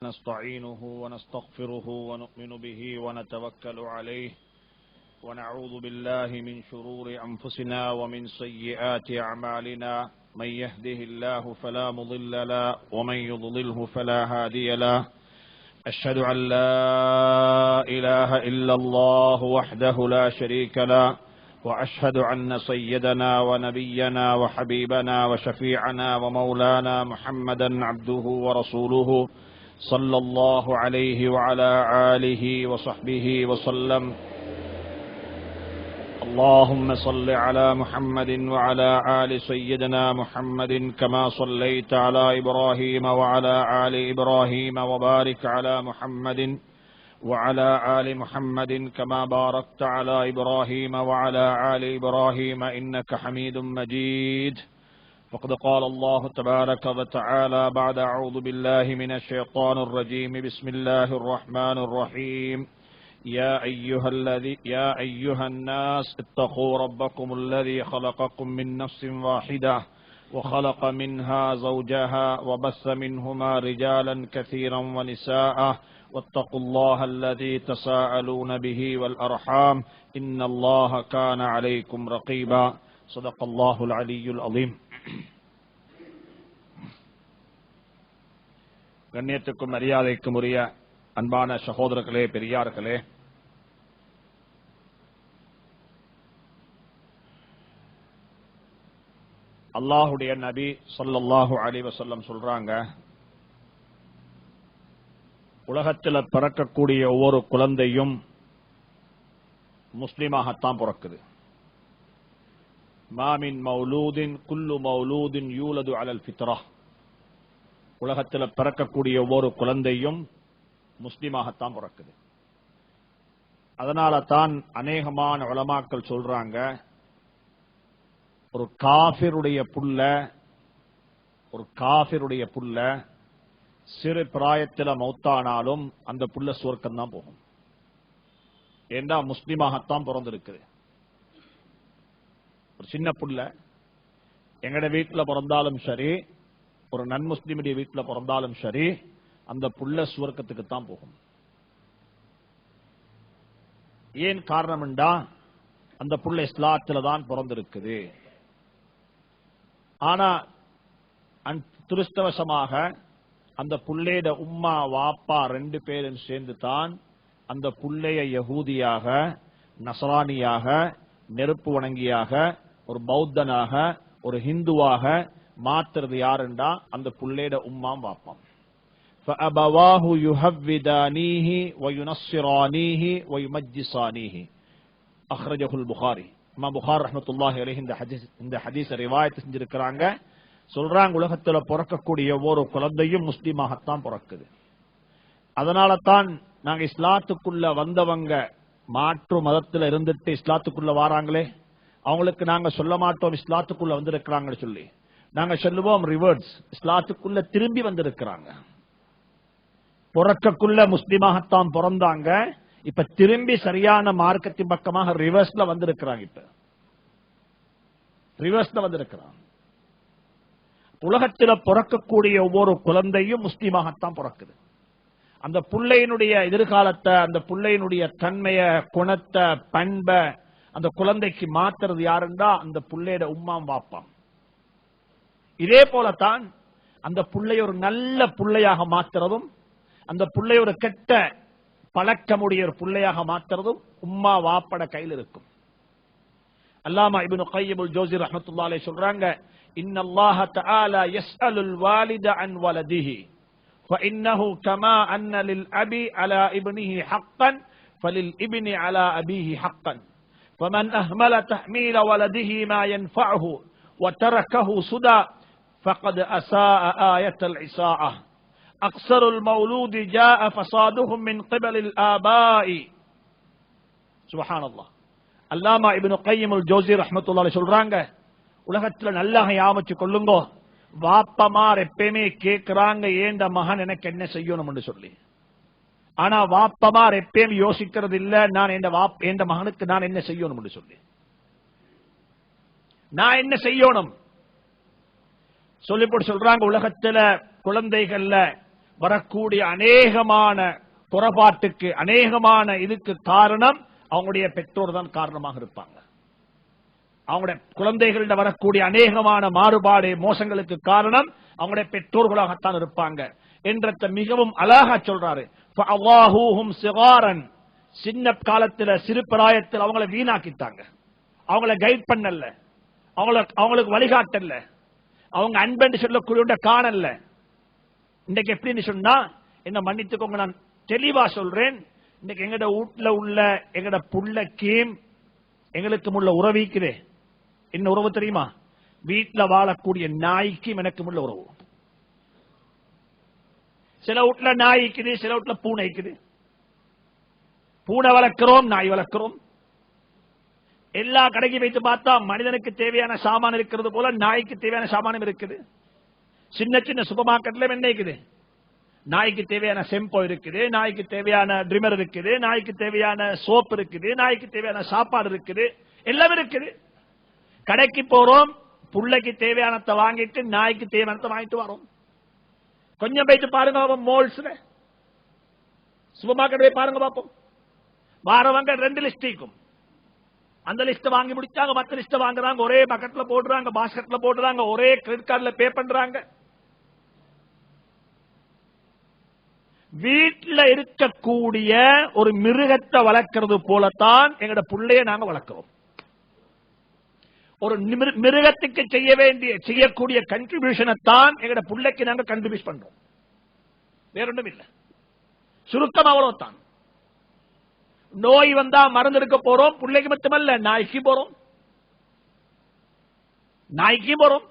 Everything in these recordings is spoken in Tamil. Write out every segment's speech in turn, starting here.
نستعينه ونستغفره ونؤمن به ونتوكل عليه ونعوذ بالله من شرور أنفسنا ومن سيئات أعمالنا من يهده الله فلا مضل له ومن يضلله فلا هادي له أشهد أن لا إله إلا الله وحده لا شريك له وأشهد أن سيدنا ونبينا وحبيبنا وشفيعنا ومولانا محمدا عبده ورسوله صلى الله عليه وعلى آله وصحبه وسلم. اللهم صل على محمد وعلى آل سيدنا محمد كما صليت على إبراهيم وعلى آل إبراهيم وبارك على محمد وعلى آل محمد كما باركت على إبراهيم وعلى آل إبراهيم إنك حميد مجيد. فقد قال الله تبارك وتعالى بعد أعوذ بالله من الشيطان الرجيم بسم الله الرحمن الرحيم يا أيها الناس اتقوا ربكم الذي خلقكم من نفس واحدة وخلق منها زوجها وبث منهما رجالا كثيرا ونساء واتقوا الله الذي تساءلون به والأرحام إن الله كان عليكم رقيبا. صدق الله العلي العظيم. கண்ணியத்துக்கும் மரியாதைக்கும் உரிய அன்பான சகோதரர்களே, பெரியார்களே, அல்லாஹுடைய நபி ஸல்லல்லாஹு அலைஹி வஸல்லம் சொல்றாங்க, உலகத்தில் பிறக்கக்கூடிய ஒவ்வொரு குழந்தையும் முஸ்லிமாகத்தான் பிறக்குது. மாமின் மௌலூதின் குல்லு மௌலூதின் யூலது அலல் ஃபித்ரா. உலகத்தில் பிறக்கக்கூடிய ஒவ்வொரு குழந்தையும் முஸ்லிமாகத்தான் பிறக்குது. அதனால தான் அநேகமான உலமாக்கள் சொல்றாங்க, ஒரு காஃபிருடைய புள்ள சிறு பிராயத்தில் மௌத்தானாலும் அந்த புள்ள சுவர்க்கம் தான் போகும். ஏண்டா முஸ்லிமாகத்தான் பிறந்திருக்குது. ஒரு சின்ன புள்ள எங்கட வீட்டில் பிறந்தாலும் சரி, ஒரு நன்முஸ்லிமுடைய வீட்டில் பிறந்தாலும் சரி, அந்த புள்ள சுவர்க்கத்துக்கு தான் போகும். ஏன் காரணம் என்றா அந்த புள்ள இஸ்லாத்தில் தான் பிறந்திருக்குது. ஆனா துருஷ்டவசமாக அந்த புள்ளையோட உம்மா வாப்பா ரெண்டு பேரும் சேர்ந்து தான் அந்த புள்ளைய யகூதியாக, நசரானியாக, நெருப்பு வணங்கியாக, ஒரு பௌத்தனாக, ஒரு ஹிந்துவாக மாத்துறது யாருண்டா அந்த புள்ளையோட உம்மாம் வாப்பாம். فأبواه يهودانيه وينصرانيه ويمجسانيه أخرجه البخاري. இமாம் புகாரி ரஹ்மத்துல்லாஹி அலைஹி இந்த ஹதீஸ ரிவாயத் செஞ்சிருக்கிறாங்க. சொல்றாங்க, உலகத்தில் பிறக்கக்கூடிய ஒவ்வொரு குழந்தையும் முஸ்லீமாகத்தான் பிறக்குது. அதனால தான் நாங்க இஸ்லாத்துக்குள்ள வந்தவங்க மாற்று மதத்தில் இருந்துட்டு இஸ்லாத்துக்குள்ள வாராங்களே, அவங்களுக்கு நாங்க சொல்ல மாட்டோம் இஸ்லாத்துக்குள்ள வந்திருக்கிறாங்கன்னு சொல்லி. நாங்க சொல்லுவோம் ரிவர்ஸ், இஸ்லாத்துக்குள்ள திரும்பி வந்திருக்கிறாங்க. பிறக்கக்குள்ள முஸ்லீமாகத்தான் பிறந்தாங்க, இப்ப திரும்பி சரியான மார்க்கத்தின் பக்கமாக ரிவர்ஸ்ல வந்திருக்கிறாங்க. இப்ப ரிவர்ஸ்ல வந்திருக்கிறாங்க. உலகத்தில் பிறக்கக்கூடிய ஒவ்வொரு குழந்தையும் முஸ்லீமாகத்தான் பிறக்குது. அந்த பிள்ளையினுடைய எதிர்காலத்தை, அந்த பிள்ளையினுடைய தன்மைய, குணத்தை, பண்பை அந்த குழந்தைக்கு மாத்துறது யாருண்டா அந்த பிள்ளையோட உம்மாம் வாப்பாம். இதே போலத்தான் அந்த பிள்ளை ஒரு நல்ல பிள்ளையாக மாத்துறதும், அந்த பிள்ளை ஒரு கெட்ட பழக்கமுடைய ஒரு பிள்ளையாக மாத்துறதும் உம்மா வாப்பட கையில் இருக்கும். அல்லாமா இப்னு கய்யிம் அல்-ஜௌஸி ரஹ்மத்துல்லாஹி அலைஹி சொல்றாங்க, இன்னல்லாஹ தஆலா யஸ்அலுல் வாலித அன் வலதிஹி ஃபஇன்னஹு கமா அன்ன லில் அபி அலா இப்னிஹி ஹக்கன் ஃபலில் இப்னி அலா அபீஹி ஹக்கன் ஃபமன் அஹ்மல தஹ்மீல வலதிஹி மா யன்ஃபஉஹு وتركه سدى فقد أساء آية العصاءة أكثر المولود جاء فسادهم من قبل الآباء. سبحان الله. அல்லாமா இப்னு கய்யிம் அல்-ஜௌஸி ரஹ்மத்துல்லாஹி அலைஹி சொல்றாங்க, உலகத்துல நல்லா ஞாபகம் கொள்ளுங்க, வாப்பமார் எப்பயுமே கேட்கிறாங்க ஏண்ட மகன் எனக்கு என்ன செய்யணும் சொல்லி. ஆனா வாப்பமார் எப்பயும் யோசிக்கிறது இல்ல, நான் என் மகனுக்கு நான் என்ன செய்யணும் சொல்லி. நான் என்ன செய்யணும் சொல்லி போட்டு சொல்றாங்க, உலகத்துல குழந்தைகள்ல வரக்கூடிய அநேகமான குறைபாட்டுக்கு, அநேகமான இதுக்கு காரணம் அவங்களுடைய பெற்றோர் தான் காரணமாக இருப்பாங்க. அவங்களுடைய குழந்தைகளிட வரக்கூடிய அநேகமான மாறுபாடு, மோசங்களுக்கு காரணம் அவங்களுடைய பெற்றோர்களாகத்தான் இருப்பாங்க என்ற மிகவும் அழகா சொல்றாரு. சின்ன காலத்தில், சிறு பிராயத்தில் அவங்களை வீணாக்கிட்டாங்க, அவங்களை கைட் பண்ணல, அவங்களுக்கு வழிகாட்டல, அவங்க அன்பென்று சொல்லக்கூடிய காணல. இன்னைக்கு எப்படின்னு சொன்னா, என்ன மன்னித்துக்கோங்க, நான் தெளிவா சொல்றேன், இன்னைக்கு எங்கட வீட்டுல உள்ள எங்கட புள்ளக்கும் எங்களுக்கும் உள்ள உறவிக்குது. என்ன உறவு தெரியுமா? வீட்டுல வாழக்கூடிய நாய்க்கும் எனக்கும் உள்ள உறவு. சில வீட்டுல நாய் இருக்குது, சில வீட்டுல பூனை இருக்குது. பூனை வளர்க்கிறோம், நாய் வளர்க்கிறோம். எல்லா கடைக்கு வைத்து பார்த்தா மனிதனுக்கு தேவையான சாமான் இருக்கிறது போல நாய்க்கு தேவையான சாமானம் இருக்குது. சின்ன சின்ன சூப்பர் மார்க்கெட்ல என்ன இருக்குது? நாய்க்கு தேவையான செம்போ இருக்குது, நாய்க்கு தேவையான ட்ரிமர் இருக்குது, நாய்க்கு தேவையான சோப் இருக்குது, நாய்க்கு தேவையான சாப்பாடு இருக்குது, எல்லாம் இருக்குது. கடைக்கு போறோம், புள்ளைக்கு தேவையானத்தை வாங்கிட்டு நாய்க்கு தேவையானத்தை வாங்கிட்டு வரோம். கொஞ்சம் போயிட்டு பாருங்க மால்ஸ்ல, சூப்பர் மார்க்கெட் போய் பாருங்க பார்ப்போம். வாரவங்க 2 லிஸ்ட் இருக்கும். அந்த லிஸ்ட் வாங்கி முடிச்சாங்க, மற்ற லிஸ்ட் வாங்குறாங்க, ஒரே பக்கெட்ல போடுறாங்க, பாஸ்கெட்ல போடுறாங்க, ஒரே கிரெடிட் கார்டுல பே பண்றாங்க. வீட்டில் இருக்கக்கூடிய ஒரு மிருகத்தை வளர்க்கிறது போலத்தான் எங்கட பிள்ளைய நாங்க வளர்க்கிறோம். ஒரு மிருகத்துக்கு செய்யக்கூடிய கண்ட்ரிபியூஷனை தான் எங்கட பிள்ளைக்கு நாங்க கண்ட்ரிபியூட் பண்றோம். வேற ஒன்றும் இல்லை. சுருக்கம் அவ்வளவுதான். நோய் வந்தா மருந்து எடுக்க போறோம், பிள்ளைக்கு மட்டுமல்ல நாய்க்கு போறோம். நாய்க்கு போறோம்.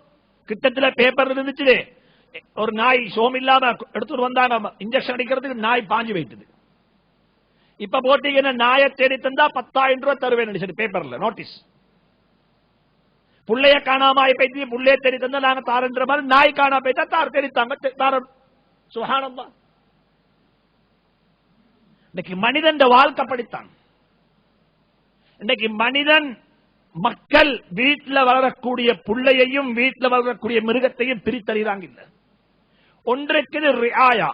கிட்டத்தில் பேப்பர் இருந்துச்சு, ஒரு நாய் சோம் இல்லாம எடுத்துட்டு வந்தாங்க, இன்ஜெக்ஷன் அடிக்கிறதுக்கு நாய் பாஞ்சு வைத்தது. இப்ப போட்டீங்கன்னா நாயை தேடி தந்தா 10,000 ரூபாய் தருவேன் பேப்பர்ல நோட்டீஸ். புள்ளைய காணாம போயிட்டு புள்ளைய தேடி தந்தா நாங்க தாரன்ற மாதிரி, நாய் காணா போயிட்டா தார் தேடித்தாங்க தாரம். சுப்ஹானல்லாஹ். இன்னைக்கு மனிதன் வாழ்க்கை படித்தான். இன்னைக்கு மனிதன், மக்கள் வீட்டில் வளரக்கூடிய புள்ளையையும் வீட்டில் வளரக்கூடிய மிருகத்தையும் பிரித்தறிகிறாங்க. இல்ல, ஒன்றுக்கு ரியாயா,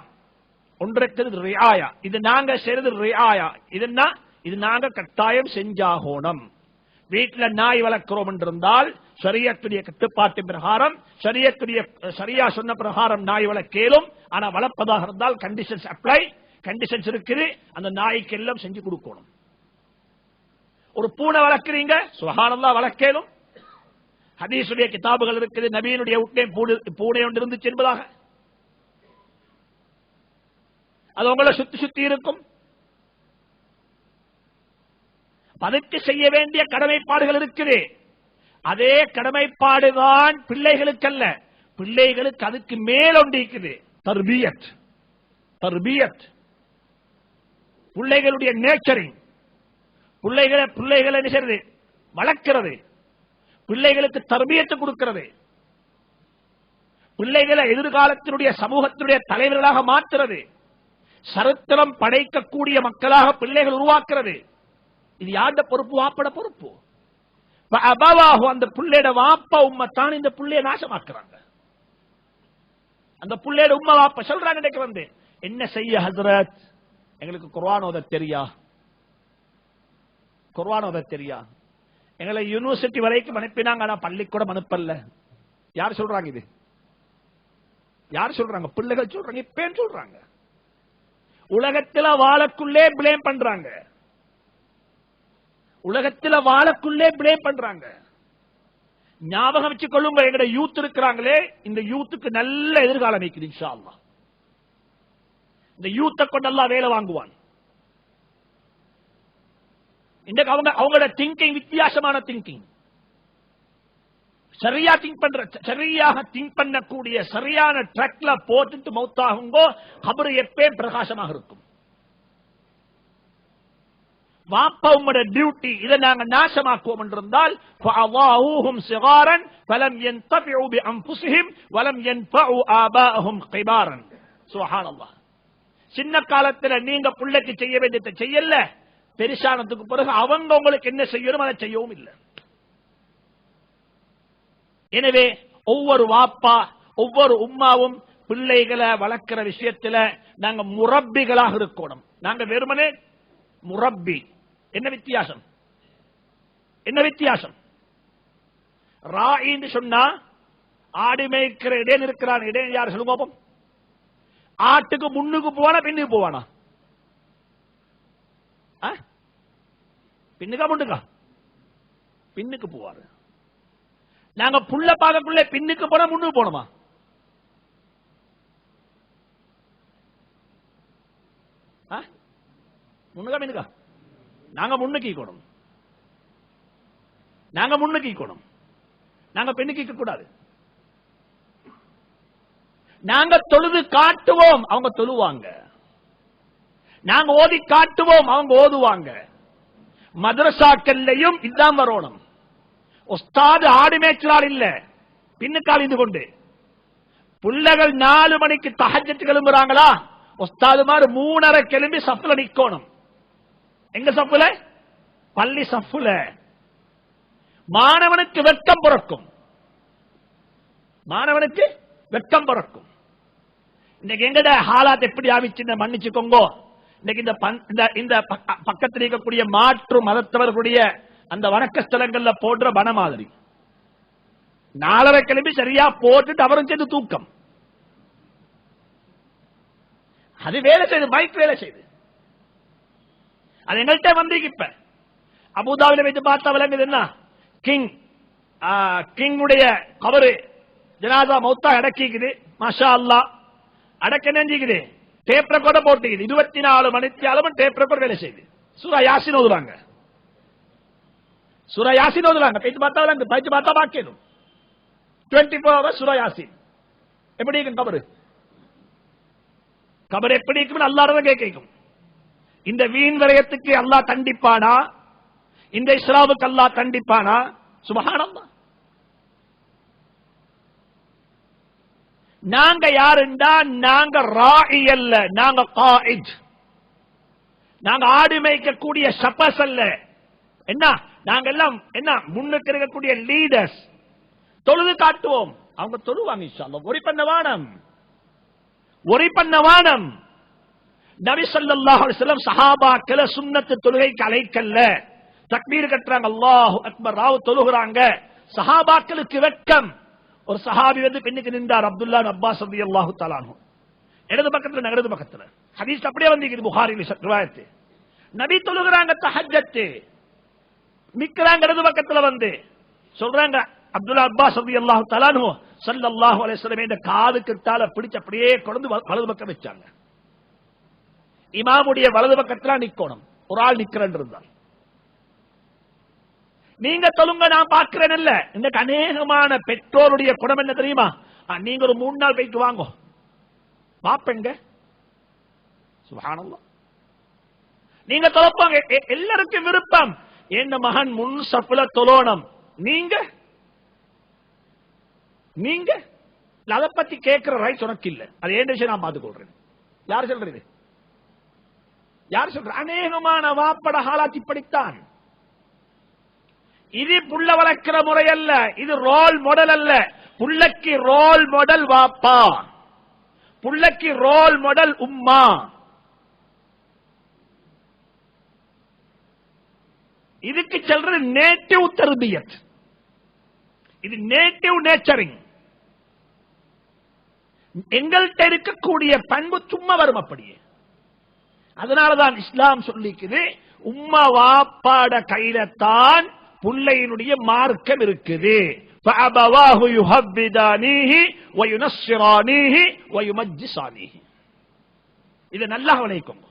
ஒன்றுக்கு ரியாயா. இது நாங்க செய்யறது ரியாயா. இதுன்னா இது நாங்க கட்டாயம் செஞ்சாகணும். வீட்டில் நாய் வளர்க்கிறோம் என்றிருந்தால் ஷரியத்துடைய கட்டுப்பாட்டு பிரகாரம், சரியா சொன்ன பிரகாரம் நாய் வளர்க்கலும். ஆனா வளர்ப்பதாக இருந்தால் கண்டிஷன்ஸ் அப்ளை, கண்டிஷன்ஸ் இருக்குது. அந்த நாய்க்கு எல்லாம் செஞ்சு கொடுக்கணும். ஒரு பூனை வளர்க்கிறீங்க, சுப்ஹானல்லாஹ், வளர்க்கலும். ஹதீஸுடைய கிதாபுகள் இருக்குது, நபியினுடைய வீட்டிலே பூனை ஒன்று இருந்துச்சு என்பதாக. அது உங்களை சுத்தி இருக்கும். அதுக்கு செய்ய வேண்டிய கடமைப்பாடுகள் இருக்குது. அதே கடமைப்பாடுதான் பிள்ளைகளுக்கு அல்ல, பிள்ளைகளுக்கு அதுக்கு மேலொண்டு இருக்குது. தர்பியத், தர்பியத், பிள்ளைகளுடைய நேச்சரிங், பிள்ளைகளை செய்யறது, வளர்க்கிறது, பிள்ளைகளுக்கு தர்பியத்தை கொடுக்கிறது, பிள்ளைகளை எதிர்காலத்தினுடைய சமூகத்தினுடைய தலைவர்களாக மாற்றுறது, சரித்திரம் படைக்கக்கூடிய மக்களாக பிள்ளைகள் உருவாக்குறது. இது யாருடைய பொறுப்பு? வாப்பட பொறுப்பு. அந்த பிள்ளையோட வாப்பா உம்மத்தான் இந்த பிள்ளைய நாசமாக்குறாங்க. அந்த பிள்ளையோட உம்மா வாப்பா சொல்றாங்க, இன்னைக்கு வந்து என்ன செய்ய ஹஸ்ரத், எங்களுக்கு குர்ஆன் ஓத தெரியா, குர்ஆன் ஓத தெரியா. எங்களை யூனிவர்சிட்டி வரைக்கும் அனுப்பினாங்க, ஆனா பள்ளிக்கூடம் அனுப்பல. யார் சொல்றாங்க? இது யார் சொல்றாங்க? பிள்ளைகள் சொல்றாங்க, இப்ப சொல்றாங்க. உலகத்தில் வாழக்குள்ளே பிளேம் பண்றாங்க, உலகத்தில் வாழக்குள்ளே பிளேம் பண்றாங்க. ஞாபகம் வச்சுக் கொள்ளுங்க, எங்கட யூத் இருக்கிறாங்களே, இந்த யூத்துக்கு நல்ல எதிர்காலம் இருக்குது இன்ஷா அல்லாஹ். இந்த யூத்தை கொண்டு அல்லாஹ் வேலை வாங்குவான். இன்றைக்கு அவங்களோட திங்கிங் வித்தியாசமான திங்கிங். சரியா திங்க் பண்ற, சரியாக திங்க் பண்ணக்கூடிய சரியான ட்ராக்ல போட்டுட்டு மௌத்தாகுங்கோ, கபர் எப்பயும் பிரகாசமாக இருக்கும். வாப்பா உங்களோட டியூட்டி, இதை நாங்க நாசமாக்குவோம் என்றிருந்தால் சின்ன காலத்தில் நீங்க பிள்ளைக்கு செய்ய வேண்டியதை செய்யல, பெருசானதுக்கு பிறகு அவங்க உங்களுக்கு என்ன செய்யணும் அதை செய்யவும் இல்லை. எனவே ஒவ்வொரு வாப்பா ஒவ்வொரு உம்மாவும் பிள்ளைகளை வளர்க்கிற விஷயத்துல நாங்க முரப்பிகளாக இருக்கணும். நாங்க வெறுமனே முரப்பி. என்ன வித்தியாசம்? என்ன வித்தியாசம்? ராயின்னு சொன்னா ஆடு மேய்க்கிற இடையன் இருக்கிறான். இடையன் யார் சொல்லுங்க? ஆட்டுக்கு முன்னுக்கு போவானா பின்னுக்கு போவானா? பின்னுக்கா முன்னுக்கா? பின்னுக்கு போவாரு. நாங்க புள்ள பார்க்கக்குள்ள பின்னுக்கு போனா முன்னுக்கு போனோமா? முன்னுக்கா பின்னுக்கா? நாங்க முன்னுக்கணும். நாங்க முன்னுக்கணும். நாங்க பெண்ணுக்கு கூடாது. நாங்க தொழுது காட்டுவோம், அவங்க தொழுவாங்க. நாங்க ஓதி காட்டுவோம், அவங்க ஓதுவாங்க. மதரசாக்கள்லையும் இதான் வரணும். உஸ்தாது ஆடு மேய்ச்சலால் இல்ல, பின்னுக்கால் இருந்து கொண்டு பிள்ளைகள் 4 மணிக்கு தஹஜ்ஜத் கிளம்புறாங்களா, உஸ்தாதுமார் 3:30 கிளம்பி சஃப்ல நிக்கணும். எங்க சஃப்ல? பள்ளி சஃப்ல. மாணவனுக்கு வெட்கம் பிறக்கும். மாணவனுக்கு வெட்கம் பிறக்கும். இன்னைக்கு எங்கட ஹாலாத் எப்படி ஆவிச்சு மன்னிச்சுக்கோங்க. இன்னைக்கு இந்த பக்கத்தில் இருக்கக்கூடிய மாற்று மதத்தவர்களுடைய அந்த வணக்க ஸ்தலங்கள்ல போடுற பண மாதிரி 4:30 கிளம்பி சரியா போட்டுட்டு அவரும் சேர்ந்து தூக்கம். அது வேலை செய்து, மைக் வேலை செய்து. அது எங்கள்கிட்ட வந்து இப்ப அபுதாபில வைத்து பார்த்தா விளங்குது. என்ன கிங்குடைய கவரு ஜனாதா மௌத்தா அடக்கிக்குது. மாஷா அல்லா அடக்க நெஞ்சிக்குது. டேப் ரெக்கார்ட போட்டுக்குது. 24 மணித்தியாலும் டேப் ரெக்கார்ட் வேலை செய்யுது. சூரா யாசின் ஓதுறாங்க. சூரா யாசின் ஓதுறாங்க. பயிற்சி பார்த்தா விளங்கு. பயிற்சி பார்த்தா பாக்கணும். 24 hours சூரா யாசின். எப்படி இருக்கும் கபரு? கபர் எப்படி இருக்கும்? அல்லாஹ்வை கேட்கும். இந்த வீண் விரயத்துக்கு அல்லாஹ் கண்டிப்பானா? இந்த இஸ்லாமுக்கு அல்லாஹ் கண்டிப்பானா? சுப்ஹானல்லாஹ். நாங்க யாருண்டா, நாங்க ராஇ அல்ல, நாங்க காயித். நாங்க ஆடு மேய்க்கக்கூடிய ஷபஸ் அல்ல. என்ன நாங்க எல்லாம் என்ன முன்னுக்கு இருக்கக்கூடிய லீடர்ஸ். தொழுது காட்டுவோம், அவங்க தொழுவாங்க இன்ஷா அல்லாஹ். ஒரி பண்ண வானம், ஒரி பண்ண வானம். நபி ஸல்லல்லாஹு அலைஹி வஸல்லம் சஹாபாக்களை சுன்னத்து தொழுகைக்கு அழைக்கல்ல. தக்பீர் கட்டுறாங்க, அல்லாஹு அக்பர், ராவ் தொழுகிறாங்க. சஹாபாக்களுக்கு வெட்கம். ஒரு சஹாபி வந்து பின்னுக்கு நின்றார், அப்துல்லா அப்பாஸ் ரலியல்லாஹு தஆலா அன்ஹு. இடது பக்கத்துல நகரது பக்கத்துல ஹதீஸ் அப்படியே வந்து புகாரில ரிவாயத். நபி தொழுகிறாங்க தஹஜ்ஜத், நிக்கறாங்க இடது பக்கத்துல வந்து சொல்றாங்க, அப்துல்லா அப்பாஸ் ரலியல்லாஹு தஆலா அன்ஹு ஸல்லல்லாஹு அலைஹி வஸல்லம் இந்த காது கிட்டால பிடிச்சு அப்படியே கொண்டு வலது பக்கம் வச்சாங்க. இமாமுடைய வலது பக்கத்துல நிக்கணும். ஒரு ஆள் நிக்கிறேன் இருந்தார். நீங்க தொழுங்க, நான் பார்க்கிறேன் இல்ல. இந்த அநேகமான பெற்றோருடைய குணம் என்ன தெரியுமா? நீங்க ஒரு 3 நாள் போயிட்டு வாங்க பாப்பெங்க. சுப்ஹானல்லாஹ். நீங்க தொலைப்பாங்க. எல்லாருக்கும் விருப்பம் என் மகன் முன் சஃப்ல தொழணும். நீங்க நீங்க அதை பத்தி கேட்கிற ரைட் உனக்கு இல்ல. அது ஏன் விஷயம் நான் பார்த்துக் கொள்றேன். யார் சொல்றது? யார் சொல்ற? அநேகமான வாப்பட ஹாலாத் இப்படித்தான். இது புள்ள வளர்க்கிற முறை அல்ல, இது ரோல் மாடல் அல்ல. புள்ளக்கு ரோல் மாடல் வாப்பா, புள்ளக்கு ரோல் மாடல் உம்மா. இதுக்கு சொல்றது நேட்டிவ் தர்பியத். இது நேட்டிவ் நேச்சரிங். எங்கள்கிட்ட இருக்கக்கூடிய பண்பு சும்மா வரும் அப்படியே. அதனாலதான் இஸ்லாம் சொல்லிக்குது, உம்மா வாப்பாட கையில தான் புள்ளையினுடைய மார்க்கம் இருக்குது. فَأَبَوَاهُ يُهَوِّدَانِهِ وَيُنَصِّرَانِهِ وَيُمَجِّسَانِهِ. இது நல்லா கவனிக்கோங்க.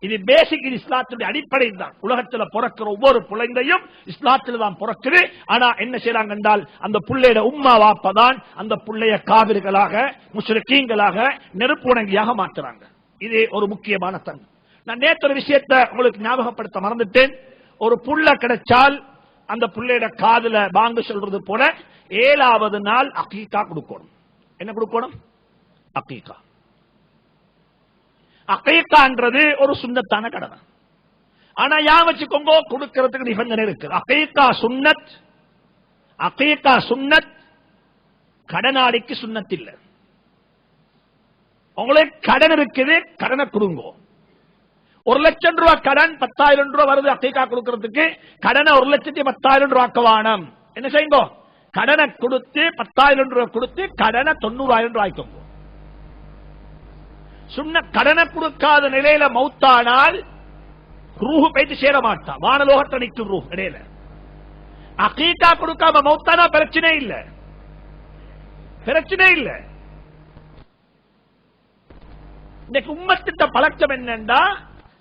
இது பேசிக், இது இஸ்லாத்துடைய அடிப்படை தான். உலகத்தில் பிறக்கிற ஒவ்வொரு பிள்ளைங்களையும் இஸ்லாத்தில் தான் பிறக்குது. ஆனா என்ன செய்யறாங்க என்றால், அந்த புள்ளையோட உம்மா வாப்பா தான் அந்த புள்ளைய காவிர்களாக, முஷ்ரிக்கீன்களாக, நெருப்புணங்கியாக மாற்றுறாங்க. இது ஒரு முக்கியமான தன்மை. நான் நேற்று ஒரு விஷயத்தை உங்களுக்கு ஞாபகப்படுத்த மறந்துட்டேன். ஒரு புள்ள கிடைச்சால் அந்த புள்ளையோட காதுல பாங்கு சொல்றது போல 7வது நாள் அகீகா கொடுக்கணும். என்ன கொடுக்கணும்? அகீகா. அகீகான்றது ஒரு சுன்னத்தான கடமை. ஆனா யா வச்சுக்கோங்க, கொடுக்கிறதுக்கு நிபந்தனை இருக்கு. அகீகா சுன்னத், அகீகா சுன்னத், கடனாளிக்கு சுன்னத் இல்ல. உங்களுக்கு கடன் இருக்குது, கடனை கொடுங்க. 1,00,000 ரூபாய் கடன் 10,000 ரூபாய் வருது அக்கீகா கொடுக்கிறதுக்கு, கடனை 1,10,000 ரூபாய்க்கு வானம். என்ன செய்யுங்க? கடனை கொடுத்து 10,000 ரூபாய் கொடுத்து கடனை 90,000 ரூபாய்க்கும். சுன்ன கடனை கொடுக்காத நிலையில மௌத்தானால் ரூஹு போயிட்டு சேர மாட்டான், வானலோகத்தை நிற்கும் ரூஹ் இடையில. அக்கீகா கொடுக்காம மௌத்தானா பிரச்சனை இல்ல, பிரச்சனை இல்ல. இன்னைக்கு உம்மத்திட்ட பழக்கம் என்னன்னா,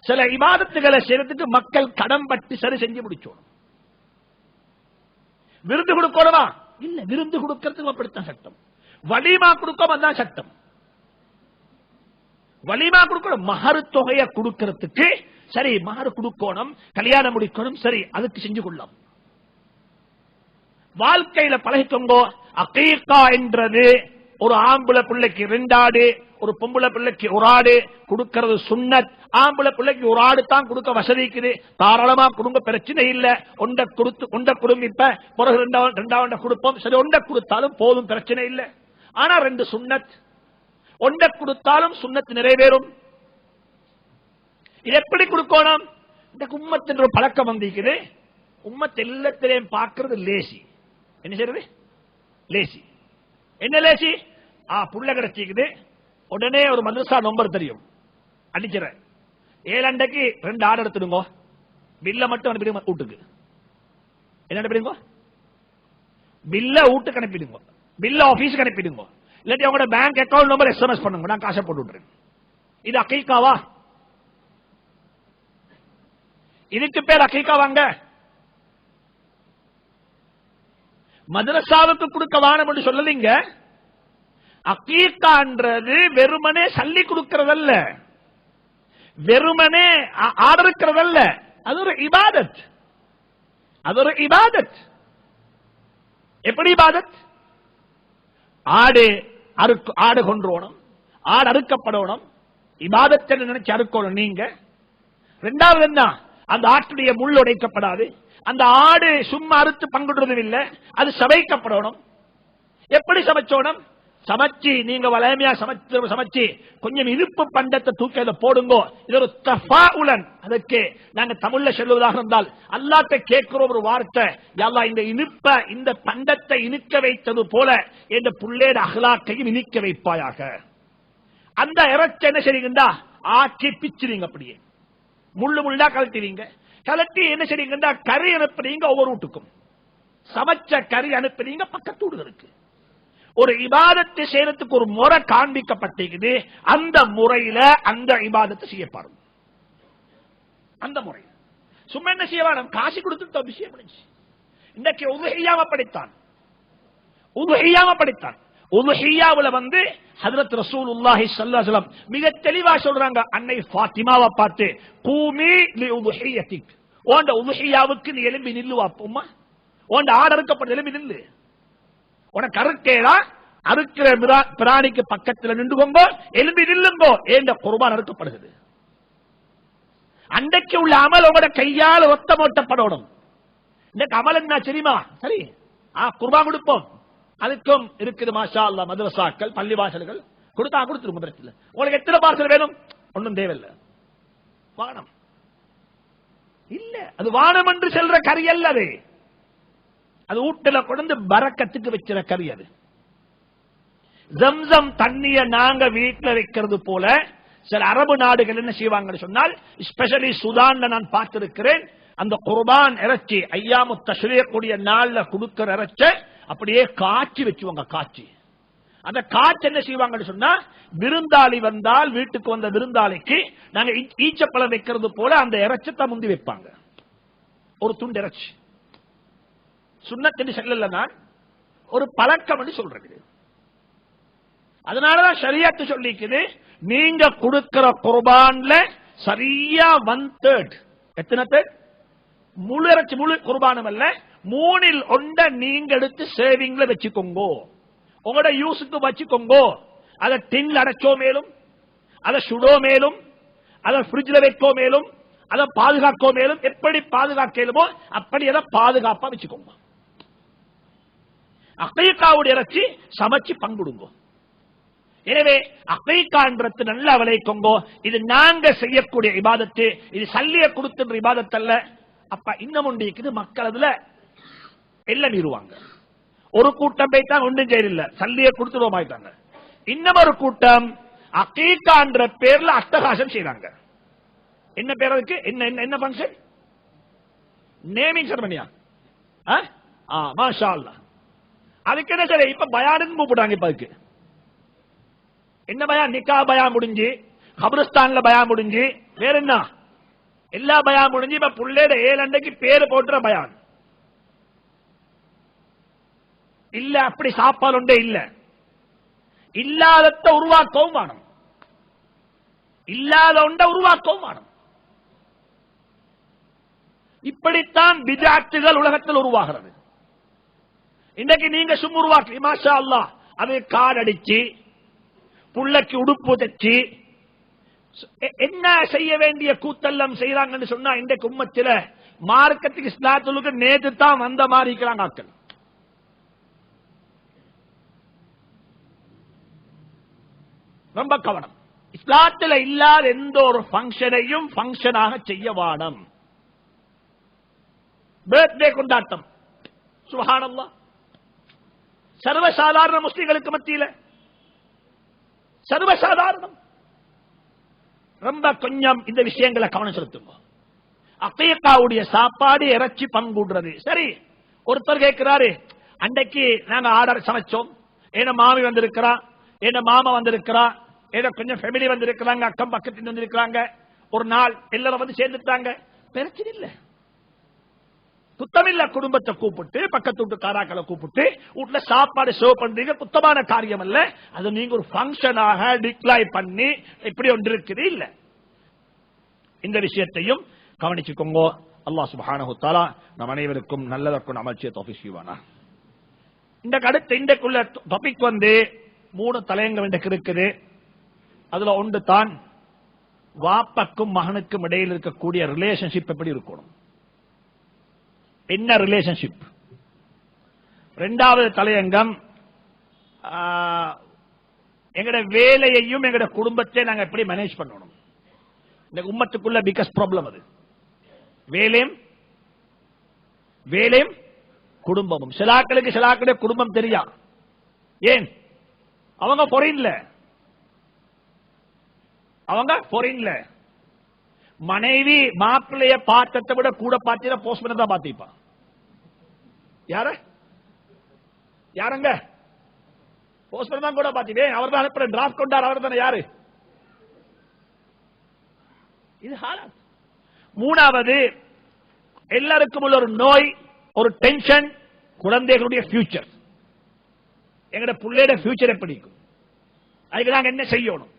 சில இபாதத்துகளை செய்யறதுக்கு மக்கள் கடன் பட்டு சரி செஞ்சு முடிச்சோம். விருந்து கொடுக்கணுமா? இல்ல, விருந்து கொடுக்கிறதுக்கு அப்படித்தான் சட்டம். வலிமா கொடுக்க தான் சட்டம். வலிமா கொடுக்கணும், மகரு தொகையை கொடுக்கிறதுக்கு சரி, மகரு கொடுக்கணும், கல்யாணம் முடிக்கணும், சரி, அதுக்கு செஞ்சு கொள்ளலாம். வாழ்க்கையில பழகிக்கோங்க. அகீகா என்றது ஒரு ஆம்பளை பிள்ளைக்கு 2 ஆடு, ஒரு பொம்பளை பிள்ளைக்கு 1 ஆடு கொடுக்கிறது சுன்னத். ஆம்பளை பிள்ளைக்கு 1 ஆடு தான் கொடுக்க வசதிக்குது, தாராளமா கொடுங்க, பிரச்சனை இல்ல. ஒண்ட கொடுங்க, இப்ப பிறகு 2 கொடுப்போம், சரி, ஒண்ட கொடுத்தாலும் போதும், பிரச்சனை இல்ல. ஆனா 2 சுன்னத், ஒண்ட கொடுத்தாலும் சுன்னத் நிறைவேறும். இது எப்படி கொடுக்கணும்? இந்த உம்மத்தின் ஒரு பழக்கம் வந்திருக்குது. உம்மத் எல்லாத்திலையும் பார்க்கிறது லேசி. என்ன செய்யறது? லேசி. என்ன லேசி? புள்ள கிடைச்சிக்குது, உடனே ஒரு மதரசா நம்பர் தெரியும், அடிச்சிட 7 அண்டைக்கு 2 ஆடு எடுத்துடுங்க, பில்ல மட்டும் அனுப்பிடுங்க வீட்டுக்கு. என்ன அனுப்பிடுங்க? பில்ல வீட்டுக்கு அனுப்பிடுங்க, பில்ல ஆபீஸுக்கு அனுப்பிடுங்க. இல்லாட்டி அவங்களோட பேங்க் அக்கௌண்ட் நம்பர் SMS பண்ணுங்க, நான் காசை போட்டு விட்டுறேன். இது அக்கீகாவா? இதுக்கு பேர் அக்கீகாவாங்க? மதரசாவுக்கு கொடுக்க வானம் என்று சொல்லலீங்க. அக்கீகான்றது வெறுமனே சல்லி கொடுக்கிறதல்ல, வெறுமனே ஆதரிக்கிறதல்ல, அது ஒரு இபாதத். அது ஒரு இபாதத். எப்படி இபாதத்? ஆடு கொன்றோணும், ஆடு அறுக்கப்படணும், இபாதத்தை நினைச்சு அறுக்கணும் நீங்க. 2வது என்ன? அந்த ஆட்டுடைய முள் உடைக்கப்படாது, அந்த ஆடு சும்மா அறுத்து பங்குடுறதும் இல்லை, அது சமைக்கப்படணும். எப்படி சமைச்சோணும்? சமைச்சு நீங்க வளமையா சமைச்சு கொஞ்சம் இனிப்பு பண்டத்தை தூக்கி அதை போடுங்க. இது ஒரு தஃபாஉலன். அதுக்கு நாங்க தமிழ்ல சொல்லுவதாக இருந்தால், அல்லாஹ்ட்ட கேட்கிற ஒரு வார்த்தை, யா அல்லாஹ் இந்த இனிப்ப, இந்த பண்டத்தை இனிக்க வைத்தது போல இந்த புள்ளேட அஹ்லாக்கையும் இனிக்க வைப்பாயாக. அந்த இறைச்சி என்ன செய்றீங்கடா? ஆக்கி பிச்சுறீங்க, அப்படியே முள்ளு முள்ளா கலட்டுவீங்க. கலட்டி என்ன செய்றீங்கடா? கறி அனுப்புறீங்க ஒவ்வொரு வீட்டுக்கும். சமைச்ச கறி அனுப்புறீங்க பக்கத்து வீடுகளுக்கு. ஒரு இபாதத்தை செய்யறதுக்கு ஒரு முறை காண்பிக்கப்பட்டிருக்குது. அந்த முறையில அந்த இபாதத்தை செய்யப்படும். அந்த முறை சும்மா என்ன செய்ய வேணும்? காசு கொடுத்துட்டு விஷயம் முடிஞ்சு. இன்னைக்கு உதுஹியாவை படித்தான், உதுஹியாவை படித்தான். உதுஹியாவுல ஹஜ்ரத் ரசூலுல்லாஹி ஸல்லல்லாஹு அலைஹி வஸல்லம் மிக தெளிவா சொல்றாங்க, அன்னை ஃபாத்திமாவை பார்த்து, கூமி லிஉதுஹியத்திக், ஓண்ட உதுஹியாவுக்கு நீ எழும்பி நில்லுவா, உம்மா ஓண்ட ஆடு அறுக்கப்பட்ட எழும்பி நில்லு. உனக்கு அறுக்கேடா, அறுக்கிற பிராணிக்கு பக்கத்தில் நின்றுகோங்கோ, எழும்பி நில்லுங்கோ, ஏண்ட குர்பான் அறுக்கப்படுகிறது. அன்றைக்கு உள்ள அமல் உங்களோட கையால் ஒத்தம் ஓட்டப்படணும். இன்னைக்கு அமல் என்ன தெரியுமா? சரி, குர்பான் கொடுப்போம், அதுக்கும் இருக்குது மாஷா அல்லாஹ் மதரசாக்கள், பள்ளிவாசல்கள், கொடுத்தா கொடுத்துருங்க, பிரச்சனை. உங்களுக்கு எத்தனை பார்சல் வேணும்? ஒன்றும் தேவையில்லை, வானம் இல்ல. அது வானம் என்று செல்ற கறி அல்ல, அது வீட்டுல கொண்டு பரக்கத்துக்கு வச்சிட கறி. அது ஜம்சம் தண்ணிய நாங்க வீட்டுல வைக்கிறது போல சில அரபு நாடுகள் என்ன செய்வாங்கன்னு சொன்னால், ஸ்பெஷலி சுதான்ல நான் பார்த்திருக்கிறேன், அந்த குர்பான் இறைச்சி ஐயாமு தஷ்ரீக் கூடிய நாள்ல கொடுக்கிற இறைச்சி அப்படியே காய்ச்சி வச்சுவாங்க. காய்ச்சி அந்த காய்ச்சி என்ன செய்வாங்கன்னு சொன்னா, விருந்தாளி வந்தால் வீட்டுக்கு வந்த விருந்தாளிக்கு நாங்க ஈச்சப்பழம் வைக்கிறது போல அந்த இறைச்சத்தை முந்தி வைப்பாங்க, ஒரு துண்டு இறைச்சி. சுன்னத்து செல்லல, நான் ஒரு பழக்கம் என்று சொல்றது. அதனாலதான் ஷரியத்து சொல்லிக்குது, நீங்க கொடுக்கிற குர்பான்ல சரியா 1/3, எத்தனை தேர்ட்? முழு இறைச்சி, முழு குர்பானம் அல்ல, 3இல் 1 நீங்க எடுத்து சேவிங்ல வச்சுக்கோங்க, உங்களோட யூஸுக்கு வச்சுக்கோங்க. அதை டின்ல அடைச்சோ மேலும், அதை சுடோ மேலும், அதை பிரிட்ஜ்ல வைக்கோ மேலும், அதை பாதுகாக்கோ மேலும், எப்படி பாதுகாக்கலுமோ அப்படி அதை பாதுகாப்பா வச்சுக்கோங்க. அக்கீகாவுடைய இறைச்சி சமைச்சு பங்குடுங்க. எனவே அகீகான்றது நல்லா விளைக்கோங்கோ. இது நாங்க செய்யக்கூடிய இபாதத்து, இது சல்லிய கொடுத்துன்ற இபாதத்து அல்ல. அப்ப இன்னும் ஒன்று இருக்குது, மக்கள் அதுல எல்லாம் மீறுவாங்க. ஒரு கூட்டம் போய்தான் ஒன்றும் செய்யல, சல்லிய கொடுத்துருவோம் ஆயிட்டாங்க. இன்னொரு கூட்டம் அகீகான்ற பேர்ல அட்டகாசம் செய்றாங்க. என்ன பேர் அதுக்கு? என்ன ஃபங்க்ஷன்? நேமிங் செரமனியா? மாஷா அல்லாஹ். அதுக்கு என்ன சரி, இப்ப பயானுக்கு கூப்பிடுறாங்க. இப்ப அதுக்கு என்ன பயான்? நிக்கா பயான் முடிஞ்சு, கபிரஸ்தான்ல பயான் முடிஞ்சு, வேற என்ன எல்லா பயான் முடிஞ்சு, இப்ப புள்ளேட 7 அண்டைக்கு பேரு போட்டுற பயான் இல்ல. அப்படி சாப்பாடு ஒன்றே இல்ல. இல்லாதத உருவாக்கவும் வேணும், இல்லாத ஒன்றை உருவாக்கவும் வேணும். இப்படித்தான் பித்அத்துகள் உலகத்தில் உருவாகிறது. இன்றைக்கு நீங்க சும்மா உருவாக்கி மாஷா அல்லாஹ், அது கால் அடிச்சு புள்ளக்கு உடுப்பு தச்சு என்ன செய்ய வேண்டிய கூத்தெல்லாம் செய்யறாங்கன்னு சொன்னா, இன்றைக்கு உம்மத்தில மார்க்கத்துக்கு இஸ்லாத்துக்கு நேற்று தான் வந்த மாதிரி இருக்கிறாங்க ஆட்கள். ரொம்ப கவனம். இஸ்லாத்தில் இல்லாத எந்த ஒரு பங்கனையும் பங்கனாக செய்ய வாடம். பர்த்டே கொண்டாட்டம் சுப்ஹானல்லாஹ், சர்வசாதாரண முஸ்லிம்களுக்கு மத்தியில் சர்வசாதாரணம். ரொம்ப கொஞ்சம் இந்த விஷயங்களை கவனம் செலுத்துங்க. அகீகாவுடைய சாப்பாடு இறைச்சி பங்குடுறது சரி. ஒருத்தர் கேட்கிறாரு, அன்றைக்கு நாங்க ஆர்டர் சமைச்சோம், என்ன மாமி வந்திருக்கிறா, என்ன மாமா வந்திருக்கிறா, ஏதோ கொஞ்சம் ஃபேமிலி வந்திருக்கிறாங்க, அக்கம் பக்கத்தில் வந்திருக்கிறாங்க, ஒரு நாள் எல்லாரும் வந்து சேர்ந்துட்டாங்க, பிரச்சனை இல்லை, குத்தமில்ல. குடும்பத்தை கூப்பிட்டு பக்கத்து வீட்டு காராக்களை கூப்பிட்டு வீட்டுல சாப்பாடு சர்வ் பண்றீங்க, குத்தமான காரியம் அல்ல. அது நீங்க ஒரு ஃபங்க்ஷனாக டிக்ளாய் பண்ணி இப்படி ஒன்று இருக்குது இல்ல. இந்த விஷயத்தையும் கவனிச்சுக்கோங்க. அல்லாஹ் சுப்ஹானஹு வ தஆலா நம் அனைவருக்கும் நல்லதற்கும் அமல் செய்ய தௌஃபீக் செய்வானா. இந்த அடுத்த இன்றைக்குள்ள டாபிக் வந்து 3 தலையங்கம் இன்றைக்கு இருக்குது. அதுல ஒன்று தான் வாப்பக்கும் மகனுக்கும் இடையில் இருக்கக்கூடிய ரிலேஷன்ஷிப் எப்படி இருக்கணும், என்ன ரிலேஷன்ஷிப். 2வது தலையங்கம் எங்கட வேலையையும் எங்கட குடும்பத்தை நாங்க எப்படி மேனேஜ் பண்ணணும். இந்த உம்மத்துக்குள்ள பிகஸ்ட் ப்ராப்ளம் அது, வேலையும் குடும்பமும். சிலாக்களுடைய குடும்பம் தெரியா. ஏன்? அவங்க ஃபாரின்ல மனைவி மாப்பிள்ளைய பார்த்ததை விட கூட பார்த்தீங்க போஸ்ட்மேன் தான் பார்த்திப்பான். யாருங்க போஸ்ட்மேன் தான் கூட பார்த்தீங்க. அவர் தான் அனுப்புற டிராஃப்ட் கொண்டார், அவர் தானே. யாரு இது ஹாலாத். 3வது எல்லாருக்கும் உள்ள ஒரு நோய், ஒரு டென்ஷன், குழந்தைகளுடைய ஃபியூச்சர். எங்கட பிள்ளையோட ஃபியூச்சர் எப்படி இருக்கும், அதுக்கு நாங்க என்ன செய்யணும்.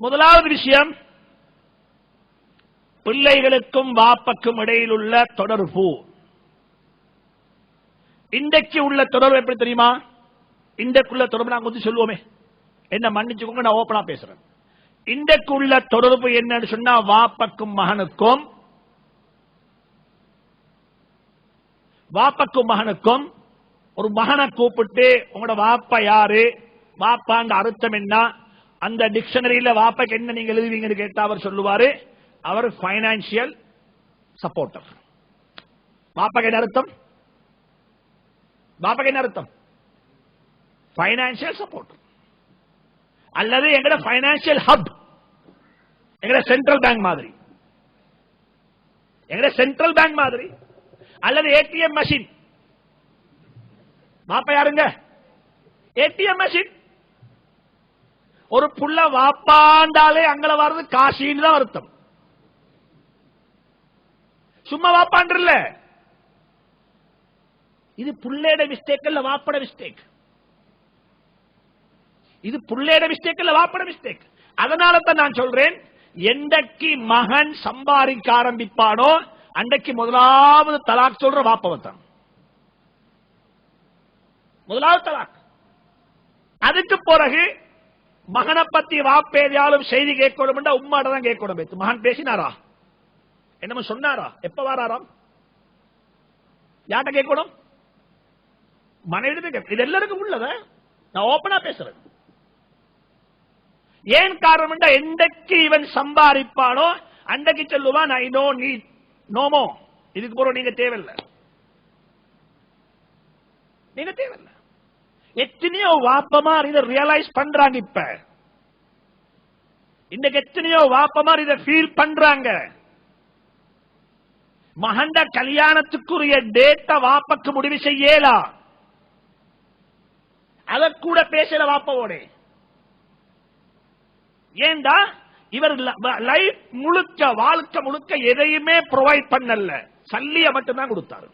முதலாவது விஷயம், பிள்ளைகளுக்கும் வாப்பக்கும் இடையில் உள்ள தொடர்பு. இன்றைக்கு உள்ள தொடர்பு எப்படி தெரியுமா? இன்றைக்குள்ள தொடர்பு நாங்க வந்து சொல்லுவோமே, என்ன மன்னிச்சுக்கோங்க நான் ஓபனா பேசுறேன். இன்றைக்கு உள்ள தொடர்பு என்னன்னு சொன்னா, வாப்பக்கும் மகனுக்கும் ஒரு மகனை கூப்பிட்டு உங்களோட வாப்பா யாரு, வாப்பாண்ட அர்த்தம் என்ன, அந்த டிக்ஷனரியில வாப்பாக்கு என்ன நீங்க எழுதுவீங்கன்னு கேட்டா அவர் சொல்லுவாரு, அவர் பைனான்சியல் சப்போர்ட்டர். வாப்பாக்கு என்ன அர்த்தம்? Financial supporter. அல்லது எங்கட பைனான்சியல் ஹப், எங்கட சென்ட்ரல் பேங்க் மாதிரி, அல்லது ஏடிஎம் மெஷின். வாப்பா யாருங்க? ATM machine. ஒரு புள்ள வாப்பாண்டாலே அங்கள வர்றது காசின்னு தான் அர்த்தம். சும்மா வாப்பாண்டல. இது புள்ளையோட மிஸ்டேக் அல்ல, வாப்பட மிஸ்டேக். இது புள்ளையோட மிஸ்டேக் அல்ல, வாப்பட மிஸ்டேக். அதனால தான் நான் சொல்றேன், எந்தக்கு மகன் சம்பாதிக்க ஆரம்பிப்பானோ அன்றைக்கு முதலாவது தலாக் சொல்ற வாப்பவத்தான். முதலாவது தலாக். அதுக்கு பிறகு மகனை பத்தி வாப்பேதியாலும் செய்தி கேட்கணும், உம்மாட தான் கேட்கணும். மகன் பேசினாரா, என்னமோ சொன்னாரா, எப்ப வாராராம், யார்கிட்ட கேட்கணும்? மனைவி. இது எல்லாருக்கும் உள்ளத நான் ஓபனா பேசுறேன். ஏன் காரணம், எந்தக்கு இவன் சம்பாதிப்பானோ அன்றைக்கு சொல்லுவான் ஐ நோ நீட் நோமோ, இதுக்கு போற நீங்க தேவையில்லை, நீங்க தேவையில்லை. எத்தனையோ வாப்பமார் இதை ரியலைஸ் பண்றாங்க. இப்ப இன்றைக்கு எத்தனையோ வாப்பமார் இதை ஃபீல் பண்றாங்க. மகண்ட கல்யாணத்துக்குரிய டேட்ட வாப்பக்கு முடிவு செய்யலா, அத கூட பேசல வாப்பவோட. ஏண்டா இவர் லைஃப் முழுக்க, வாழ்க்கை முழுக்க எதையுமே ப்ரொவைட் பண்ணல, சல்லிய மட்டும்தான் கொடுத்தாரு.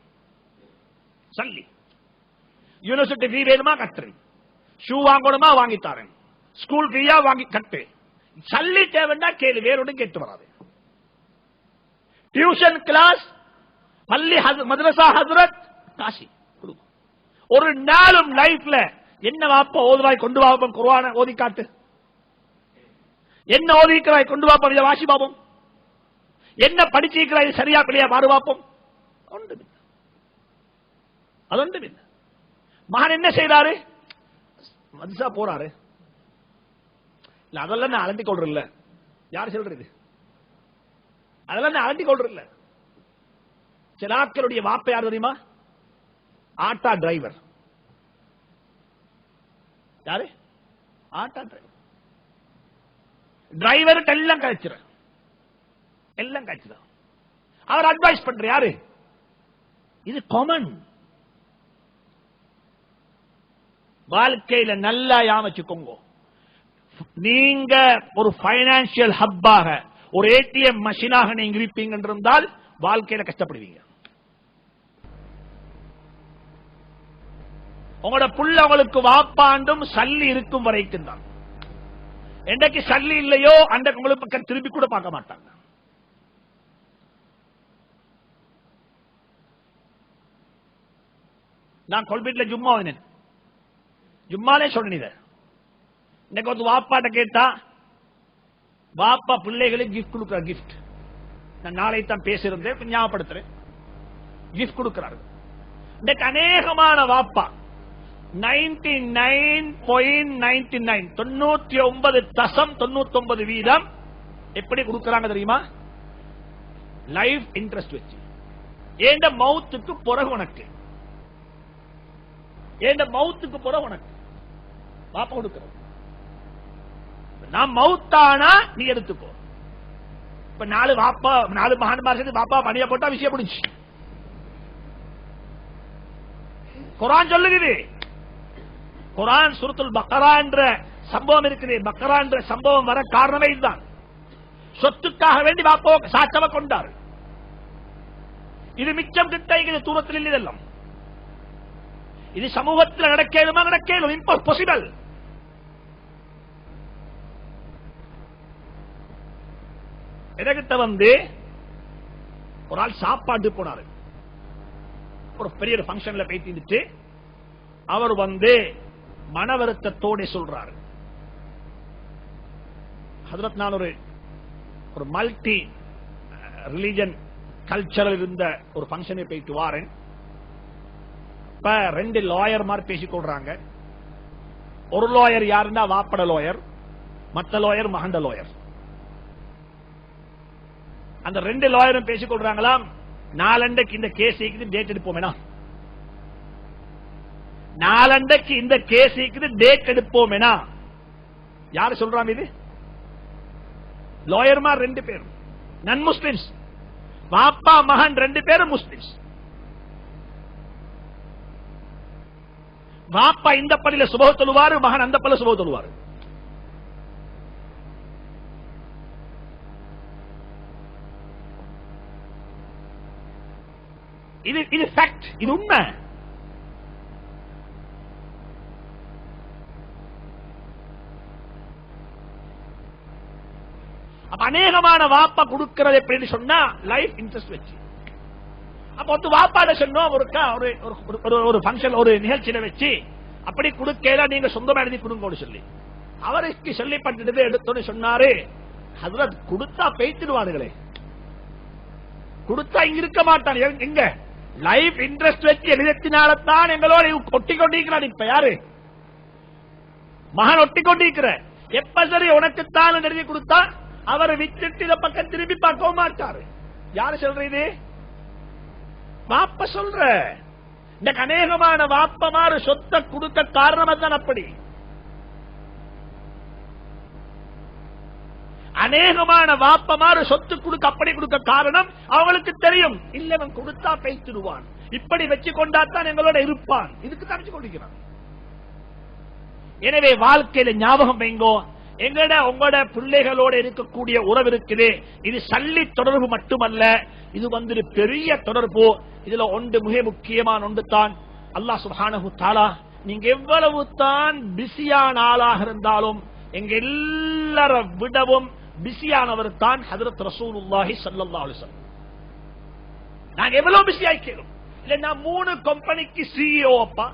சல்லி, யூனிவர்சிட்டி ஃபீ வேணுமா கட்டு, ஷூ வாங்கணுமா வாங்கித்தாரன், ஸ்கூல் ஃபீயா வாங்கி கட்டு, சல்லி தேவைன்னா கேளு, வேறொன்னு கேட்டு வராது. டியூஷன் கிளாஸ், பள்ளி மதரசா ஹஜ்ரத், காசி கொடுக்கும். ஒரு நாளும் லைஃப்ல என்ன வாப்ப ஓதுவாய் கொண்டு வாப்பம், குர்ஆனை ஓதி காட்டு, என்ன ஓதிக்கிறாய் கொண்டு வாப்பம், இதை வாசி பாப்போம், என்ன படிச்சிருக்கிறாய் சரியா பிள்ளையா பாரு பாப்போம். அது ஒன்று. மகன் என்ன செய்யறாரு, மதரசா போறாரு, அதெல்லாம் நான் அலட்டி கொள்றேன். யார் சொல்றது, அதெல்லாம் நான் அலட்டி கொள்றேன். சிலாக்களுடைய வாப்ப யார் தெரியுமா, ஆட்டா டிரைவர். யாரு, ஆட்டா டிரைவர். டிரைவர் எல்லாம் கழிச்சிட, எல்லாம் கழிச்சுதான். அவர் அட்வைஸ் பண்ற யாரு, இது காமன். வாழ்க்கையில நல்லா யாமச்சுக்கோங்க, நீங்க ஒரு பைனான்சியல் ஹப்பாக, ஒரு ஏடிஎம் மஷினாக நீங்க இருப்பீங்க இருந்தால் வாழ்க்கையில கஷ்டப்படுவீங்க. உங்களோட புள்ள உங்களுக்கு வாப்பாண்டும் சல்லி இருக்கும் வரைக்கும் தான். என்றைக்கு சல்லி இல்லையோ அன்றைக்கு உங்களுக்கு பக்கம் திரும்பி கூட பார்க்க மாட்டாங்க. நான் கொல்பீட்ல ஜும்மா வந்தேன், ஜும்மாலே சொன்னீங்க. இன்னைக்கு வந்து வாப்பாட்ட கேட்டா, வாப்பா பிள்ளைகளுக்கு கிஃப்ட் கொடுக்கிற, கிஃப்ட் நான் நாளை தான் பேசியிருந்தேன், ஞாபகப்படுத்துறேன். கிஃப்ட் கொடுக்கிறார்கள். இன்னைக்கு அநேகமான வாப்பா 99.99 99% எப்படி கொடுக்கிறாங்க தெரியுமா, லைஃப் இன்ட்ரெஸ்ட் வச்சு. ஏண்ட மவுத்துக்கு பிறகு உனக்கு, ஏண்ட மவுத்துக்கு பிறகு உனக்கு வாப்பா கொடுக்கிறது. நான் மவுத்தானா நீ எடுத்துக்கோ. இப்ப 4 வாப்பா 4 மகான்மார் சேர்ந்து வாப்பா பணிய போட்டா விஷயம் முடிஞ்சு. குர்ஆன் சொல்லுகிறது, குர்ஆன் சூரத்துல் பக்ரா என்ற சம்பவம் இருக்குது. பக்ரா என்ற சம்பவம் வர காரணமே இதுதான். சொத்துக்காக வேண்டி வாப்பா சாட்சவ கொண்டார். இது மிச்சம் கிட்ட, இது தூரத்தில் இல்லை. இதெல்லாம் இது சமூகத்தில் நடக்கலுமா, நடக்கலும் இம்பாசிபிள். எனக்கிட்ட வந்து ஒரு ஆள் சாப்பாட்டு போனாரு, ஒரு பெரிய பங்கன்ல போயிட்டு அவர் வந்து மன வருத்தத்தோட சொல்றாரு, ஹஜ்ரத் நான் ஒரு மல்டி ரிலிஜன் கல்ச்சரல் இருந்த ஒரு பங்கனை போயிட்டு வாரேன். இப்ப 2 லாயர் மாதிரி பேசிக்கொள்றாங்க. ஒரு லாயர் யாருன்னா வாப்பட லாயர், மற்ற லாயர் மகண்ட லாயர். அந்த 2 லாயரும் பேசிக்கொள்றாங்களாம், நாளண்டைக்கு இந்த கேஸ் டேட் எடுப்போம், நாளண்டைக்கு இந்த கேஸ் டேட் எடுப்போம். யாரு சொல்றாங்க இது, லாயர்மார் 2 பேரும் நன் முஸ்லிம்ஸ், வாப்பா மகன் 2 பேரும் முஸ்லிம்ஸ். வாப்பா இந்த பள்ளியில சுபஹ தொழுவாரு, மகன் அந்த பள்ளியில சுபஹ தொழுவாரு. இது ஃபேக்ட், இது உண்மை. அநேகமான வாப்பா கொடுக்கிறது எப்படின்னு சொன்னா லைஃப் இன்ட்ரெஸ்ட் வச்சு. அப்ப வந்து வாப்பாட சொன்னோம், ஒரு பங்கன் ஒரு நிகழ்ச்சியில வச்சு அப்படி கொடுக்கல, நீங்க சொந்தமா எழுதி கொடுங்க சொல்லி அவருக்கு சொல்லப்பட்டது. எடுத்தோன்னு சொன்னாரு, ஹஜ்ரத் கொடுத்தா பேய்த்திடுவானுங்களே, கொடுத்தா இங்க இருக்க மாட்டான். எங்க லைஃப் இன்ட்ரெஸ்ட் வச்சு எழுதினால்தான் எங்களோட கொட்டி கொண்டிருக்கிறான். இப்ப யாரு மகன் ஒட்டி கொண்டிருக்கிற எப்ப சரி உனக்குத்தான் எழுதி கொடுத்தா அவரை விட்டுட்டு இத பக்கம் திரும்பி பார்க்கவும் மாட்டாரு. யாரு சொல்றது? வாப்ப சொல்ற. இந்த அநேகமான வாப்பமாறு சொத்தை கொடுக்க காரணம் தான் அப்படி. அநேகமான வாப்பமாறு சொத்து கொடுக்க அப்படி கொடுக்க காரணம் அவங்களுக்கு தெரியும், இல்லவன் கொடுத்தா பேசிடுவான், இப்படி வச்சு கொண்டாத்தான் எங்களோட இருப்பான், இதுக்கு தான் வச்சு கொண்டிருக்கிறான். எனவே வாழ்க்கையில ஞாபகம் வைங்கோ, எங்கட உங்களோட பிள்ளைகளோட இருக்கக்கூடிய உறவு இருக்குது, இது சல்லி தொடர்பு மட்டுமல்ல, இது வந்து பெரிய தொடர்பு. இதுல ஒன்று மிக முக்கியமான ஒன்று தான் அல்லாஹ் சுப்ஹானஹு தஆலா நீங்க எவ்வளவு தான் பிஸியான ஆளாக இருந்தாலும் எங்க எல்லார விடவும் பிஸியானவர் தான் ஹஜ்ரத் ரசூலுல்லாஹி ஸல்லல்லாஹு அலைஹி வஸல்லம். நாங்க எவ்வளவு பிஸி ஆயிக்கிறோம் இல்ல, நான் 3 கம்பெனிக்கு சிஇஓ அப்பா,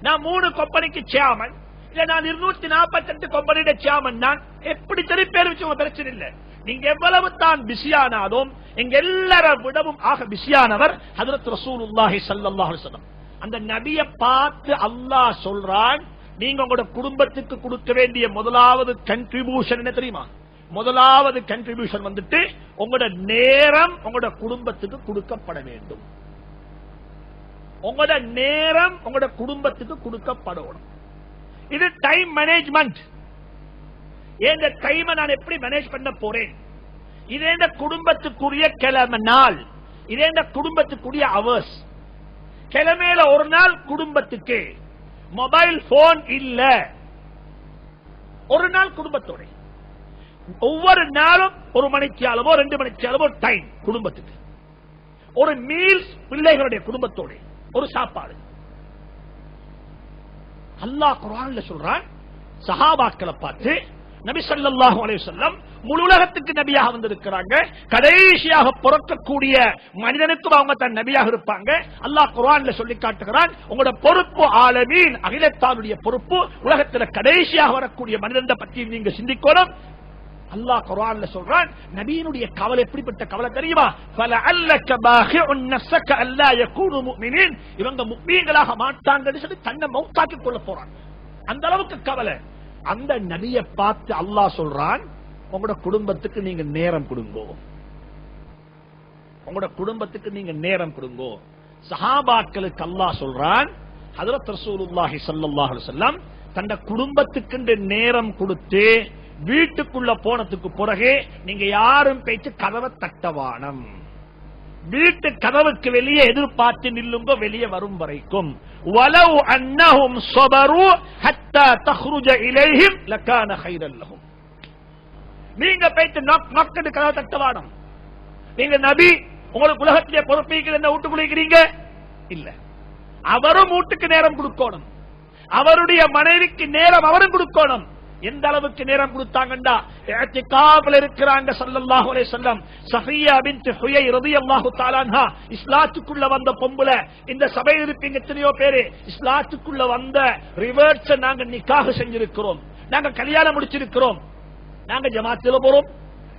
நான் 3 கம்பெனிக்கு சேர்மன், இல்ல நான் 248 கம்பெனியோட சேர்மன், நான் எப்படி சரி பேர் வச்சு பிரச்சனை இல்ல. நீங்க எவ்வளவு தான் பிஸியானாலும் எங்க எல்லார விடவும் ஆக பிஸியானவர் ஹஜ்ரத் ரசூலுல்லாஹி ஸல்லல்லாஹு அலைஹி வஸல்லம். அந்த நபியை பார்த்து அல்லாஹ் சொல்றான், நீங்க உங்களோட குடும்பத்துக்கு கொடுக்க வேண்டிய முதலாவது கன்ட்ரிபியூஷன் என்ன தெரியுமா? முதலாவது கன்ட்ரிபியூஷன் வந்துட்டு உங்களோட நேரம் உங்களோட குடும்பத்துக்கு கொடுக்கப்பட வேண்டும். உங்களோட நேரம் உங்களோட குடும்பத்துக்கு கொடுக்கப்படணும். இது டைம் மேனேஜ்மெண்ட். இந்த டைமை நான் எப்படி மேனேஜ் பண்ண போறேன், இதே இந்த குடும்பத்துக்குரிய கிழமை நாள், இதே இந்த குடும்பத்துக்குரிய அவர்ஸ். கிழமையில ஒரு நாள் குடும்பத்துக்கு மொபைல் போன் இல்ல, ஒரு நாள் குடும்பத்தோட, ஒவ்வொரு நாளும் 1 மணிக்கு அளவோ 2 மணிக்கு அளவோ டைம் குடும்பத்துக்கு, ஒரு மீல்ஸ் பிள்ளைகளுடைய குடும்பத்தோட ஒரு சாப்பாடு. அல்லாஹ் குர்ஆன்ல சொல்றான், சஹாபாக்களை பார்த்து நபி ஸல்லல்லாஹு அலைஹி வஸல்லம் முழு உலகத்துக்கு நபியாக வந்திருக்கிறாங்க, கடைசியாக பிறக்கக்கூடிய மனிதனுக்கும் அவங்க தன் நபியாக இருப்பாங்க. அல்லாஹ் குர்ஆன்ல சொல்லி காட்டுகிறான், உங்களோட பொறுப்பு ஆலமீன் அகிலத்தாருடைய பொறுப்பு, உலகத்துல கடைசியாக வரக்கூடிய மனிதனை பற்றி நீங்க சிந்திக்கணும். அல்லாஹ் குர்ஆன்ல சொல்றான், நபியினுடைய கவலை எப்படிப்பட்ட கவலை தெரியுமா? ஃபலஅல்லக பாஹிஉன் நஃஸக அல்லா யகூனு முஃமினீன், இவங்க முஃமின்களாக மாட்டாங்கன்னு சொல்லி தன்னை மௌத்தாக்கி கொள்ள போறாங்க. அந்த அளவுக்கு கவலை. அந்த நபியை பார்த்து அல்லாஹ் சொல்றான், உங்களோட குடும்பத்துக்கு நீங்க நேரம் கொடுங்கோ, உங்களோட குடும்பத்துக்கு நீங்க நேரம் கொடுங்கோ. சஹாபாக்களுக்கு அல்லாஹ் சொல்றான், ஹஜ்ரத் ரசூலுல்லாஹி ஸல்லல்லாஹு அலைஹி வஸல்லம் தன்னுடைய குடும்பத்துக்கு நேரம் கொடுத்து வீட்டுக்குள்ள போனதுக்கு பிறகு நீங்க யாரும் பேச்சு கதவை தட்டவானம், வீட்டு கதவுக்கு வெளியே எதிர்பார்த்து நில்லுங்க வெளியே வரும் வரைக்கும். வலவ் அன்னஹும் ஸபரு ஹத்தா தخرج இலைஹிம் லகான கைரன் லஹும். நீங்க பேச்சு நக்கடு கதவை தட்டவானம். நீங்க நபி, உங்களுக்கு உலகத்திலே பொறுப்பீங்க, என்ன வீட்டு குளிக்கிறீங்க இல்ல, அவரும் வீட்டுக்கு நேரம் கொடுக்கணும், அவருடைய மனைவிக்கு நேரம் அவரும் கொடுக்கணும். எந்த அளவுக்கு நேரம் கொடுத்தாங்கண்டா, இஅ்திகாஃப்ல இருக்கிறாங்க ஸல்லல்லாஹு அலைஹி வஸல்லம். சஃபியா பின்த் ஹுயை ரலியல்லாஹு தஆலா அன்ஹா இஸ்லாத்துக்குள்ள வந்த பொம்பளை. இந்த சபையில் இருப்பீங்க எத்தனையோ பேரு, இஸ்லாத்துக்குள்ள வந்த ரிவர்ஸ் நாங்க நிக்காஹ் செஞ்சிருக்கிறோம், நாங்க கல்யாணம் முடிச்சிருக்கிறோம், நாங்க ஜமாத்துல போறோம்,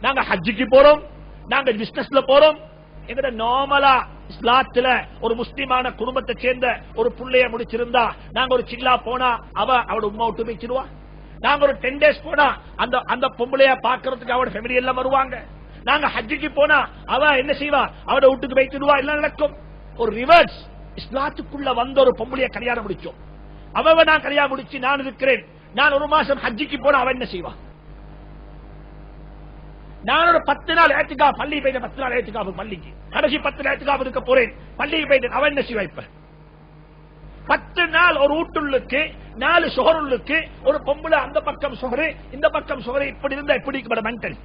நாங்க ஹஜ்ஜுக்கு போறோம், நாங்க பிசினஸ்ல போறோம். எங்கட நார்மலா இஸ்லாத்துல ஒரு முஸ்லிமான குடும்பத்தை சேர்ந்த ஒரு புள்ளைய முடிச்சிருந்தா, நாங்க ஒரு சில்லா போனா அவட உம்மா விட்டு வச்சிருவா. நாங்க ஒரு 10 days போனா அந்த பொம்பளைய பாக்குறதுக்கு அவட ஃபேமிலி எல்லாம் வருவாங்க. நாங்க ஹஜ்ஜுக்கு போனா அவ என்ன செய்வா, அவட வீட்டுக்கு வைத்துடுவா, எல்லாம் நடக்கும். ஒரு ரிவர்ஸ். இஸ்லாத்துக்குள்ள வந்த ஒரு பொம்பளைய கல்யாணம் முடிச்சோம், அவ நான் கல்யாணம் முடிச்சு நான் இருக்கிறேன், நான் 1 மாசம் ஹஜ்ஜுக்கு போனா அவ என்ன செய்வா, நான் ஒரு 10 நாள் ஏத்திகாஃப் பள்ளி போயிட்டேன், 10 நாள் ஏத்திகாஃப் பள்ளிக்கு, கடைசி 10 நாள் ஏத்திகாஃப் இருக்க போறேன், பள்ளிக்கு போயிட்டேன், அவ என்ன செய்வா? இப்ப 10 நாள் ஒரு வீட்டுள்ளுக்கு 4 சுகருள்ளுக்கு ஒரு பொம்பளை, அந்த பக்கம் சுகரு இந்த பக்கம் சுகரு, இப்படி இருந்தா எப்படி இருக்கும் மென்டல்?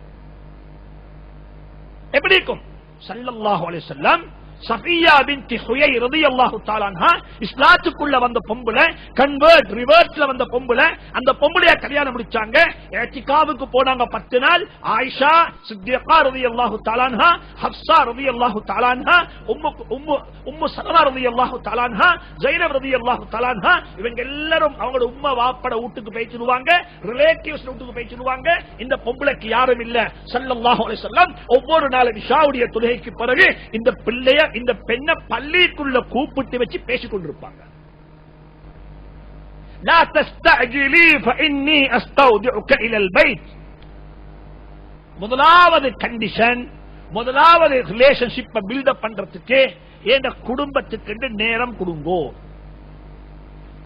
எப்படி இருக்கும்? ஸல்லல்லாஹு அலைஹி வஸல்லம் சஃபியா பின்த் ஹுயை ரலியல்லாஹு தஆலா அன்ஹா இஸ்லாத்துக்குள்ள வந்த பொம்பளை, கன்வர்ட் ரிவர்ஸ்ல வந்த பொம்பளை, அந்த பொம்பளைய கல்யாணம் முடிச்சாங்க, இஅ்திகாஃபுக்கு போனாங்க 10 நாள். ஆயிஷா சித்திகா ரலியல்லாஹு தஆலா அன்ஹா, ஹஃப்ஸா ரலியல்லாஹு தஆலா அன்ஹா, உம்மு சலமா ரலியல்லாஹு தஆலா அன்ஹா, ஸைனப் ரலியல்லாஹு தஆலா அன்ஹா, இவங்க எல்லாரும் அவங்களோட உம்மா வாப்பட வீட்டுக்கு போயிடுவாங்க, ரிலேட்டிவ்ஸ் வீட்டுக்கு போயிடுவாங்க. இந்த பொம்பளைக்கு யாரும் இல்ல. ஸல்லல்லாஹு அலைஹி வஸல்லம் ஒவ்வொரு நாள் இஷாவுடைய தொழுகைக்கு பிறகு இந்த பிள்ளைய, இந்த பெண்ணை பள்ளிக்குள்ள கூப்பிட்டு வச்சு பேசிக் கொண்டிருப்பாங்க. லா தஸ்தஅஜிலி ஃபஇன்னி அஸ்தௌதிஉக இலல் பைத். முதலாவது கண்டிஷன், முதலாவது ரிலேஷன்ஷிப்பை பில்டப் பண்றதுக்கு என் குடும்பத்துக்கு நேரம் கொடுங்கோ,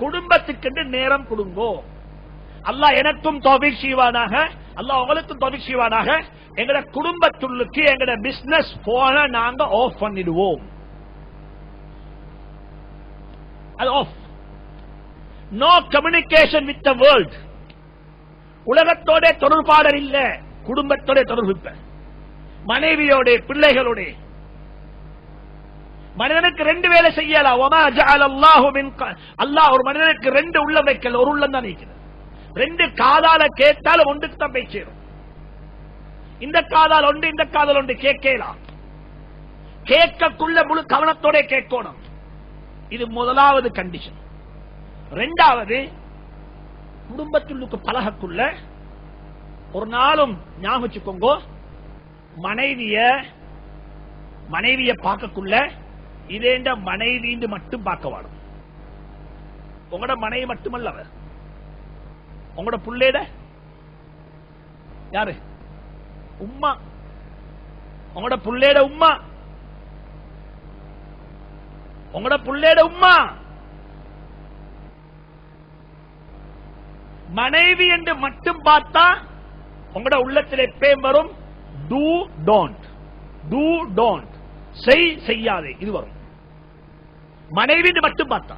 குடும்பத்துக்கு நேரம் கொடுங்கோ. அல்லாஹ் எனக்கும் தௌஃபீக் செய்வானாக, அல்லாஹ் உங்களுக்கும் தௌஃபீக் செய்வானாக. எங்கட குடும்பத்துள்ளுக்கு எங்கட பிசினஸ் போன நாங்க ஆஃப் பண்ணிடுவோம். அது off. No communication with the world. உலகத்தோட தொடர்பாடல் இல்ல, குடும்பத்தோட தொடர்பு. மனைவியோட, பிள்ளைகளோட. மனிதனுக்கு ரெண்டு வேலை செய்யலாம். வமா ஜஅல அல்லாஹு மின் அல்லாஹ் ஒரு மனிதனுக்கு ரெண்டு உள்ளம் வைக்கல, ஒரு உள்ளம் தான் வைக்கிறது. ரெண்டு காதால கேட்டாலும் ஒன்றுக்கு தான் போய் சேரும். இந்த காதால் ஒன்று, இந்த காதால் ஒன்று கேட்கலாம். கேட்கக்குள்ள முழு கவனத்தோட கேட்கணும். இது முதலாவது கண்டிஷன். ரெண்டாவது, குடும்பத்துள்ளுக்கு பழகக்குள்ள ஒரு நாளும் ஞாபகம் வச்சுக்கோங்க, மனைவிய பார்க்கக்குள்ள இதேண்ட மனைவி மட்டும் பார்க்க வாடும். உங்களோட மனைவி மட்டுமல்ல, அவர் உங்களோட புள்ளைட யாரு? உம்மா. உங்களோட புள்ளைட உம்மா, உங்களோட புள்ளைட உம்மா. மனைவி என்று மட்டும் பார்த்தா உங்களோட உள்ளத்தில் எப்பயும் வரும் டூ டோன்ட், டூ டோன்ட், செய்யாதே, இது வரும். மனைவி என்று மட்டும் பார்த்தா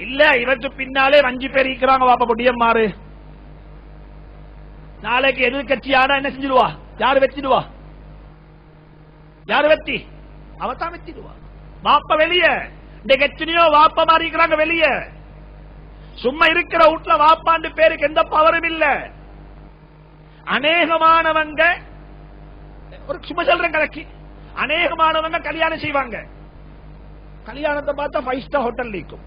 இல்ல. இவருக்கு பின்னாலே 5 பேர் இருக்கிறாங்க, வாப்பா பொடியம் மாறு. நாளைக்கு எதிர்கட்சி ஆனா என்ன செஞ்சிடுவா? யாரு வெச்சிடுவா? யாரு வெத்தி? அவத்தான் வெச்சிடுவா. வாப்ப வெளியே. இன்னைக்கு எத்தனையோ வாப்ப மாறி இருக்கிறாங்க வெளியே. சும்மா இருக்கிற வீட்டுல வாப்பாண்டு பேருக்கு எந்த பவரும் இல்ல. அநேகமானவங்க, ஒரு சும்மா சொல்றேன் கலக்கி, அநேகமானவங்க கல்யாணம் செய்வாங்க. கல்யாணத்தை பார்த்தா 5 ஸ்டார் ஹோட்டல் இருக்கும்,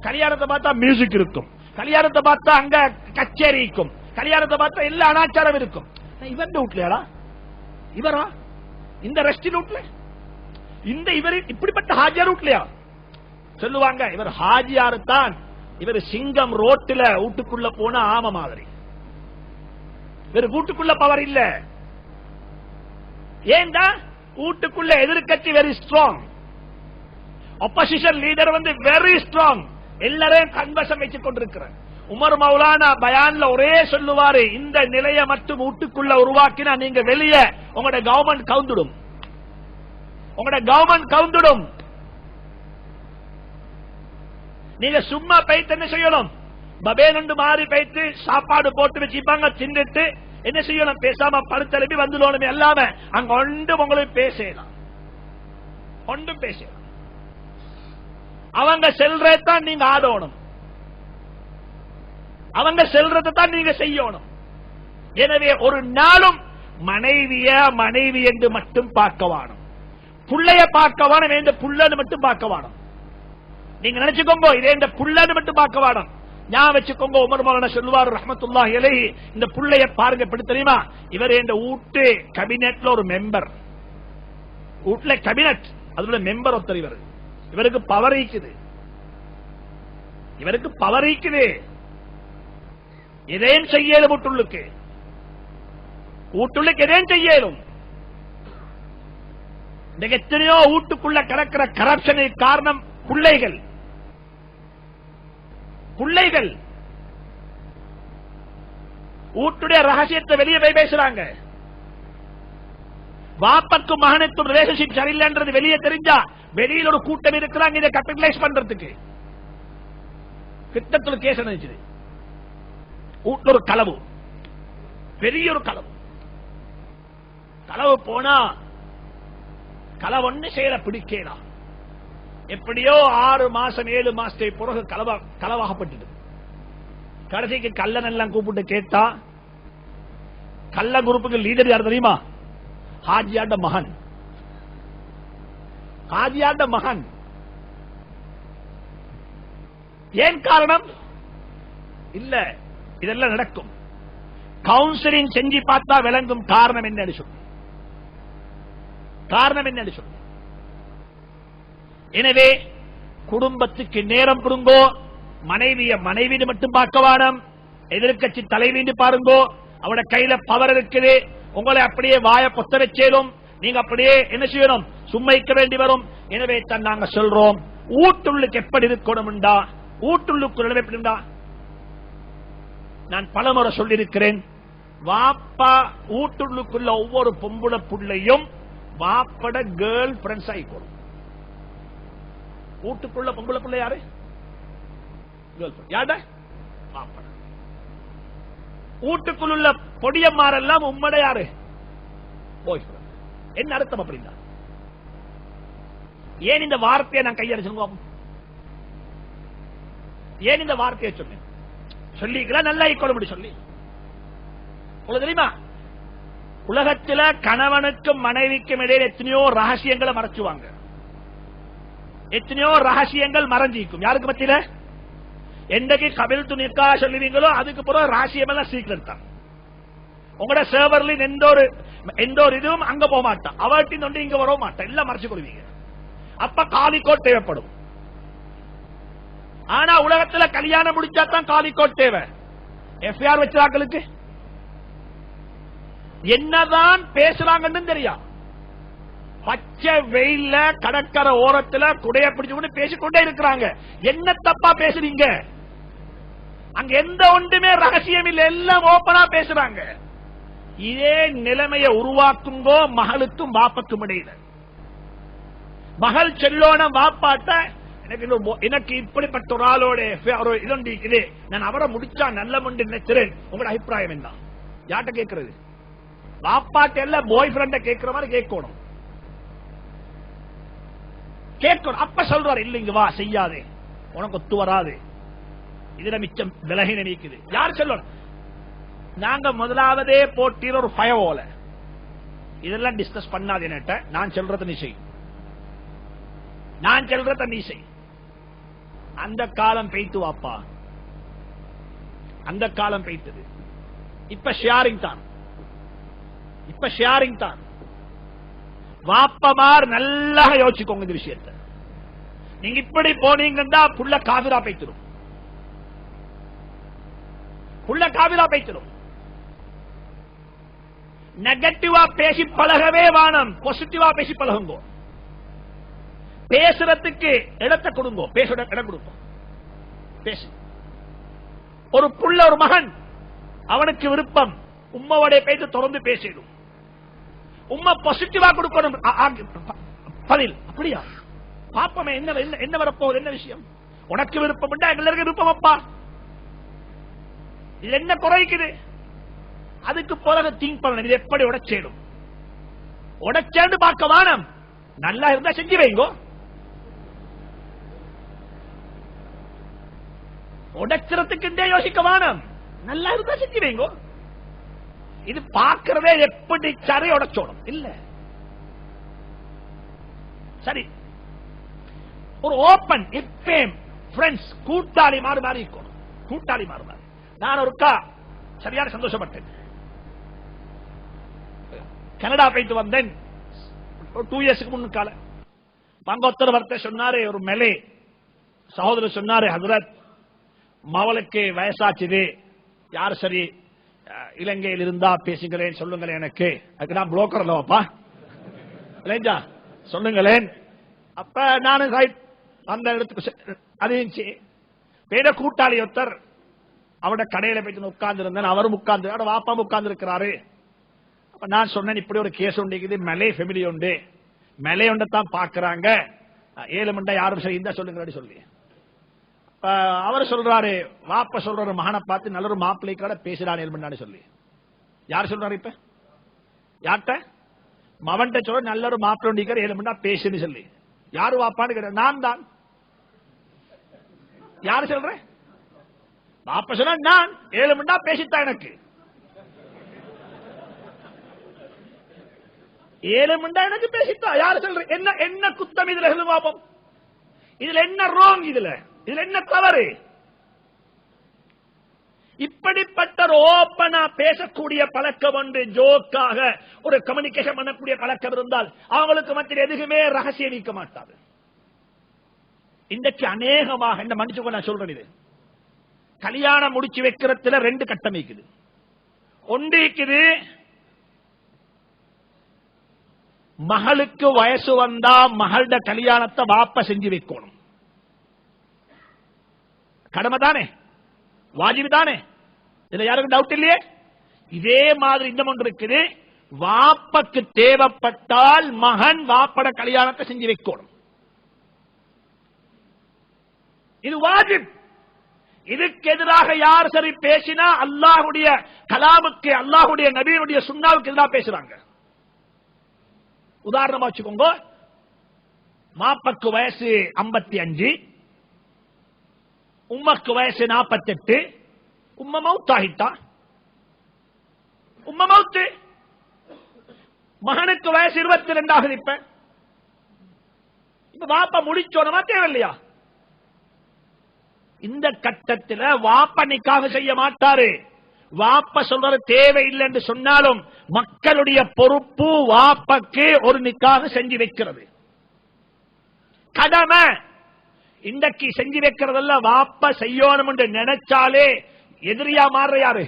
கல்யாணத்தை பார்த்தா மியூசிக் இருக்கும், கல்யாணத்தை பார்த்தா அங்க கச்சேரி இருக்கும், கல்யாணத்தை பார்த்தா எல்லா அனாச்சாரம் இருக்கும். இவன் வீட்லயா? இவரா? இந்த ரெஸ்டின் வீட்ல? இந்த இவர் இப்படிப்பட்ட ஹாஜியார் வீட்லயா? சொல்லுவாங்க இவர் ஹாஜியாரு தான். இவர் சிங்கம் ரோட்டில் வீட்டுக்குள்ள போன ஆம மாதிரி. இவர் வீட்டுக்குள்ள பவர் இல்ல. ஏண்டா? வீட்டுக்குள்ள எதிர்கட்சி வெரி ஸ்ட்ராங், ஆப்போசிஷன் லீடர் வந்து வெரி ஸ்ட்ராங். எல்லாரையும் கன்வசம் வச்சுக் கொண்டிருக்கிறார். உமர் மௌலானா பயான்ல ஒரே சொல்லுவாரு, இந்த நிலையை மட்டும் வீட்டுக்குள்ள உருவாக்கினா நீங்க வெளியே உங்களோட கவர்மெண்ட் கவுந்துடும், உங்களோட கவர்மெண்ட் கவுந்துடும். நீங்க சும்மா பைத்து என்ன செய்யணும்? பபேனு மாறி பைத்து சாப்பாடு போட்டு வச்சுப்பாங்க, தின்னுட்டு என்ன செய்யணும்? பேசாம படுத்தெலுப்பி வந்துடணும். எல்லாம அங்க ஒன்றும் உங்களுக்கு பேசலாம், ஒன்றும் பேசலாம். அவங்க செல்றதான் நீங்க ஆடணும், அவங்க செல்றதான் நீங்க செய்யணும். எனவே ஒரு நாளும் மனைவி என்று மட்டும் பார்க்க வேணும், புள்ளைய பார்க்க வேணும், இந்த புள்ளன்னு மட்டும் பார்க்க வேணும். நீங்க நினைச்சுக்கோங்க, இதே இந்த புள்ளன்னு மட்டும் பார்க்க வேணும். ஞாபகம் வச்சுக்கோங்க, உமர் மௌலானா சொல்லுவார் ரஹ்மத்துல்லாஹி அலைஹி, இந்த புள்ளைய பாருங்க எப்படி தெரியுமா? இவர் இந்த வீட்டு கேபினெட்ல ஒரு மெம்பர், வீட்டுல கேபினெட் அதுல மெம்பர் ஒருத்தர். இவருக்கு பவர் இருக்குது, இவருக்கு பவர் இருக்குது. எதையும் செய்யலும் வீட்டுள்ளுக்கு, வீட்டுள்ளுக்கு எதையும் செய்யலும். எத்தனையோ வீட்டுக்குள்ள கிடக்கிற கரப்ஷனுக்கு காரணம் பிள்ளைகள். பிள்ளைகள் வீட்டுடைய ரகசியத்தை வெளியே போய் பேசுறாங்க. வாப்பக்கும் மகனுக்கும் ரிலேஷன்ஷிப் சரியில்லைன்றது வெளியே தெரிஞ்சா வெளியில் ஒரு கூட்டம் இருக்கிறாங்க இதை கேபிட்டலைஸ் பண்றதுக்கு. கிட்டத்துல கேஸ் நினைச்சது, வீட்டுல ஒரு களவு, பெரிய ஒரு களவு. களவு போனா களவொன்னு செய்யற பிடிக்கலாம். எப்படியோ 6 மாசம் 7 மாசத்துக்கு பிறகு களவாகப்பட்டது. கடைசிக்கு கள்ளன் எல்லாம் கூப்பிட்டு கேட்டா, கள்ள குரூப்புக்கு லீடர் யார் தெரியுமா? ஹாஜியாண்ட மகன். ஹாஜியாண்ட மகன். ஏன் காரணம்? இல்ல, இதெல்லாம் நடக்கும். கவுன்சிலிங் செஞ்சு பார்த்தா விளங்கும் காரணம் என்ன சொல்லு, காரணம் என்ன சொல்லு. எனவே குடும்பத்துக்கு நேரம் கொடுங்கோ, மனைவி மட்டும் பார்க்க வேணும், எதிர்கட்சி தலைவீண்டு பாருங்கோ, அவட கையில பவர் இருக்குது. உங்களை அப்படியே வாய பொத்த வச்சேலும் நீங்க அப்படியே என்ன செய்யணும், சும்மைக்க வேண்டி வரும். எனவே தான் நாங்க சொல்றோம், ஊட்டுள்ளுக்கு எப்படி இருக்கணும்டா, ஊட்டுள்ளுக்கு எப்படிண்டா. நான் பலமுறை சொல்லியிருக்கிறேன், வாப்பா ஊட்டுள்ளுக்குள்ள ஒவ்வொரு பொம்புள புள்ளையும் வாப்பட கேர்ள் ஃபிரெண்ட்ஸ் ஆயிக்கணும். வீட்டுக்குள்ள பொம்பளை பிள்ளை யாரு? யாட வாப்பட. வீட்டுக்குள்ள பொடியம்மாரெல்லாம் உம்மட யாரு? பாய் ஃப்ரெண்ட். என்ன அர்த்தம் அப்படின்னா? ஏன் இந்த வார்த்தையை நான் கையடிச்சு, ஏன் இந்த வார்த்தையை சொன்னேன்? சொல்லிக்கலாம் நல்லா ஈக்குவல் சொல்லி உங்களுக்கு தெரியுமா, உலகத்தில் கணவனுக்கும் மனைவிக்கும் இடையில எத்தனையோ ரகசியங்களை மறைச்சுவாங்க, எத்தனையோ ரகசியங்கள் மறைஞ்சிக்கும். யாருக்கு மத்தியில? என்னைக்கு கபில் துணிக்கா சொல்லுவீங்களோ அதுக்கு பிறகு ரகசியம் எல்லாம் சீக்கிரம் தான். உங்களோட சர்வர்ல எந்த ஒரு இதுவும் அங்க போக மாட்டான், அவர்கிட்ட ஒன்று இங்க வர மாட்டான், எல்லாம் மறைச்சு கொள்வீங்க. அப்ப காலிக்கோட் தேவைப்படும். ஆனா உலகத்துல கல்யாணம் முடிச்சா தான் காலிக்கோட் தேவை. எஃப்ஐஆர் வச்சாக்களுக்கு என்னதான் பேசுறாங்கன்னு தெரியும். பச்சை வெயில்ல கடற்கரை ஓரத்துல குடைய பிடிச்சு பேசிக்கொண்டே இருக்கிறாங்க. என்ன தப்பா பேசுறீங்க? அங்க எந்த ஒன்றுமே ரகசியம் இல்லை, எல்லாம் ஓப்பனா பேசுறாங்க. இதே நிலைமையை உருவாக்குங்கோ மகளுக்கும் வாப்பக்கும் இடையில. மகள் செல்லோன வாப்பாட்ட எனக்கு இப்படிப்பட்ட ஒரு ஆளோட இது நான் அவரை முடிச்சா நல்ல முண்டு நினைக்கிறேன், உங்களோட அபிப்பிராயம் என்ன? யார்கிட்ட கேட்கறது? வாப்பாட்ட எல்லாம் பாய் ஃப்ரெண்ட கேட்கிற மாதிரி கேட்கணும். அப்ப சொல்றாரு, இல்லைங்க வா செய்யாதே, உனக்கு ஒத்து வராது, இதுல மிச்சம் விலகி நினைக்குது. யார் சொல்லணும்? நாங்க முதலாவதே போட்டியில் ஒரு ஃபயர்வால இதெல்லாம் டிஸ்கஸ் பண்ணாது. என்னட்ட நான் சொல்றத நீ செய், நான் சொல்றத நீ செய். அந்த காலம் பெய்த்து வாப்பா, அந்த காலம் பெய்த்தது. இப்ப ஷேரிங் தான், இப்ப ஷேரிங் தான். வாப்பமார் நல்லா யோசிச்சுக்கோங்க இந்த விஷயத்தை. நீங்க இப்படி போனீங்கன்னா புள்ள காவிரா பைத்திரும், புள்ள காவிரா பைத்திரும். நெகட்டிவா பேசி பழகவே வானம், பாசிட்டிவா பேசி பழகுங்கோ. பேசுறதுக்கு இடத்தை கொடுங்கோ, பேச இடம் கொடுங்க. பேசு. ஒரு புள்ள ஒரு மகன் அவனுக்கு விருப்பம் உம்மாவோட பேசி தொடர்ந்து பேசிடும். உம்மா பாசிட்டிவா கொடுக்கணும் பதில். அப்படியா பாப்பமே என்ன வரப்போகுது, என்ன விஷயம்? உனக்கு விருப்பம் எங்களுக்கு விருப்பம் அப்பா, இது என்ன குறைக்குது? அதுக்கு பிறகு திங்க் பண்ணணும், இது எப்படி உடைச்சேடும். உடைச்சேன்னு பார்க்க வானம், நல்லா இருந்தா செஞ்சு வைங்கோ. உடைக்கிறதுக்கு யோசிக்க வானம், நல்லா இருந்தா செஞ்சு வைங்கோ. இது பார்க்கிறதே எப்படி சரி உடைச்சோடும் இல்ல. சரி, ஒரு ஓபன் ஃப்ரெண்ட்ஸ் கூட்டாளி மாறு மாறி இருக்கணும், கூட்டாளி மாறு மாறி. நான் ஒருக்கா சரியான சந்தோஷப்பட்டேன். கனடா போயிட்டு வந்தேன் 2 இயர்ஸ்க்கு முன்னுக்கால. பங்கோத்தர வார்த்தை சொன்னாரு, ஒரு மெலே சகோதரர் சொன்னாரு, ஹசரத் மவளுக்கு வயசாச்சுது, யார் சரி இலங்கையில் இருந்தா பேசுங்களேன் சொல்லுங்களேன் எனக்கு. அதுக்கு நான் புரோக்கர் அல்லவாப்பா இல்லைஞ்சா, சொல்லுங்களேன். அப்ப நானும் அந்த இடத்துக்கு அது பேர கூட்டாளி ஒருத்தர் அவட கடையில போயிட்டு உட்கார்ந்து இருந்தேன். அவரும் உட்கார்ந்து வாப்பா உட்கார்ந்து இருக்கிறாரு. அப்ப நான் சொன்னேன், இப்படி ஒரு கேஸ் உண்டு, மெலே ஃபெமிலி உண்டு, மெலே ஒன்றத்தான் பாக்குறாங்க, 7 மண்டா யாரும் சரி இருந்தா சொல்லுங்க சொல்லி. அவர் சொல்றாரு, வாப்ப சொல்றாரு மகனை பார்த்து நல்ல ஒரு மாப்பிள்ளை கூட பேசுறான் 7 மணி சொல்லி. யார் சொல்றாரு? இப்ப யார்கிட்ட? மவன்கிட்ட சொல்ற நல்ல ஒரு மாப்பிள்ளை 7 மணி பேசுன்னு சொல்லி. யாரு வாப்பான்னு கேட்ட, நான் தான். யாரு சொல்றேன்? வாப்ப சொன்ன நான் 7 மணி பேசித்தான் எனக்கு 7 மணி எனக்கு பேசித்தா. யாரு சொல்ற? என்ன குத்தம் இதுல சொல்லு பாப்போம். இதுல என்ன ராங்? இதுல என்ன தவறு? இப்படிப்பட்ட ஓப்பனா பேசக்கூடிய பழக்கம் ஒன்று, ஜோக்காக ஒரு கம்யூனிகேஷன் பண்ணக்கூடிய பழக்கம் இருந்தால் அவங்களுக்கு மத்திய எதுவுமே ரகசியம் நீக்க மாட்டாது. இன்றைக்கு அநேகமாக இந்த மனுஷங்க நான் சொல்றேன், இது கல்யாணம் முடிச்சு வைக்கிறதுல ரெண்டு கட்டம் இருக்குது. ஒன்று இருக்குது, மகளுக்கு வயசு வந்தா மகளோட கல்யாணத்தை வாப்ப செஞ்சு வைக்கணும். கடமை தானே, வாஜிபு தானே, இதுல யாருக்கும் டவுட் இல்லையே. இதே மாதிரி இந்த ஒன்று இருக்குது, வாப்பக்கு தேவைப்பட்டால் மகன் வாப்பட கல்யாணத்தை செஞ்சு வைக்கணும். இது வாஜிப். இதுக்கு எதிராக யார் சரி பேசினா அல்லாஹ்வுடைய கலாமுக்கு, அல்லாஹ்வுடைய நபியினுடைய சுன்னாவுக்கு எதிராக பேசுறாங்க. உதாரணமா வச்சுக்கோங்க, மாப்பக்கு வயசு 55, உம்மக்கு வயசு 48, உம்ம மௌத்தாகிட்டா, உம்ம மௌத்து, மகனுக்கு வயசு 22 ஆகுது. இப்ப வாப்பா முடிச்சோனமா தேவையில்லையா? இந்த கட்டத்தில் வாப்ப நிக்காக செய்ய மாட்டாரு. வாப்ப சொல்றது தேவையில்லை என்று சொன்னாலும் மக்களுடைய பொறுப்பு வாப்பக்கு ஒரு நிக்காக செஞ்சு வைக்கிறது கடமை. இன்றைக்கு செஞ்சு வைக்கிறதல்ல, வாப்ப செய்யணும் என்று நினைச்சாலே எதிரியா மாறுற யாரு?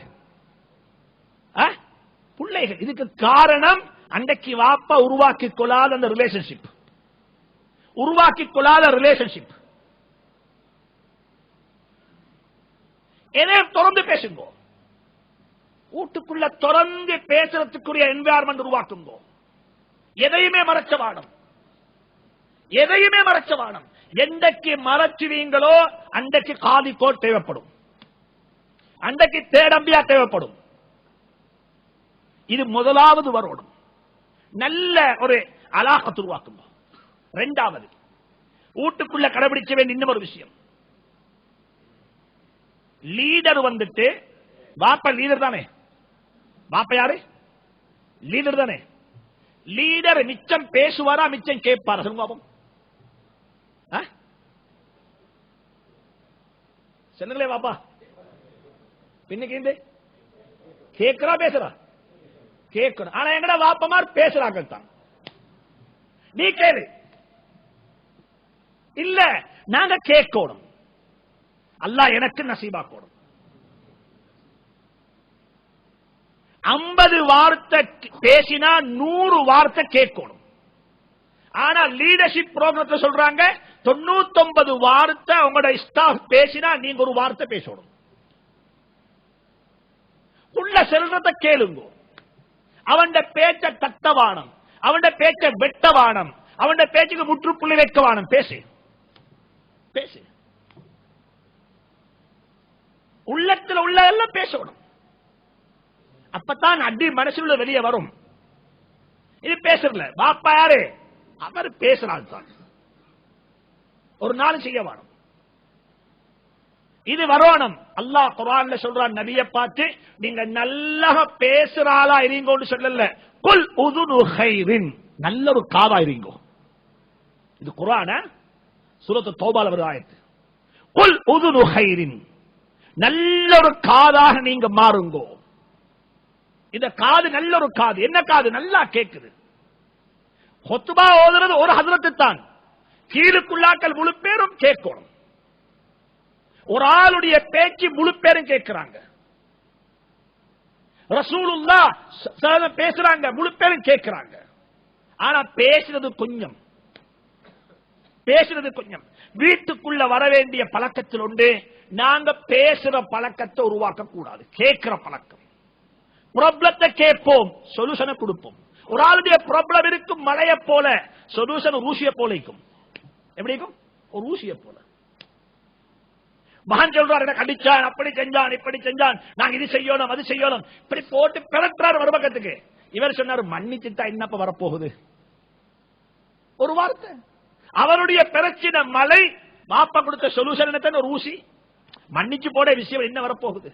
பிள்ளைகள். இதுக்கு காரணம் அன்றைக்கு வாப்பா உருவாக்கிக் கொள்ளாத அந்த ரிலேஷன்ஷிப், உருவாக்கிக் கொள்ளாத ரிலேஷன்ஷிப். எதையும் தொடர்ந்து பேசுங்க, வீட்டுக்குள்ள தொடர்ந்து பேசுறதுக்குரிய என்வாயர்மெண்ட் உருவாக்குங்க. எதையுமே மறைச்ச வாடம், எதையுமே மறைச்ச வாடம். எந்தக்கு மறைச்சுவீங்களோ அன்றைக்கு காதி கோட் தேவைப்படும், அன்றைக்கு தேடம்பியா தேவைப்படும். இது முதலாவது வரணும், நல்ல ஒரு அலாகத் உருவாக்குங்க. இரண்டாவது, வீட்டுக்குள்ள கடைபிடிக்க வேண்டிய இன்னொரு விஷயம், லீடர் வந்துட்டு, பாப்பா லீடர் தானே, பாப்பா யாரு? லீடர் தானே. லீடர் மிச்சம் பேசுவாரா மிச்சம் கேட்பாரா? சொல்லுங்க சொன்னங்களே பாப்பா. பின்னுக்கு கேட்கிறா பேசுறா? கேட்கணும். ஆனா எங்கட வாப்பமார் பேசுறாங்க தான். நீ கேளு, இல்ல நாங்க கேட்கணும். அல்லாஹ் எனக்கு நசீபாக்கணும். 50 வார்த்தை பேசினா 100 வார்த்தை கேட்கணும். ஆனா லீடர்ஷிப் ப்ரோக்ராம்ல சொல்றாங்க 99 வார்த்தை உங்களோட ஸ்டாஃப் பேசினா நீங்க ஒரு வார்த்தை பேசணும். உள்ள செல்றத கேளுங்க. அவன் பேச்ச தட்டவானம், அவன் பேச்ச வெட்டவானம், அவன் பேச்சுக்கு முற்றுப்புள்ளி வைக்கவானம். பேசு பேசு, உள்ளத்தில் உள்ளதெல்லாம் பேசணும். அப்பதான் அடி மனசுல வெளியே வரும். இது பேசுறல பாப்பா யாரு? அவர் பேசுறாள் தான், ஒரு நாள் செய்ய வேணும். இது வரணும். அல்லாஹ் குர்ஆன்ல சொல்றான், நபியை பார்த்து நீங்க நல்லா பேசுறாளா இருங்கன்னு சொல்லல, குல் உதுனு கைரின், நல்ல ஒரு காதா இருங்கோ. இது குர்ஆன சூரத்து தௌபால வர ஆயத்து. குல் உதுனு கைரின், நல்ல ஒரு காதாக நீங்க மாறுங்கோ. இந்த காது நல்ல ஒரு காது. என்ன காது? நல்லா கேட்குது. ஹுத்பா ஓதுறது ஒரு ஹஜ்ரத்து தான், கீழுக்குள்ளாக்கள் முழு பேரும் கேட்கணும். ஒரு ஆளுடைய பேச்சு முழு பேரும் கேட்கிறாங்க. ரசூலுல்லாஹ் பேசுறாங்க, முழு பேரும் கேட்கிறாங்க. ஆனா பேசுறது கொஞ்சம், பேசுறது கொஞ்சம். வீட்டுக்குள்ள வர வேண்டிய பழக்கத்தில் உண்டு. நாங்க பேசுற பழக்கத்தை உருவாக்க கூடாது, கேட்கிற பழக்கம். ப்ராப்ளத்தை கேட்போம், சொல்யூஷனை கொடுப்போம். ஒரு ஆளுடைய ப்ராப்ளம் இருக்கும் மலையை போல, சொல்யூஷன் ஊசிய போல இருக்கும். எப்படி இருக்கும்? ஒரு ஊசிய போல. மகன் சொல்றார், எனக்கு அடிச்சான், அப்படி செஞ்சான், இப்படி செஞ்சான், நாங்க இது செய்யணும் அது செய்யணும், இப்படி போட்டு பிறக்கிறார் மறுபக்கத்துக்கு. இவர் சொன்னார், மன்னிச்சுட்டா என்னப்ப வரப்போகுது? ஒரு வார்த்தை. அவருடைய பிரச்சனை மலை, மாப்பா கொடுத்த சொல்யூஷன் என்ன? ஒரு ஊசி. மன்னிச்சு போட விஷயம் என்ன வரப்போகுது?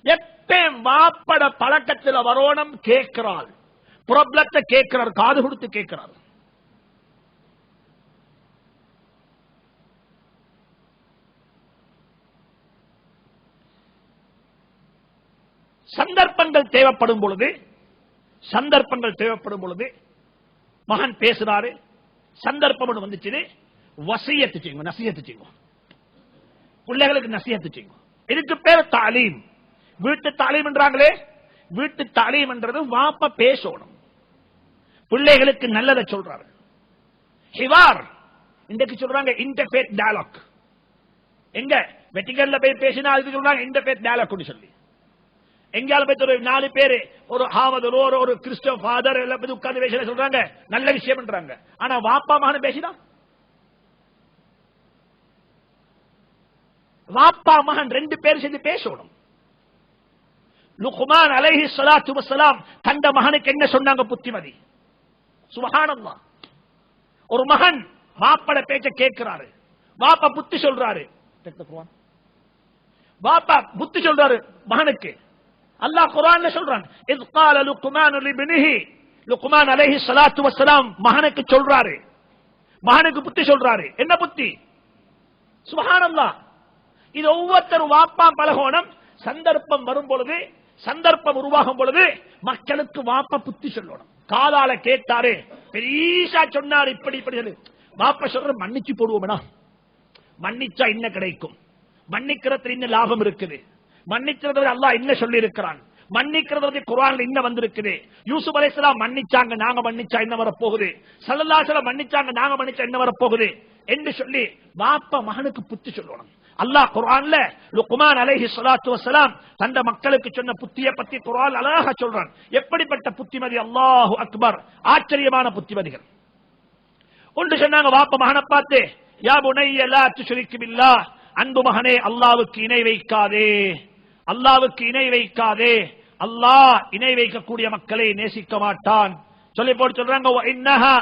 எப்பயும் மாப்பட பழக்கத்தில் வரோணம் கேட்கிறாள், ப்ராப்ளத்தை கேட்கிறார், காது கொடுத்து கேட்கிறார். சந்தர்ப்பங்கள் தேவைப்படும் பொழுது, சந்தர்ப்பங்கள் தேவைப்படும் பொழுது மகன் பேசுறாரு, சந்தர்ப்பம் வந்துச்சு, வசியத்து செய்யுங்க, நசியத்து செய்யுங்க, பிள்ளைகளுக்கு நசியத்து செய்யுங்க. இதுக்கு பேர் தாலீம். வீட்டு தாலீம் என்றாங்களே, வீட்டு தாலீம் என்றது வாப்ப பேசணும், பிள்ளைகளுக்கு நல்லதை சொல்றாரு. ஹிவார் இன்றைக்கு சொல்றாங்க இன்டர்ஃபேத் டயலாக். எங்க வெட்டிகல்ல போய் பேசினா அதுக்கு சொல்றாங்க இன்டர்ஃபேத் டயலாக் சொல்லி. எங்கேயாலும் போய் ஒரு 4 பேரு ஒரு ஹாமது ஒரு கிறிஸ்டோ ஃபாதர் எல்லாம் போய் உட்கார்ந்து பேச சொல்றாங்க நல்ல விஷயம் பண்றாங்க. ஆனா வாப்பா மகன் பேசினா, வாப்பா மகன் 2 பேர் சேர்ந்து பேசணும். லுக்மான் அலைஹி ஸலாத்து வஸ்ஸலாம் தந்த மகனுக்கு என்ன சொன்னாங்க? புத்திமதி. சுப்ஹானல்லாஹ். ஒரு மகன் வாப்பட பேச்ச கேட்கிறாரு, வாப்பா புத்தி சொல்றாரு, வாப்பா புத்தி சொல்றாரு மகனுக்கு. அல்லாஹ் குர்ஆன்ல சொல்றான், இஸ் قال لقمان لابنه, லுக்மான் அலைஹி ஸலாத்து வஸ்ஸலாம் மகனுக்கு சொல்றாரு, மகனுக்கு புத்தி சொல்றாரு. என்ன புத்தி? சுப்ஹானல்லாஹ். இது ஒவ்வொருத்தரும் வாப்பா பழகணும். சந்தர்ப்பம் வரும் பொழுது, சந்தர்ப்பம் உருவாகும் பொழுது மக்களுக்கு வாப்பா புத்தி சொல்லணும். காதால கேட்டாரு, பெரியசா சொன்னாரு, இப்படி இப்படி சொல்லு. வாப்பா சொல்ற மன்னிச்சு போடுவோம்னா, மன்னிச்சா என்ன கிடைக்கும், மன்னிக்கிறதுல என்ன லாபம் இருக்குது, மன்னிக்கிறது அல்லாஹ் என்ன சொல்லி இருக்கிறான், மன்னிக்கிறது குர்ஆன்ல என்ன வந்திருக்குது. யூசுப் அலைஹிஸ்ஸலாம் மன்னிச்சாங்க, நாங்க மன்னிச்சா என்ன வர போகுது, ஸல்லல்லாஹு அலைஹி வஸல்லம் மன்னிச்சாங்க, நாங்க மன்னிச்சா என்ன வர போகுது என்று சொல்லி வாப்பா மகனுக்கு புத்தி சொல்லணும். அல்லாஹ் குர்ஆன்ல லுக்மான் அலைஹி ஸலாத்து வஸ்ஸலாம் தந்த மக்களுக்கு சொன்ன புத்தியை பத்தி குர்ஆன் அழகா சொல்றான். எப்படிப்பட்ட புத்திமதி! அல்லாஹு அக்பர். ஆச்சரியமான புத்திமதிகள். ஒன்று சொன்னாங்க வாப்பா மகனை பார்த்து, யா புனைய லா துஷ்ரிக் பில்லாஹ், அன்பு மகனே அல்லாஹ்வுக்கு இணை வைக்காதே, அல்லாஹ்வுக்கு இணை வைக்காதே, அல்லாஹ் இணை வைக்கக்கூடிய மக்களை நேசிக்க மாட்டான் சொல்லி போட்டு சொல்றாங்க. வ இன்னஹா,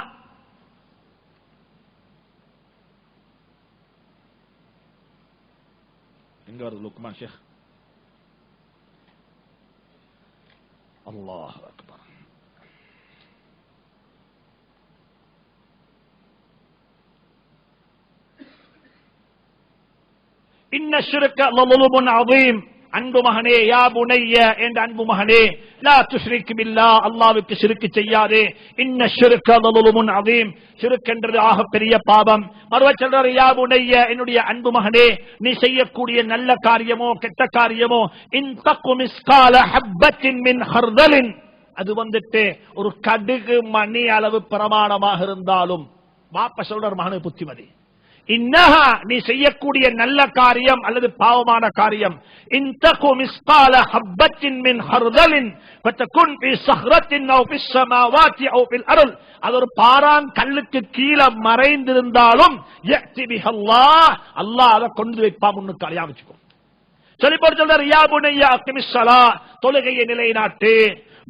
எங்க வருது லுக்மான் ஷேக்? அல்லாஹ் அக்பர். இன்ன ஷிர்க லظுலுமுன் அதீம், அன்பு மகனே, யா புனைய என்ற அன்பு மகனே, லா துஷ்ரிக் பில்லாஹ், அல்லாஹ்வுக்கு ஷிர்க் செய்யாதே. இன்ன ஷிர்க லظுலுமுன் அதீம், ஷிர்க் என்றது ஆக பெரிய பாவம். மறுவ சொல்றாரு, யா புனைய என்னுடைய அன்பு மகனே, நீ செய்யக்கூடிய நல்ல காரியமோ கெட்ட காரியமோ, இன் தகு மிஸ்கால ஹப்பத்தின் மின் ஹர்தலின், அது வந்துட்டு ஒரு கடுகு மணி அளவு பிரமாணமாக இருந்தாலும், வாப்ப சொல்றார் மகனுக்கு புத்திமதி. இன்னஹா, நீ செய்யக்கூடிய நல்ல காரியம் அல்லது பாவமான காரியம், இன் தகு மிஸ்கால ஹப்பத்தின் மின் ஹர்தலின் ஃபதகுன் ஃபீ ஸஹ்ரத்தின் அவ் ஃபிஸ் ஸமாவாத்தி அவ் ஃபில் அர்ல், அது ஒரு பாறாங் கல்லுக்கு கீழே மறைந்திருந்தாலும் யஅதி பிஹல்லாஹ், அல்லாஹ் அதை கொண்டு வைப்பான் முன்னுக்கு. அலையா வச்சுக்கோ சொல்லி போட்டு சொல்றாரு, யா புனைய அகிமிஸ் ஸலாத், தொழுகையை நிலைநாட்டு,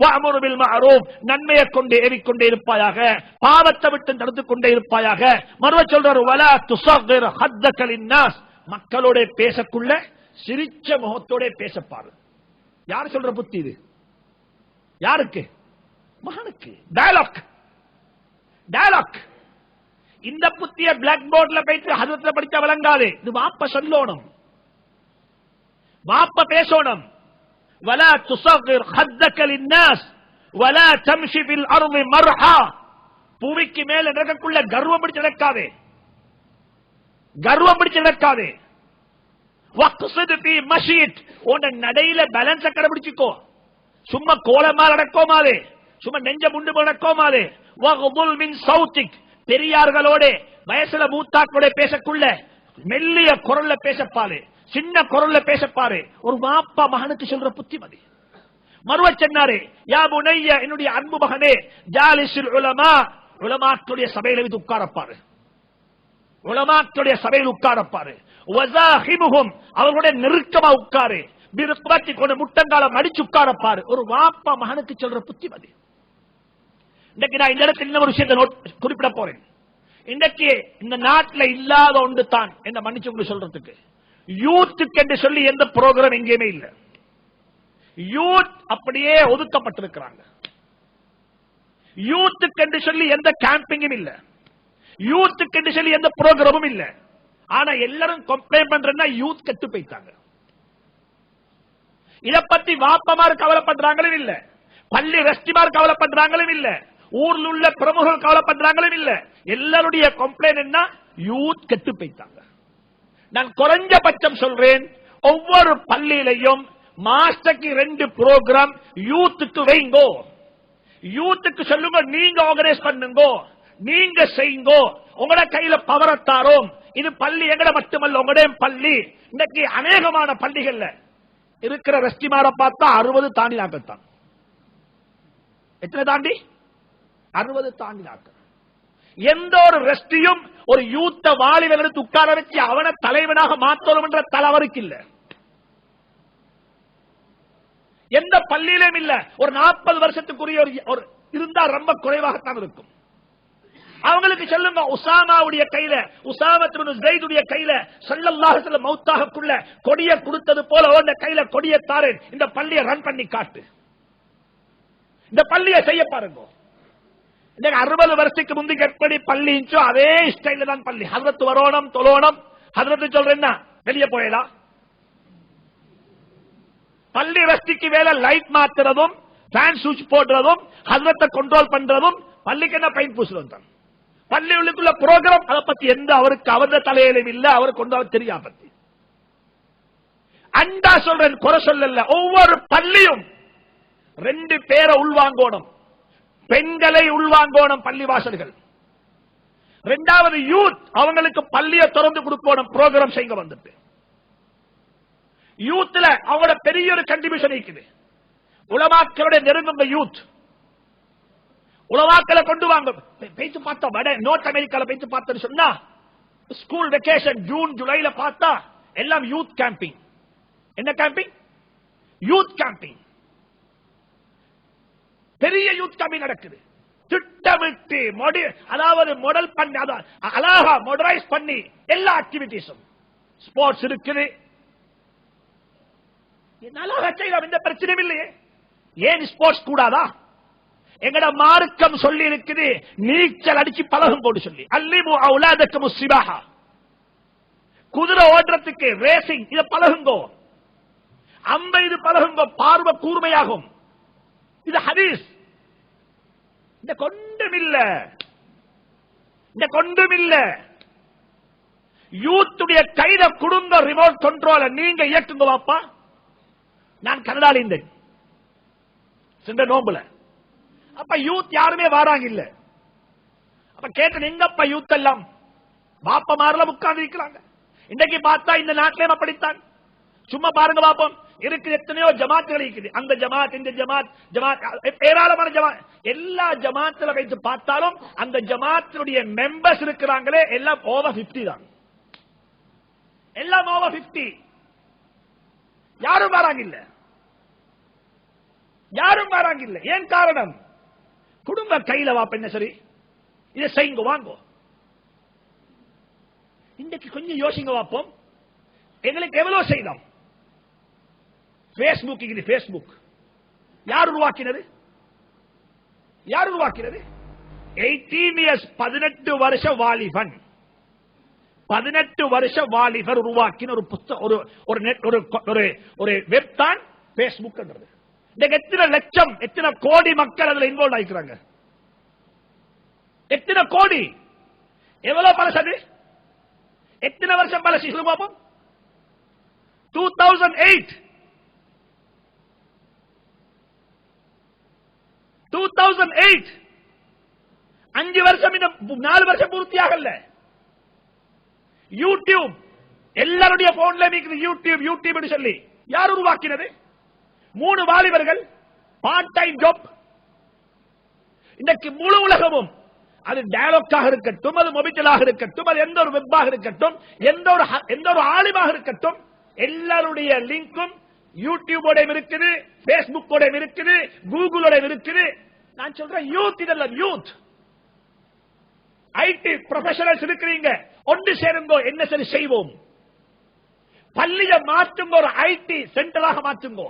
வஅமுரு பில் மஅரூஃப், நன்மையை கொண்டு ஏறிக்கொண்டே இருப்பாயாக, பாவத்தை விட்டு தடுத்துக் கொண்டே இருப்பாயாக. மறுவ சொல்றாரு, வலா துஸகிர் ஹத்தக லின்னாஸ், மக்களோட பேசக்குள்ள சிரிச்ச முகத்தோட பேசப்பாரு. யார் சொல்ற புத்தி இது? யாருக்கு? மகனுக்கு. Dialogue, dialogue. இந்த புத்திய பிளாக் போர்ட்ல போயிட்டு ஹதரத்ல படிச்சா விளங்காது. இது வாப்ப சொல்லணும், வாப்ப பேசணும். ولا تصغر خدك للناس ولا تمشي في الارض مرحا, பூமிக்கு மேல நடக்கக்குள்ள கர்வம் பிடிச்சு நடக்காதே, கர்வம் பிடிச்சு நடக்காதே. வக்ஸித் ஃபீ மஷீத், உன் நடையில பேலன்ஸ் கடைபிடிச்சுக்கோ. சும்மா கோலமா நடக்கோமாதே, சும்மா நெஞ்ச முண்டு நடக்கோமாதே. வக்துல் மின் சௌத்திக், பெரியார்களோட வயசுல மூத்தாக்களோட பேசக்குள்ள மெல்லிய குரல்ல பேசப்பாலே, சின்ன குரல்ல பேசப்பாரு. ஒரு வாப்பா மகனுக்கு சொல்ற புத்திமதி. மறுவ சொன்னாரு, யா புனைய என்னுடைய அன்பு மகனே, ஜாலிஸுல் உலமா, உலமாக்களுடைய சபையில வந்து உட்காரப்பாரு, உலமாக்களுடைய சபையில் உட்காரப்பாரு. வஸாஹிமுஹும், அவர்களுடைய நெருக்கமா உட்காரு. பிருக்பத்தி கொண்டு முட்டங்கால மடிச்சு உட்காரப்பாரு. ஒரு வாப்பா மகனுக்கு சொல்ற புத்திமதி. இன்னைக்கு நான் இந்த இடத்துல இன்னொரு விஷயத்தை குறிப்பிட போறேன். இன்னைக்கு இந்த நாட்டில் இல்லாத ஒன்று தான் என்ன மன்னிச்சு உங்களுக்கு சொல்றதுக்கு, யூத்துக்கு என்று சொல்லி எந்த புரோகிராம் எங்கேயுமே இல்ல. யூத் அப்படியே ஒதுக்கப்பட்டிருக்கிறாங்க. யூத்துக்கு என்று சொல்லி எந்த கேம்பிங்கும் இல்ல, யூத்துக்கு என்று சொல்லி எந்த புரோகிராமும் இல்ல. ஆனா எல்லாரும் கம்ப்ளைண்ட் பண்றேன்னா யூத் கெட்டு போயிட்டாங்க. இத பத்தி வாப்பமார் கவலைப்படுறாங்களும் இல்ல, பள்ளி ரெஸ்டிமார் கவலைப்படுறாங்களும் இல்ல, ஊர்ல உள்ள பிரமுகர்கள் கவலைப்படுறாங்களும் இல்ல. எல்லாருடைய கம்ப்ளைண்ட் என்ன? யூத் கெட்டு போயிட்டாங்க. நான் குறைஞ்சபட்சம் சொல்றேன், ஒவ்வொரு பள்ளியிலையும் மாஸ்டருக்கு 2 புரோகிராம் யூத்துக்கு வைங்கோ. யூத்துக்கு சொல்லுங்க, நீங்க ஆர்கனைஸ் பண்ணுங்க, நீங்க செய்யுங்க, உங்களோட கையில பவரத்தாரோம். இது பள்ளி எங்கட மட்டுமல்ல, உங்களுடைய பள்ளி. இன்னைக்கு அநேகமான பள்ளிகள்ல இருக்கிற ரெஸ்டிமார பார்த்தா 60 தாண்டி நாட்கள். எத்தனை தாண்டி? 60 தாண்டி நாட்கள். எந்த ஒரு ரெஸ்டியும் ஒரு யூத்த வாலிபர்களுக்கு உட்கார வச்சு அவனை தலைவனாக மாற்றணும் என்ற தலைவருக்கு இல்ல. எந்த பள்ளியிலும் இல்ல. ஒரு 40 வருஷத்துக்குரிய இருந்தா ரொம்ப குறைவாகத்தான் இருக்கும். அவங்களுக்கு சொல்லுங்க, உசாமாவுடைய கையில, உசாமா இப்னு ஸைதுடைய கையில ஸல்லல்லாஹு அலைஹி வஸல்லம் மௌத்தாகக்குள்ள கொடிய கொடுத்தது போல உன்ன கையில கொடிய தாரேன், இந்த பள்ளியை ரன் பண்ணி காட்டு, இந்த பள்ளியை செய்ய பாருங்க. இந்த 60 வருஷத்துக்கு முந்தைக்கு எப்படி பள்ளி இருந்துச்சோ அதே ஸ்டைல தான் பள்ளி. ஹஜ்ரத் வரோணம் தொழோணம். ஹஜ்ரத் சொல்றேன்னா வெளியே போயலாம். பள்ளி ரஸ்டிக்கு வேலை லைட் மாத்துறதும், ஃபேன் சுவிட்ச் போடுறதும், ஹஜ்ரத்தை கண்ட்ரோல் பண்றதும், பள்ளிக்கு என்ன பெயிண்ட் பூசுறதும் தான். பள்ளி உள்ளுக்குள்ள புரோகிராம் அதை பத்தி எந்த அவருக்கு அவரது தலையிலும் இல்ல, அவருக்கு கொண்டு தெரியா பத்தி. அண்டா சொல்றேன், குறை சொல்லல. ஒவ்வொரு பள்ளியும் 2 பேரை உள்வாங்கோணும், பெண்களை உள்வாங்கோணும் பள்ளிவாசல்கள். 2வது யூத், அவங்களுக்கு பள்ளியை திறந்து கொடுக்கணும், புரோகிராம் செய்ய வந்துட்டு. யூத்ல அவங்களோட பெரிய ஒரு கண்டிபியூஷன் இருக்குது. உலமாக்களுடைய நெருங்குங்க யூத். உலமாக்களை கொண்டு வாங்க. பேச்சு பார்த்தா வட நோர்த் அமெரிக்கால பேச்சு பார்த்தா சொன்னா, ஸ்கூல் வெக்கேஷன் ஜூன் ஜூலைல பார்த்தா எல்லாம் யூத் கேம்பிங். என்ன கேம்பிங்? Youth camping. பெரிய யூத் கேம்பிங் நடக்குது. திட்டமிட்டு அதாவது மாடல் பண்ணி, அழகா மாடரைஸ் பண்ணி எல்லா ஆக்டிவிட்டிஸும். ஸ்போர்ட்ஸ் இருக்குது, நல்லா செய்யலாம், எந்த பிரச்சனையும் இல்லையே. ஏன் ஸ்போர்ட்ஸ் கூடாதா? எங்கட மார்க்கம் சொல்லி இருக்குது, நீச்சல் அடிச்சு பழகும் போட்டு சொல்லி. அல்லிமு அவுலாதக்கும் சிபாஹா, குதிரை ஓடுறதுக்கு ரேசிங், இத பழகுங்கோ. அம்பை இது பழகுங்கோ, பார்வை கூர்மையாகும். இது ஹதீஸ். இந்த கொண்டுமில்ல, இந்த கொண்டுமில்ல. யூத்துடைய கையில குடும்ப ரிமோட் கண்ட்ரோல நீங்க இயக்குங்க வாப்பா. நான் கனடால இருந்தேன் சென்ற நோம்புல. அப்ப யூத் யாருமே வராங்க இல்ல. அப்ப கேட்டேன், எங்கப்பா யூத் எல்லாம்? பாப்பா மாறல உட்கார்ந்து இருக்கிறாங்க. இன்னைக்கு பார்த்தா இந்த நாட்டிலே அப்படித்தான். சும்மா பாருங்க பாப்போம், இருக்கு எத்தனையோ ஜமாத்துகள் இருக்குது. அந்த ஜமாத், இந்த ஜமாத், ஏராளமான ஜமாத். எல்லா ஜமாத்துல வைத்து பார்த்தாலும் அந்த ஜமாத்தினுடைய மெம்பர்ஸ் இருக்கிறாங்களே எல்லாம் ஓவர் 50 தான். எல்லாம் ஓவர் 50. யாரும் வராங்க இல்ல, யாரும் வராங்க இல்ல. ஏன் காரணம்? குடும்ப கையில வாப்ப என்ன சரி, இதை செய்யுங்க வாங்கோ. இன்னைக்கு கொஞ்சம் யோசிங்க வாப்போம், எங்களுக்கு எவ்வளவு செய்யலாம். பேஸ்புக், இது பேஸ்புக் யார் உருவாக்கினது? யார் உருவாக்கினது? 18 இயர்ஸ், 18 வருஷ வாலிபன், 18 வருஷ வாலிபர் உருவாக்கின ஒரு புத்தகம், ஒரு வெப் தான் பேஸ்புக். எத்தனை லட்சம், எத்தனை கோடி மக்கள் அதுல இன்வால்வ் ஆகிக்கிறாங்க. எத்தனை கோடி, எவ்வளவு பழசது? எத்தனை வருஷம் பழசு சொல்லுங்க பாப்போம். 2008 5 வருஷம், இந்த 4 வருஷம் பூர்த்தியாகல. யூடியூப் எல்லாருடைய போன்ல யூடியூப் யூடியூப் சொல்லி யார் உருவாக்கினது? 3 வாலிபர்கள், பார்ட் டைம் ஜாப். இன்னைக்கு முழு உலகமும், அது டயலாக்காக இருக்கட்டும், அது மொபைலாக இருக்கட்டும், அது எந்த ஒரு வெப்பாக இருக்கட்டும், எந்த ஒரு ஆலிமாக இருக்கட்டும், எல்லாருடைய லிங்கும் யூடியூபோட இருக்குது, பேஸ்புக்கோட இருக்குது, கூகுளோட இருக்குது. நான் சொல்றேன் யூத், இதெல்லாம் யூத். ஐடி ப்ரொஃபஷனல்ஸ் இருக்கிறீங்க, ஒன்று சேருங்கோ, என்ன சரி செய்வோம். பள்ளியை மாற்றுங்க, ஒரு ஐடி சென்டராக மாற்றுங்கோ.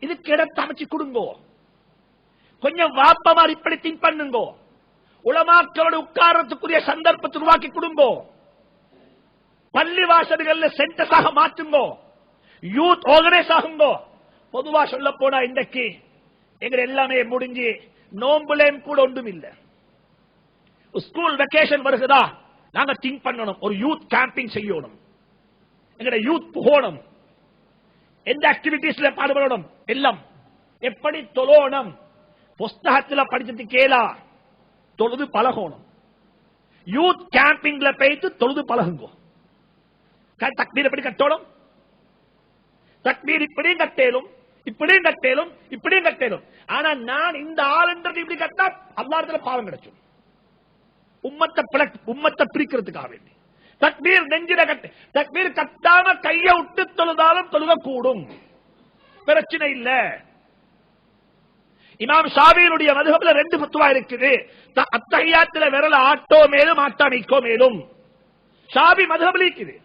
இதுக்கு இடத்தை அமைச்சு கொடுங்கோ. கொஞ்சம் வாப்பமார் இப்படி திங்க் பண்ணுங்கோ. உலமாக்களோட உட்காரத்துக்குரிய சந்தர்ப்பத்தை உருவாக்கி கொடுங்கோ. பள்ளி வாசல்கள் சென்டர்ஸாக மாற்றுங்கோ. Youth organise ஆகுங்கோ. பொதுவா சொல்ல போனா இன்றைக்கு எங்க எல்லாமே முடிஞ்சு நோம்புலேயும் கூட ஒன்றும் இல்ல. ஸ்கூல் வெக்கேஷன் வருகிறதா, நாங்க திங்க் பண்ணணும், ஒரு யூத் கேம்பிங் செய்யணும், எங்கட யூத் போகணும், எந்த ஆக்டிவிட்டிஸ்ல பாடுபடணும், எல்லாம் எப்படி தொழணும், புஸ்தகத்தில் படிச்சது கேளா, தொழுது பழகணும். யூத் கேம்பிங்ல போயிட்டு தொழுது பழகுங்க. தக்பீர் எப்படி கட்டணும், தக்பீர் இப்படியும் கட்டேலும், இப்படியும் கட்டேலும், இப்படியும் கட்டேலும். ஆனா நான் இந்த ஆளுன்றது இப்படி கட்டா அல்லாஹ்விடத்துல பாவம் கிடைக்கும். உம்மத்தை பிரிக்கிறதுக்காக வேண்டி தக்பீர் நெஞ்சில கட்டு, தக்பீர் கட்டாம கையை விட்டு தொழுதாலும் தொழுக கூடும், பிரச்சனை இல்ல. இமாம் ஷாஃபியினுடைய மதுஹப்ல 2 ஃபத்வா இருக்குது. அத்தஹியாத்துல விரல ஆட்டோ மேலும் ஆட்டாமிக்கோ மேலும் ஷாஃபி மதுஹப்ல இருக்குது.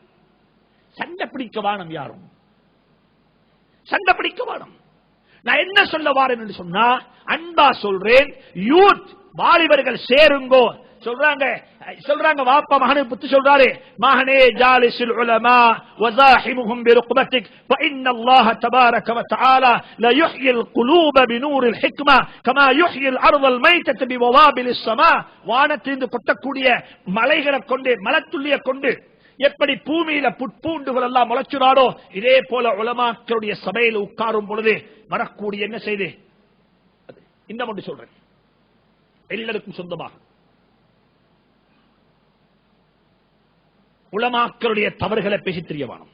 சண்டை பிடிக்க வானம், யாரும் சண்டை பிடிக்க வானம். நான் என்ன சொல்ல வாரேன் என்று சொன்னா, அன்பா சொல்றேன், யூத் வாலிபர்கள் சேருங்கோ. சொல்றாங்க வாப்பா மகனுக்கு புத்தி சொல்றாரு, மகனே ஜாலிஸுல் உலமா வஸாஹிமுஹும் பிருக்பத்திக் ஃபஇன்னல்லாஹ தபாரக வ தஆலா லா யுஹ்யில் குலூப பினூரில் ஹிக்மா கமா யுஹ்யில் அர்தல் மைத்தத பிவவாபிலிஸ் ஸமா. வானத்திலிருந்து கொட்டக்கூடிய மலைகளை கொண்டு, மலத்துள்ளியை கொண்டு எப்படி பூமியில புட்பூண்டுகள் எல்லாம் முளைச்சுறாரோ, இதே போல உலமாக்களுடைய சபையில் உட்காரும் பொழுது வரக்கூடிய என்ன செய்து, இன்னும் ஒன்று சொல்றேன், எல்லாருக்கும் சொந்தமாக உலமாக்களுடைய தவறுகளை பேசி தெரியவானும்.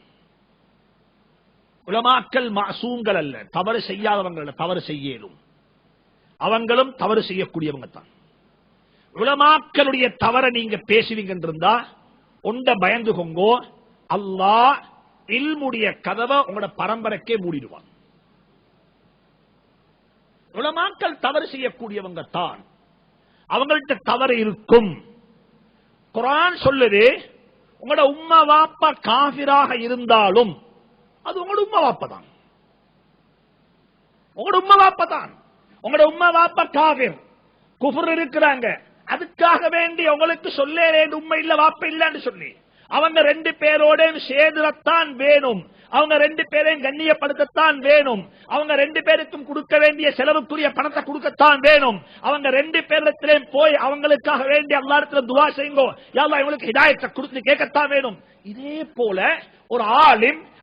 உலமாக்கள் மாசூங்கள் அல்ல, தவறு செய்யாதவங்க, தவறு செய்யலும், அவங்களும் தவறு செய்யக்கூடியவங்க தான். உலமாக்களுடைய தவறை நீங்க பேசுவீங்க இருந்தா உண்ட பயந்துகோங்கோ, அல்லாஹ் இல்முடைய கதவை உங்களோட பரம்பரைக்கே மூடிடுவான். உலமாக்கள் தவறு செய்யக்கூடியவங்க தான், அவங்கள்ட்ட தவறு இருக்கும். குர்ஆன் சொல்லுது, உங்களோட உம்மா வாப்பா காஃபிராக இருந்தாலும் அது உங்களோட உம்மா வாப்பா தான், உங்களோட உம்மா வாப்பா தான். உங்களோட உம்மா வாப்பா காஃபிர், குஃப்ர் இருக்கிறாங்க, அதுக்காக வேண்டி உங்களுக்கு சொல்ல வேண்டும் உண்மை இல்ல வாப்ப இல்லன்னு சொல்லி அவங்க 2 பேரோட சேதுரத்தான் வேணும், அவங்க 2 பேரையும் கண்ணியப்படுத்தத்தான் வேணும், அவங்க 2 பேருக்கும் கொடுக்க வேண்டிய செலவுக்குரிய பணத்தை கொடுக்கத்தான் வேணும், அவங்க 2 பேரிடத்திலேயும் போய் அவங்களுக்காக வேண்டி அல்லாஹ்விடத்துல துஆ செய்யுங்க, யா அல்லாஹ் இவங்களுக்கு ஹிதாயத்தை கொடுத்து கேட்கத்தான் வேணும். இதே போல ஒரு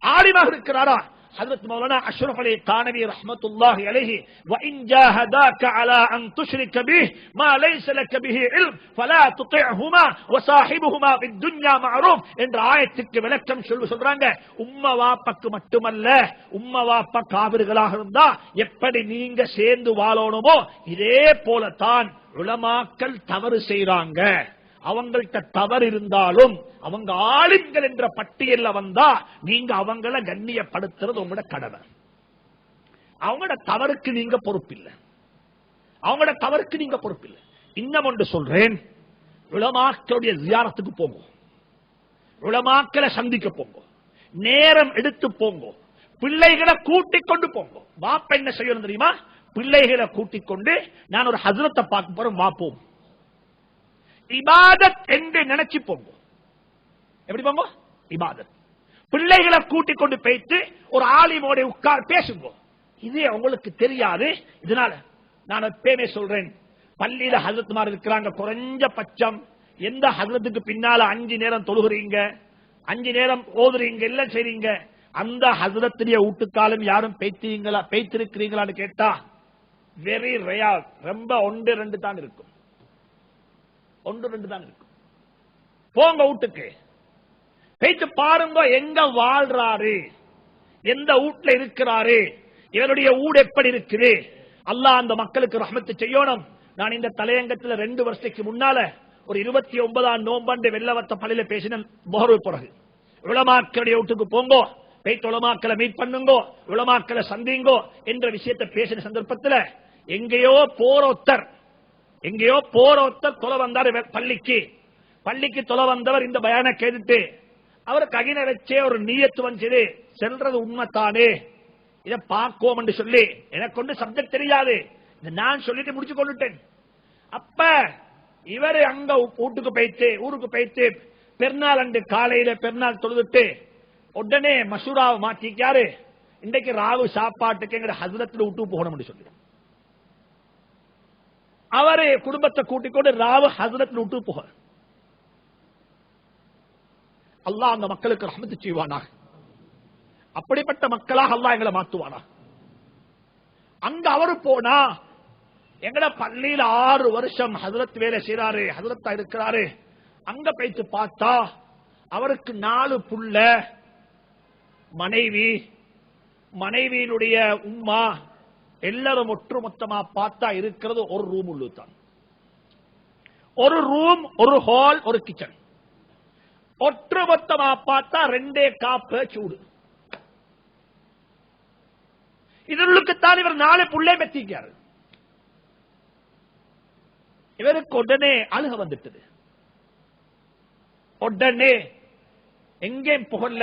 ஆலிமாக இருக்கிறாரா, حضرت مولانا اشرف علي تانوی رحمت الله علیہ وان جاهداك على ان تشرك به ما ليس لك به علم فلا تطعهما وصاحبهما في الدنيا معروف என்ற ஆயத்துக்கு விளக்கம் சொல்றாங்க. உம்மா வாப்பாக்கு மட்டுமல்ல, உம்மா வாப்பா காபிர்களாக இருந்தா எப்படி நீங்க சேர்ந்து வாழணுமோ இதே போல தான் உலமாக்கள் தவறு செய்றாங்க. அவங்கள்ட்ட தவறு இருந்தாலும் அவங்க ஆளுங்கள் என்ற பட்டியல்ல வந்தா நீங்க அவங்களை கண்ணியப்படுத்துறது உங்களோட கடமை. அவங்களோட தவறுக்கு நீங்க பொறுப்பில்லை, அவங்களோட தவறுக்கு நீங்க பொறுப்பில்லை. இன்னும் ஒன்று சொல்றேன், உலமாக்களுடைய ஜியாரத்துக்கு போங்க, உலமாக்களை சந்திக்க போங்க, நேரம் எடுத்து போங்க, பிள்ளைகளை கூட்டிக் கொண்டு போங்க. வாப்ப என்ன செய்யணும் தெரியுமா, பிள்ளைகளை கூட்டிக் கொண்டு நான் ஒரு ஹஸ்ரத்தை பார்க்க போறேன், வாப்போம் இபாதத் என்று நினைச்சு போங்க. எப்படி போங்க, இபாதத். பிள்ளைகளை கூட்டிக் கொண்டு போயிட்டு ஒரு ஆலிமோட உட்கார் பேசுங்க. இது உங்களுக்கு தெரியாது. இதனால நான் எப்பயுமே சொல்றேன், பள்ளியில ஹஜரத்மார் இருக்கிறாங்க, குறைஞ்ச பட்சம் எந்த ஹஜரத்துக்கு பின்னால 5 நேரம் தொழுகிறீங்க, 5 நேரம் ஓதுறீங்க, எல்லாம் செய்றீங்க, அந்த ஹஜரத்துடைய வீட்டுக்காலும் யாரும் பேய்த்திருக்கிறீங்களான்னு கேட்டா வெரி ரேர், ரொம்ப 1-2 தான் இருக்கும், 1-2 தான் இருக்கும். போங்க வீட்டுக்கு போயிட்டு பாருங்க, எங்க வாழ்றாரு, எந்த வீட்டுல இருக்கிறாரு, இவருடைய ஊடு எப்படி இருக்குது. அல்லாஹ் அந்த மக்களுக்கு ரஹ்மத்து செய்யணும். நான் இந்த தலையங்கத்தில் 2 வருஷத்துக்கு முன்னால ஒரு 29ஆம் நோம்பாண்டு வெள்ளவத்த பள்ளியில பேசின முகர்வு பிறகு, உலமாக்களுடைய வீட்டுக்கு போங்கோ, போயிட்டு உலமாக்களை மீட் பண்ணுங்கோ, உலமாக்களை சந்திங்கோ என்ற விஷயத்தை பேசின சந்தர்ப்பத்தில் எங்கேயோ போற ஒருத்தர் தொலை வந்தார் பள்ளிக்கு தொலை வந்தவர் இந்த பயான கேட்டுட்டு அவருக்கு அகின வச்சே ஒரு நீயத்து வந்து செல்றது உண்மைத்தானே, இதை பார்ப்போம் என்று சொல்லி எனக்கு ஒன்று சப்ஜெக்ட் தெரியாது, நான் சொல்லிட்டு முடிச்சு கொண்டுட்டேன். அப்ப இவரு அங்க ஊருக்கு போயிட்டு பெருநாள் அன்று காலையில பெருநாள் தொழுதுட்டு உடனே மசூராவை மாற்றிக்காரு, இன்றைக்கு ராவு சாப்பாட்டுக்கு எங்க ஹசரத்துல விட்டு போகணும் சொல்லி அவரே குடும்பத்தை கூட்டிக் கொண்டு ராவ ஹசரத் விட்டு போக. அல்லாஹ் அந்த மக்களுக்கு ரஹ்மத் செய்வானா. அப்படிப்பட்ட மக்களாக அல்லாஹ் எங்களை மாத்துவானா. அங்க அவரு போனா எங்கட பள்ளியில் 6 வருஷம் ஹசரத் வேலை செய்யறாரு, ஹசரத்தா இருக்கிறாரு. அங்க போயிட்டு பார்த்தா அவருக்கு 4 புள்ள, மனைவி, மனைவியினுடைய உம்மா, எல்லாரும் ஒற்று மொத்தமா பார்த்தா இருக்கிறது ஒரு ரூம் உள்ளுதான். ஒரு ரூம், ஒரு ஹால், ஒரு கிச்சன். ஒற்று மொத்தமா பார்த்தா 2 காப்பு சூடு. இதற்குத்தான் இவர் 4 புள்ளை பெற்றிருக்காரு. இவருக்கு உடனே அழுக வந்துட்டது. உடனே எங்கேயும் புகழ.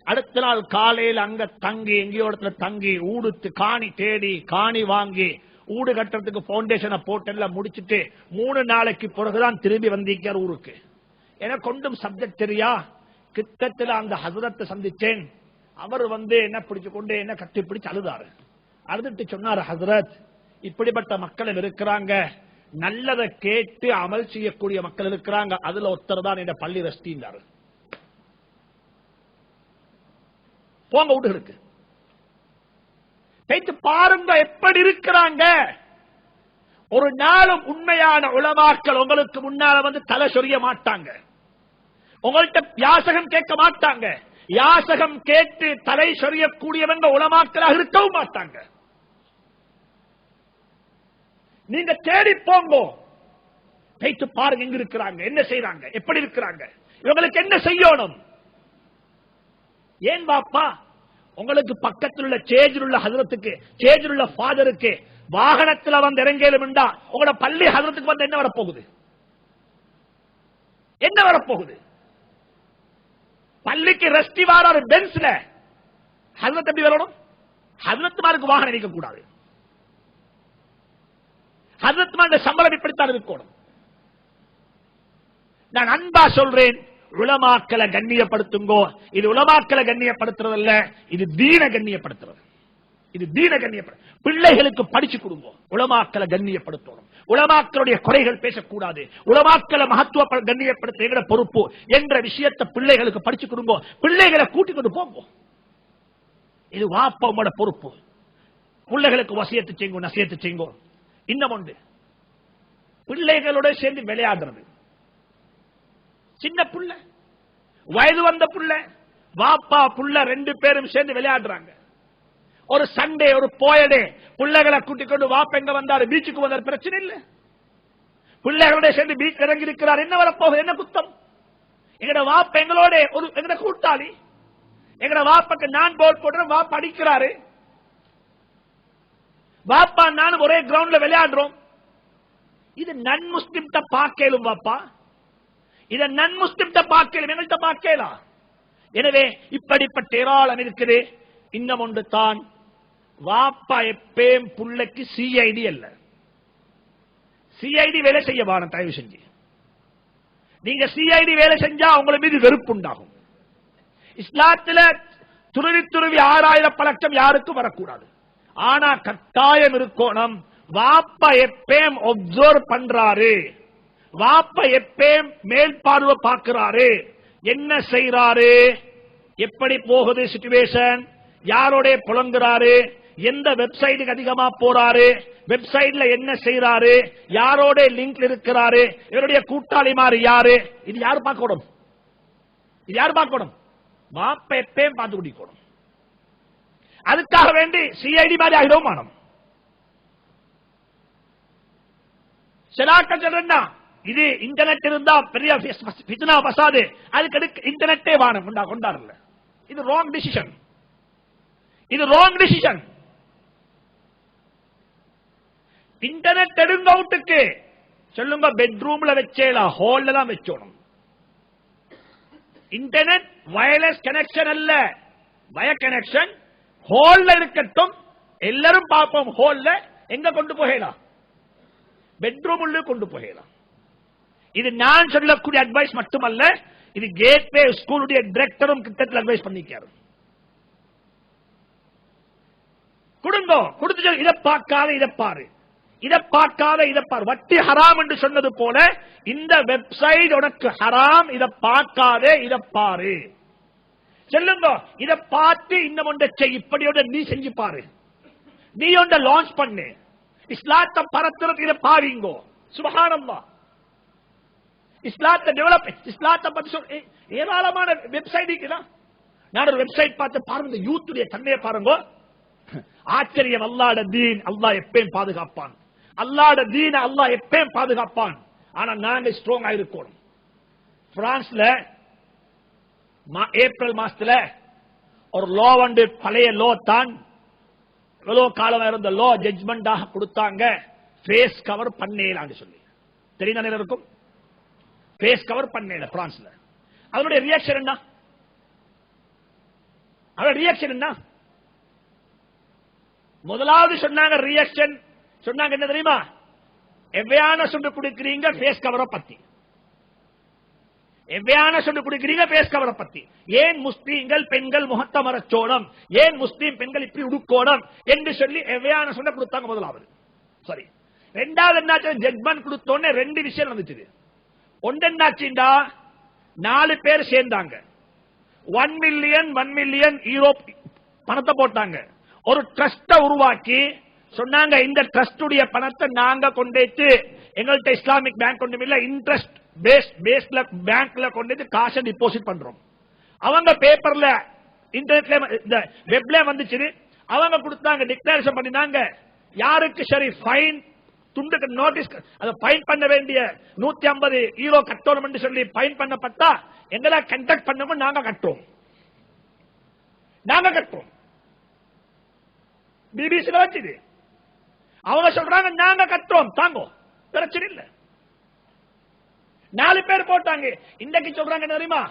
அடுத்த நாள் காலையில் அங்க தங்கி, எங்கேயோ இடத்துல தங்கி, ஊடுத்து காணி தேடி, காணி வாங்கி, ஊடு கட்டுறதுக்கு பவுண்டேஷனை போட்டு எல்லாம் முடிச்சுட்டு 3 நாளைக்கு பிறகுதான் திரும்பி வந்திருக்கார் ஊருக்கு. எனக்கு ஒன்றும் சப்ஜெக்ட் தெரியா. கிட்டத்தில் அந்த ஹசரத்தை சந்திச்சேன். அவர் என்ன பிடிச்சு கொண்டு என்ன கட்டி பிடிச்சு அழுதாரு. அழுதுட்டு சொன்னார், ஹசரத், இப்படிப்பட்ட மக்கள் இருக்கிறாங்க, நல்லதை கேட்டு அமல் செய்யக்கூடிய மக்கள் இருக்கிறாங்க, அதுல ஒருத்தர் தான் இந்த பள்ளி ரஸ்தின்றாரு. போங்க வீட்டுக்கு போயிட்டு பாருங்க எப்படி இருக்கிறாங்க. ஒரு நாளும் உண்மையான உலமாக்கள் உங்களுக்கு முன்னால தலை சொரிய மாட்டாங்க. உங்கள்கிட்ட யாசகம் கேட்க மாட்டாங்க. யாசகம் கேட்டு தலை சொரியக்கூடியவங்க உலமாக்களாக இருக்கவும் மாட்டாங்க. நீங்க தேடி போங்க, போயிட்டு பாருங்க எங்க இருக்கிறாங்க, என்ன செய்யறாங்க, எப்படி இருக்கிறாங்க, இவங்களுக்கு என்ன செய்யணும். ஏன் பாப்பா, உங்களுக்கு பக்கத்தில் உள்ள சேஜில் உள்ள ஹசரத்துக்கு, சேஜில் உள்ள ஃபாதருக்கு வாகனத்தில் இறங்கலும் உங்களோட பள்ளி ஹசரத்துக்கு என்ன வரப்போகுது? என்ன வரப்போகுது? பள்ளிக்கு ரெஸ்டி வாராரு பென்ஸ்ல, ஹசரத் எப்படி வரணும்? ஹசரத்மாருக்கு வாகனம் நிற்க கூடாது. ஹசரத்மாருடைய சம்பளம் இப்படித்தான் இருக்கணும். நான் அன்பா சொல்றேன், உலமாக்களை கண்ணியப்படுத்துங்கோ. இது உலமாக்களை கண்ணியப்படுத்துறதல்ல, இது தீன கண்ணியப்படுத்துறது. இது தீன கண்ணியப்படுத்த பிள்ளைகளுக்கு படிச்சு கொடுங்க. உலமாக்களை கண்ணியப்படுத்தணும். உலமாக்களுடைய குறைகள் பேசக்கூடாது. உலமாக்களை மகத்துவ கண்ணியப்படுத்த எங்கட பொறுப்பு என்ற விஷயத்தை பிள்ளைகளுக்கு படிச்சு கொடுங்க. பிள்ளைகளை கூட்டிக் கொண்டு போங்க. இது வாப்பாவோட பொறுப்பு. பிள்ளைகளுக்கு வசியத்து செய்யுங்க, நசியத்து செய்யுங்க. இன்னும் ஒன்று, பிள்ளைகளோட சேர்ந்து விளையாடுறது. சின்ன புள்ள, வயது வந்த புள்ள, வாப்பா புள்ள 2 பேரும் சேர்ந்து விளையாடுறாங்க. ஒரு சண்டே, ஒரு போயடே, பிள்ளைகளை கூட்டிக் கொண்டு வாப்ப எங்க வந்தாரு, பீச்சுக்கு வந்தாரு, பிரச்சனை இல்ல. பிள்ளைகளோட சேர்ந்து பீச் இறங்கி இருக்கிறார், என்ன வரப்போகுது, என்ன குத்தம்? எங்கட வாப்ப எங்களோட ஒரு எங்கட கூட்டாளி. எங்கட வாப்பாக்கு நான் போல் போடுறேன், வாப்பா அடிக்கிறாரு. வாப்பா நானும் ஒரே கிரவுண்ட்ல விளையாடுறோம். இது நன் முஸ்லிம் பார்க்கலும் வாப்பா, இதை நன் முஸ்லிம் பார்க்கலும், எங்கள்கிட்ட பார்க்கலாம். எனவே இப்படிப்பட்ட ஏராளம் இருக்குது. இன்னும் ஒன்று தான், வாப்பா எப்பயும் புள்ளைக்கு சிஐடி அல்ல. சிஐடி வேலை செய்ய வாரம் தயவு செஞ்சு. நீங்க சிஐடி வேலை செஞ்சா உங்களை மீது வெறுப்பு உண்டாகும். இஸ்லாத்தில் துருவி துருவி 6000 பழக்கம் யாருக்கும் வரக்கூடாது. ஆனா கட்டாயம் இருக்கணும், வாப்பா எப்பயும் ஒப்சர்வ் பண்றாரு, வாப்பா எப்பயும் மேல் பார்வை பார்க்கிறாரு, என்ன செய்யறாரு, எப்படி போகுது சிச்சுவேஷன், யாரோட புலங்குறாரு, எந்த வெப்சைட்டுக்கு அதிகமா போறாரு, வெப்சைட்ல என்ன செய்யறாரு, யாரோட லிங்க் இருக்கிறாரு, இவருடைய கூட்டாளி மாதிரி யாரு, இது யாரு பார்க்கணும்? இது யாரு பார்க்கணும்? வாப்பா எப்பயும் பார்த்து குடிக்கணும். அதுக்காக வேண்டி சிஐடி மாதிரி ஆகிடும் மானம். சொல்றா, இது இன்டர்நெட் இருந்தா பெரிய பித்னா பசாது, அதுக்கு இன்டர்நெட்டே வானம் கொண்டாடல. இது ராங் டிசிஷன். இது ராங் டிசிஷன். இன்டர்நெட் எடுங்க அவுட்டுக்கு சொல்லுங்க, பெட்ரூம்ல வச்சேலாம், ஹால்ல தான் வச்சோணும். இன்டர்நெட் வயர்லெஸ் கனெக்ஷன் அல்ல, வயர் கனெக்ஷன். ஹால்ல இருக்கட்டும், எல்லாரும் பார்ப்போம். ஹால்ல எங்க கொண்டு போகலாம்? பெட்ரூம் உள்ள கொண்டு போகலாம். இது நான் சொல்லக்கூடிய அட்வைஸ் மட்டுமல்ல, இது கேட்வே ஸ்கூலுடைய டைரக்டரும் கிட்டத்தில் அட்வைஸ் பண்ணிக்காரு. கொடுங்கோ, கொடுத்து இதை பார்க்காத, இதை பாரு. இதை பார்க்காத இதை பார். வட்டி ஹராம் என்று சொன்னது போல இந்த வெப்சைட் உனக்கு ஹராம், இதை பார்க்காதே, இதை பாரு. சொல்லுங்க, இதை பார்த்து இன்னும் ஒன்றை செய், இப்படியோட நீ செஞ்சு பாரு, நீ ஒன்றை லான்ச் பண்ணு, இஸ்லாத்தை பரத்துறது, இதை பாவீங்கோ. சுப்ஹானல்லாஹ். இஸ்லாத்தை டெவலப், இஸ்லாத்தை பத்தி சொல்ல ஏராளமான வெப்சைட் இருக்குதா. நான் ஒரு வெப்சைட் பார்த்து பாருங்க, இந்த யூத்துடைய தன்மையை பாருங்க. ஆச்சரியம். அல்லாஹ்வுடைய தீன் அல்லாஹ் எப்பயும் பாதுகாப்பான், அல்லாஹ்வுடைய தீன அல்லாஹ் எப்பயும் பாதுகாப்பான். ஆனா நாங்க ஸ்ட்ராங்கா இருக்கணும். பிரான்ஸ்ல ஏப்ரல் மாசத்துல ஒரு லோ வந்து, பழைய லோ தான், எவ்வளவு காலம் இருந்த லோ ஜட்ஜ்மெண்டாக கொடுத்தாங்க, ஃபேஸ் கவர் பண்ணேலான்னு சொல்லி. தெரியுதானே இருக்கும், ஃபேஸ் கவர் பண்ணேல பிரான்ஸ்ல. அதனுடைய ரியாக்ஷன் என்ன? அதோட ரியாக்ஷன் என்ன? முதலாவது சொன்னாங்க ரியாக்ஷன், சொன்னாங்க என்ன தெரியுமா? எவ்வையான சொல்லி கொடுக்கிறீங்க ஃபேஸ் கவரை பத்தி, எவ்வையான சொல்லி கொடுக்கிறீங்க ஃபேஸ் கவரை பத்தி. ஏன் முஸ்லீம்கள் பெண்கள் முகத்தை மறைச்சோடம், ஏன் முஸ்லீம் பெண்கள் இப்படி உடுக்கோடம் என்று சொல்லி எவ்வையான சொல்ல கொடுத்தாங்க முதலாவது. சரி. ரெண்டாவது என்னாச்சு? ஜட்மெண்ட் கொடுத்தோன்னே ரெண்டு விஷயம் வந்துச்சு. ஒன்று என்னாச்சுண்டா, 4 பேர் சேர்ந்தாங்க, 1 மில்லியன் யூரோ பணத்தை போட்டாங்க, ஒரு ட்ரஸ்ட உருவாக்கி சொன்னாங்க, இந்த ட்ரஸ்டுடைய பணத்தை நாங்க கொண்டு எங்கள்கிட்ட இஸ்லாமிக் பேங்க் ஒன்றும் இல்ல, இன்ட்ரெஸ்ட் பேஸ்ல பேங்க்ல கொண்டு காசை டிபாசிட் பண்றோம். அவங்க பேப்பர்ல இன்டர்நெட்ல இந்த வெப்ல வந்துச்சு, அவங்க கொடுத்தாங்க, டிக்ளரேஷன் பண்ணினாங்க, யாருக்கு சரி ஃபைன் துண்டுக்கு நோட்டீஸ், அதை ஃபைன் பண்ண வேண்டிய 150 யூரோ கட்டணும் என்று சொல்லி ஃபைன் பண்ணப்பட்டா எங்களை கண்டக்ட் பண்ணவும் நாங்க கட்டுறோம், நாங்க கட்டுறோம். பிபிசில வச்சுது, அவங்க சொல்றாங்க நாங்க கட்டுறோம், தாங்கோ, பிரச்சனை இல்ல. 4 பேர் போட்டாங்க. இன்றைக்கு சொல்றாங்க என்ன தெரியுமா?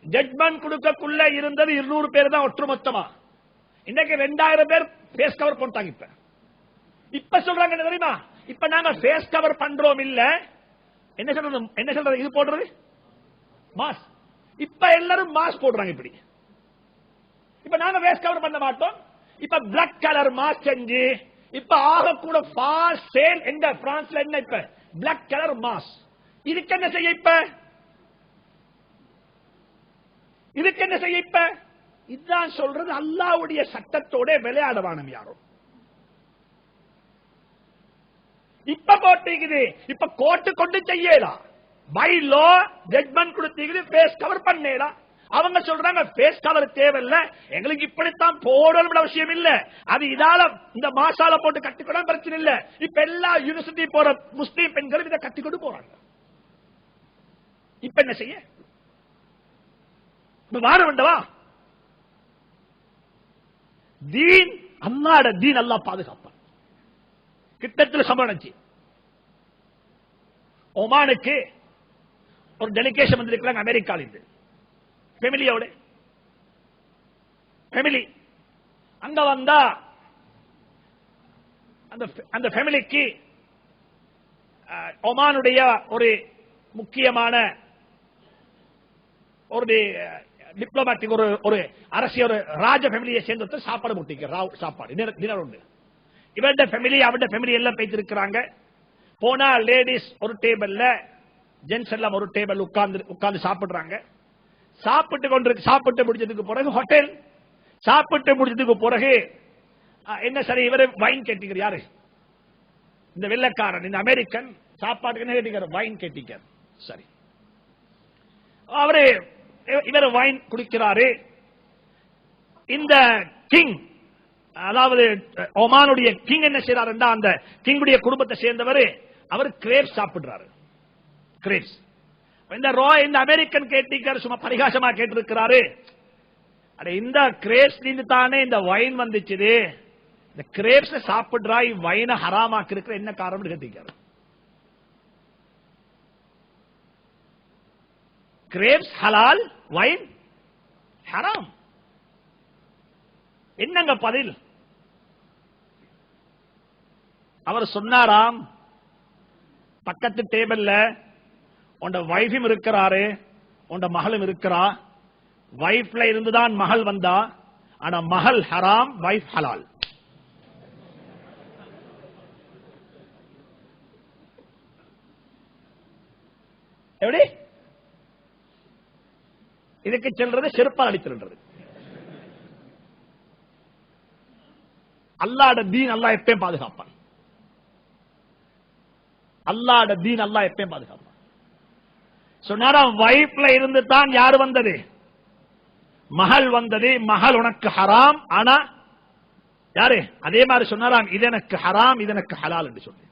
ஜட்மெண்ட் கொடுக்கக்குள்ள இருந்தது 200 பேர் தான் ஒட்டுமொத்தமா. இன்னைக்கு 2000 பேர் ஃபேஸ் கவர் போட்டாங்க. இப்ப சொல்றாங்க என்ன தெரியுமா? இப்ப நாங்க ஃபேஸ் கவர் பண்றோம் இல்ல, என்ன சொல்றது, இது போடுறது மாஸ். இப்ப எல்லாரும் மாஸ் போடுறாங்க. இப்படி இப்ப நாங்க ஃபேஸ் கவர் பண்ண மாட்டோம். இப்ப பிளாக் கலர் மாஸ் செஞ்சு இப்ப ஆக கூட ஃபாஸ்ட் சேல் எங்க பிரான்ஸ்ல என்ன இப்ப பிளாக் கலர் மாஸ். இதுக்கு என்ன செய்ய இப்ப? இதுக்கு என்ன செய்ய இப்ப? இதுதான் சொல்றது, அல்லாஹ்வுடைய சட்டத்தோட விளையாடவானம் யாரும். இப்ப போட்டீங்க, இப்ப கோர்ட்டு கொண்டு செய்யலாம், பை லா ஜட்மெண்ட் கொடுத்தீங்க, ஃபேஸ் கவர் பண்ணலாம். அவங்க சொல்றாங்க ஃபேஸ் கவர் தேவையில்லை, எங்களுக்கு இப்படித்தான் போடணும் அவசியம் இல்ல, அது இதால இந்த மாசால போட்டு கட்டிக்கொள்ள பிரச்சனை இல்ல. இப்ப எல்லா யூனிவர்சிட்டி போற முஸ்லீம் பெண்களும் இதை கட்டிக்கொண்டு போறாங்க. இப்ப என்ன செய்ய? மாற வேண்டவா? தீன் அல்லாஹ்வுடைய தீன் அல்லாஹ் பாதுகாப்பான். கிட்டத்தில் சம்பளம் ஒமானுக்கு ஒரு டெலிகேஷன் வந்திருக்கிறாங்க அமெரிக்கால இருந்து, ஃபேமிலியோட ஃபேமிலி அங்க வந்தா அந்த ஃபேமிலிக்கு ஒமானுடைய ஒரு முக்கியமான ஒரு டிப்ளமேட்டிக் ஒரு அரசியல் ராஜ ஃபேமிலியை சேர்ந்து சாப்பாடு முட்டிக்க சாப்பாடு டினர் உண்டு. இவருடைய ஃபேமிலி அவருடைய ஃபேமிலி எல்லாம் பேசிருக்கிறாங்க. போனா லேடிஸ் ஒரு டேபிள்ல, ஜென்ஸ் எல்லாம் ஒரு டேபிள் உட்கார்ந்து சாப்பிடுறாங்க. சாப்பிட்டு முடிச்சதுக்கு பிறகு ஹோட்டல் சாப்பிட்டு முடிச்சதுக்கு பிறகு என்ன சரி, இவரு வைன் கேட்டீங்க. யாரு? இந்த வெள்ளக்காரன், இந்த அமெரிக்கன் சாப்பாட்டுக்கு என்ன கேட்டீங்க? வைன் கேட்டீங்க. சரி, அவரு இவர் வைன் குடிக்கிறாரு. இந்த கிங், அதாவது ஒமானுடைய கிங் என்ன செய்யறாரு, அந்த கிங்குடைய குடும்பத்தை சேர்ந்தவர், அவர் கிரேப்ஸ் சாப்பிடுறாரு. கிரேப்ஸ். இந்த அமெரிக்கன் கேட்டீங்க, சும்மா பரிகாசமா கேட்டிருக்கிறாரு, இந்த கிரேப்ஸ் தானே இந்த வைன் வந்துச்சு, இந்த கிரேப்ஸ் சாப்பிடுறாய், வைனை ஹராமாக்கு இருக்கிற என்ன காரணம் கேட்டீங்க? கிரேப்ஸ் ஹலால், வைன் ஹராம். என்னங்க பதில்? அவர் சொன்னாராம், பக்கத்து டேபிள்ல உண்ட வைஃபும் இருக்கிறாரு, உண்ட மகளும் இருக்கிறா. வைஃப்ல இருந்துதான் மகள் வந்தா, ஆனா மகள் ஹராம், வைஃப் ஹலால். எப்படி இதுக்கு செல்றது செருப்பால் அடித்திருந்தது. அல்லாஹ்வுடைய தீன் அல்லாஹ் எப்பயும் பாதுகாப்பான். அல்லாஹ்வுடைய தீன் அல்லாஹ் எப்பயும் பாதுகாப்பான். சொன்னாரா வைஃப்ல இருந்து தான் யார் வந்தது? மகள் வந்தது. மகள் உனக்கு ஹராம். ஆனா யாரு அதே மாதிரி சொன்னாராம் இது எனக்கு ஹராம் இது எனக்கு ஹலால் என்று சொல்லி.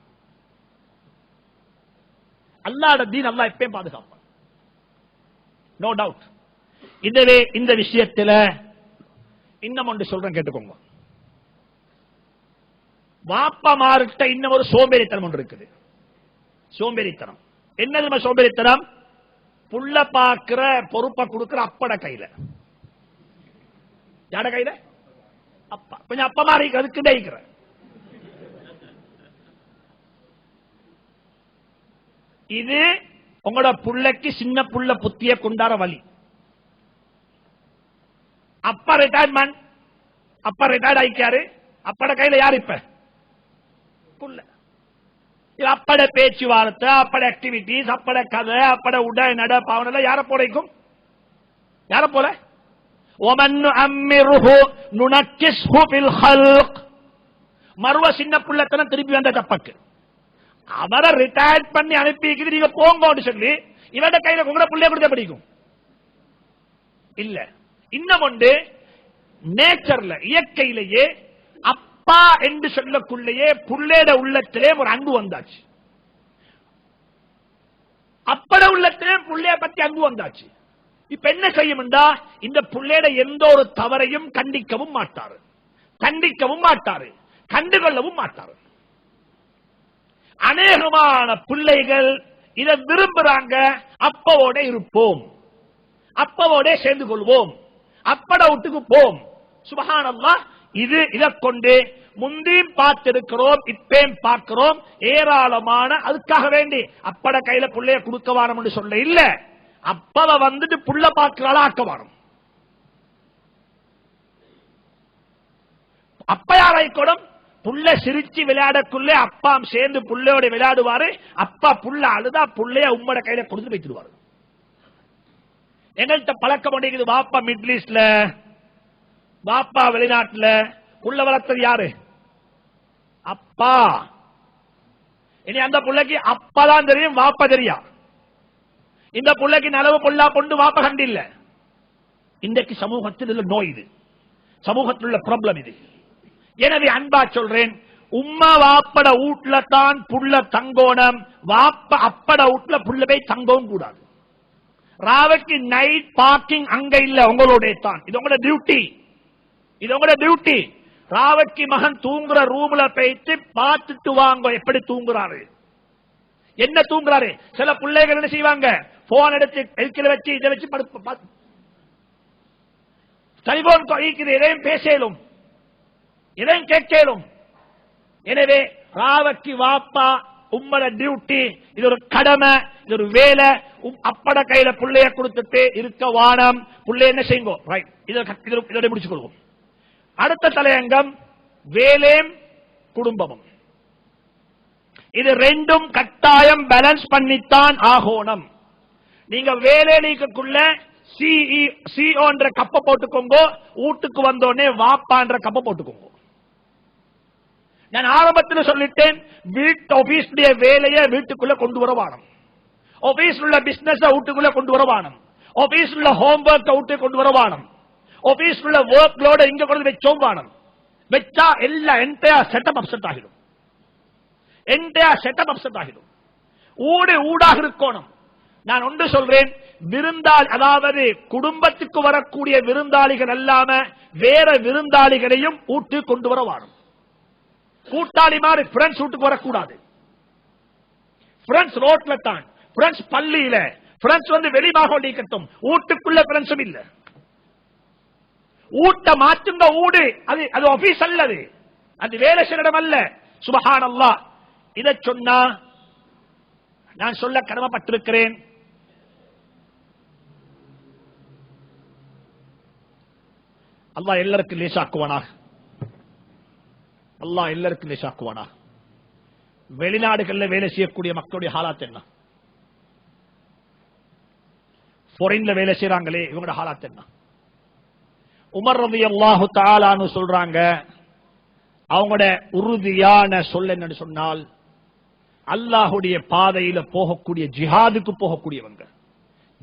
அல்லாஹ்வுடைய தீன் அல்லாஹ் எப்பயும் பாதுகாப்பான். No doubt. இதுவே இந்த விஷயத்தில் இன்னும் ஒன்று சொல்றேன் கேட்டுக்கோங்க. வாப்பமார்கிட்ட இன்னும் ஒரு சோம்பேறித்தனம் ஒன்று இருக்குது. சோம்பேறித்தனம் என்னது? சோம்பேறித்தனம் புள்ள பாக்குற பொறுப்பை கொடுக்கிற அப்பட கையில. யார கையில? அப்பா. கொஞ்சம் அப்பமா அதுக்கு டேய்க்கிற. இது உங்களோட புள்ளைக்கு சின்ன புள்ள புத்திய கொண்டாட வழி. அப்பா ரிட்டையர்மெண்ட், அப்பா ரிட்டையர்ட் ஆயிக்காரு. அப்பட கையில யாரு இப்ப? புள்ள. அப்பட பேச்சுவார்த்தை, அப்பட ஆக்டிவிட்டிஸ், அப்பட கதை, அப்பட உடை நட பாவனை யார போலைக்கும்? யார போல? மறுவ சின்ன புள்ளத்தனம் திருப்பி வந்த தப்பக்கு அவரை ரிட்டையர்ட் பண்ணி அனுப்பிக்கிறது. நீங்க போங்க சொல்லி இவட கையில உங்களோட புள்ளைய கொடுத்த பிடிக்கும் இல்ல. இன்னும் ஒன்று நேச்சர்ல இயற்கையிலேயே அப்பா என்று சொல்லக்குள்ளேயே புள்ளேட உள்ளத்திலே ஒரு அன்பு வந்தாச்சு. அப்பட உள்ளத்திலே புள்ளைய பத்தி அன்பு வந்தாச்சு. இப்ப என்ன செய்யும்டா இந்த புள்ளேட எந்த ஒரு தவறையும் கண்டிக்கவும் மாட்டாரு, கண்டிக்கவும் மாட்டாரு, கண்டுகொள்ளவும் மாட்டாரு. அநேகமான பிள்ளைகள் இதை விரும்புறாங்க. அப்பவோட இருப்போம், அப்பவோட சேர்ந்து கொள்வோம், அப்பட விட்டுக்கு போம். சுப்ஹானல்லாஹ். இது இதை கொண்டு முந்தியும் பார்த்திருக்கிறோம், இப்பேம் பார்க்கிறோம். ஏராளமான அதுக்காக வேண்டி அப்பட கையில புள்ளைய கொடுக்க வாரம் சொல்ல இல்ல. அப்பவ வந்துட்டு புள்ள பார்க்கிறாள ஆக்க வாரம். அப்ப யாராய்க்கூடும் புள்ள சிரிச்சு விளையாடக்குள்ளே அப்பாம் சேர்ந்து புள்ளையோட விளையாடுவாரு. அப்பா புள்ள அழுதா புள்ளைய உம்மட கையில கொடுத்து வைத்துருவாரு. எங்கள்கிட்ட பழக்கம் முடியுது. வாப்பா மிடில் ஈஸ்ட்ல, வாப்பா வெளிநாட்டுல, புள்ள வளர்த்தது யாரு? அப்பா. இனி அந்த புள்ளைக்கு அப்பாதான் தெரியும், வாப்பா தெரியா. இந்த புள்ளைக்கு நலவு பொல்லா கொண்டு வாப்பா கண்டு இல்ல. இன்றைக்கு சமூகத்தில் உள்ள நோய் இது, சமூகத்தில் உள்ள ப்ராப்ளம் இது. எனவே அன்பா சொல்றேன், உம்மா வாப்பட வீட்டுல தான் புள்ள தங்கோணம், வாப்ப அப்பட வீட்டுல புள்ள போய் தங்கவும் கூடாது. ராவுக்கு நைட் பார்க்கிங் அங்க இல்ல, உங்களோட தான். இது உங்களோட டியூட்டி, இது உங்களோட டியூட்டி. ராவுக்கு மகன் தூங்குற ரூம்ல போயிட்டு பார்த்துட்டு வாங்க எப்படி தூங்குறாரு, என்ன தூங்குறாரு. சில பிள்ளைகள் என்ன செய்வாங்க, போன் எடுத்து எல்கில வச்சு இதை வச்சு டெலிபோன் இதையும் பேசலும், இதையும் கேட்கலும். எனவே ராவுக்கு வாப்பா உம்மட டியூட்டி, இது ஒரு கடமை, இது ஒரு வேலை. அப்பட கையில புள்ளைய கொடுத்துட்டு இருக்க வானம். புள்ளைய என்ன செய்யுங்க, ரைட், இதோட முடிச்சுக் கொள்வோம். அடுத்த தலையங்கம் வேலையும் குடும்பமும். இது ரெண்டும் கட்டாயம் பேலன்ஸ் பண்ணித்தான் ஆகணும். நீங்க வேலை நீக்கக்குள்ள சிஓ என்ற கப்ப போட்டுக்கோங்க, வீட்டுக்கு வந்தோடனே வாப்பான்ற கப்ப போட்டுக்கோங்க. நான் ஆரம்பத்தில் சொல்லிட்டேன், வீட்டு ஆபீஸ் வேலையை வீட்டுக்குள்ள கொண்டு வர வானம், ஆபீஸ் உள்ள பிசினஸ் வீட்டுக்குள்ள கொண்டு வர வானம், ஆபீஸ் உள்ள ஹோம்வொர்க் வீட்டுக்கு கொண்டு வர வானம், ஆபீஸ் உள்ள ஒர்க் லோட இங்க கொண்டு வச்சோம் வானம். வச்சா எல்லா என்டையர் செட்டப் அப்செட் ஆகிடும், என்டையர் செட்டப் அப்செட் ஆகிடும். ஊடாக இருக்கணும். நான் ஒன்று சொல்றேன், விருந்தாளி, அதாவது குடும்பத்துக்கு வரக்கூடிய விருந்தாளிகள் அல்லாம வேற விருந்தாளிகளையும் ஊட்டு கொண்டு வர வாணும். கூட்டாளி மாதிரி பிரெண்ட்ஸ் வீட்டுக்கு வரக்கூடாது. பிரெண்ட்ஸ் ரோட்ல தான், பிரெண்ட்ஸ் பள்ளியில, பிரெண்ட்ஸ் வந்து வெளிமாக நீக்கட்டும், வீட்டுக்குள்ள பிரெண்ட்ஸும் இல்ல. ஊட்ட மாற்றுங்க. ஊடு அது ஆபீஸ் அல்லது, அது வேலை செய்யிடம் அல்ல. சுப்ஹானல்லாஹ். இதை சொன்னா நான் சொல்ல கடமைப்பட்டிருக்கிறேன். அல்லாஹ் எல்லாருக்கும் லேசாக்குவானாக, அல்லாஹ் எல்லாருக்கும் லேசாக்குவானாக. வெளிநாடுகளில் வேலை செய்யக்கூடிய மக்களுடைய ஹாலாத் என்ன? ஃபாரின்ல வேலை செய்றாங்களே இவங்களோட ஹாலாத் என்ன? உமர் ரலியல்லாஹு தஆலா அன்ஹு சொல்றாங்க, அவங்களோட உறுதியான சொல் என்னன்னு சொன்னால், அல்லாஹ்வுடைய பாதையில போகக்கூடிய ஜிஹாதுக்கு போகக்கூடியவங்க,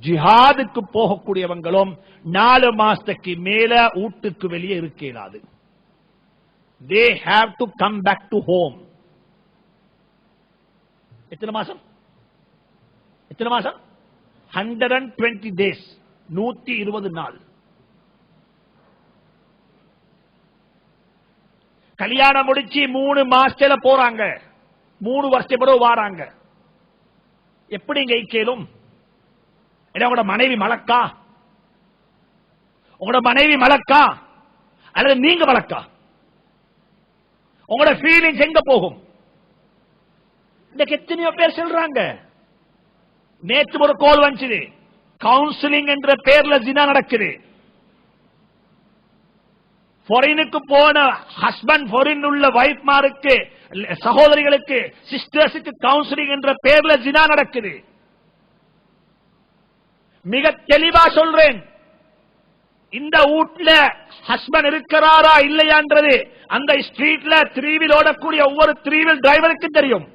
ஜிஹாதுக்கு போகக்கூடியவங்களும் 4 மாசத்துக்கு மேல வீட்டுக்கு வெளியே இருக்க இயலாது. They have to come back to home. எத்தனை மாசம்? 120 days, 120 நாள். கல்யாணம் முடிச்சு 3 மாசத்துல போறாங்க, 3 வருஷம் பிறகு வாராங்க. எப்படி இங்க ஐக்கியலும்? உங்களோட மனைவி மலக்கா? உங்களோட மனைவி மலக்கா அல்லது நீங்க மலக்கா? உங்களோட ஃபீலிங்ஸ் எங்க போகும்? இன்னைக்கு எத்தனையோ பேர் சொல்றாங்க. நேற்று ஒரு கோல் வந்துச்சு, கவுன்சிலிங் என்ற பேர்ல ஜினா நடக்குது. ஃபாரினுக்கு போன ஹஸ்பண்ட், ஃபாரின் உள்ள வைஃப்மாருக்கு, சகோதரிகளுக்கு, சிஸ்டர்ஸுக்கு கவுன்சிலிங் என்ற பேர்ல ஜினா நடக்குது. மிக தெளிவா சொல்றேன், இந்த வீட்ல ஹஸ்பண்ட் இருக்கிறாரா இல்லையான்றது அந்த ஸ்ட்ரீட்ல 3 வீல் ஓடக்கூடிய ஒவ்வொரு 3 வீல் டிரைவருக்கு தெரியும்,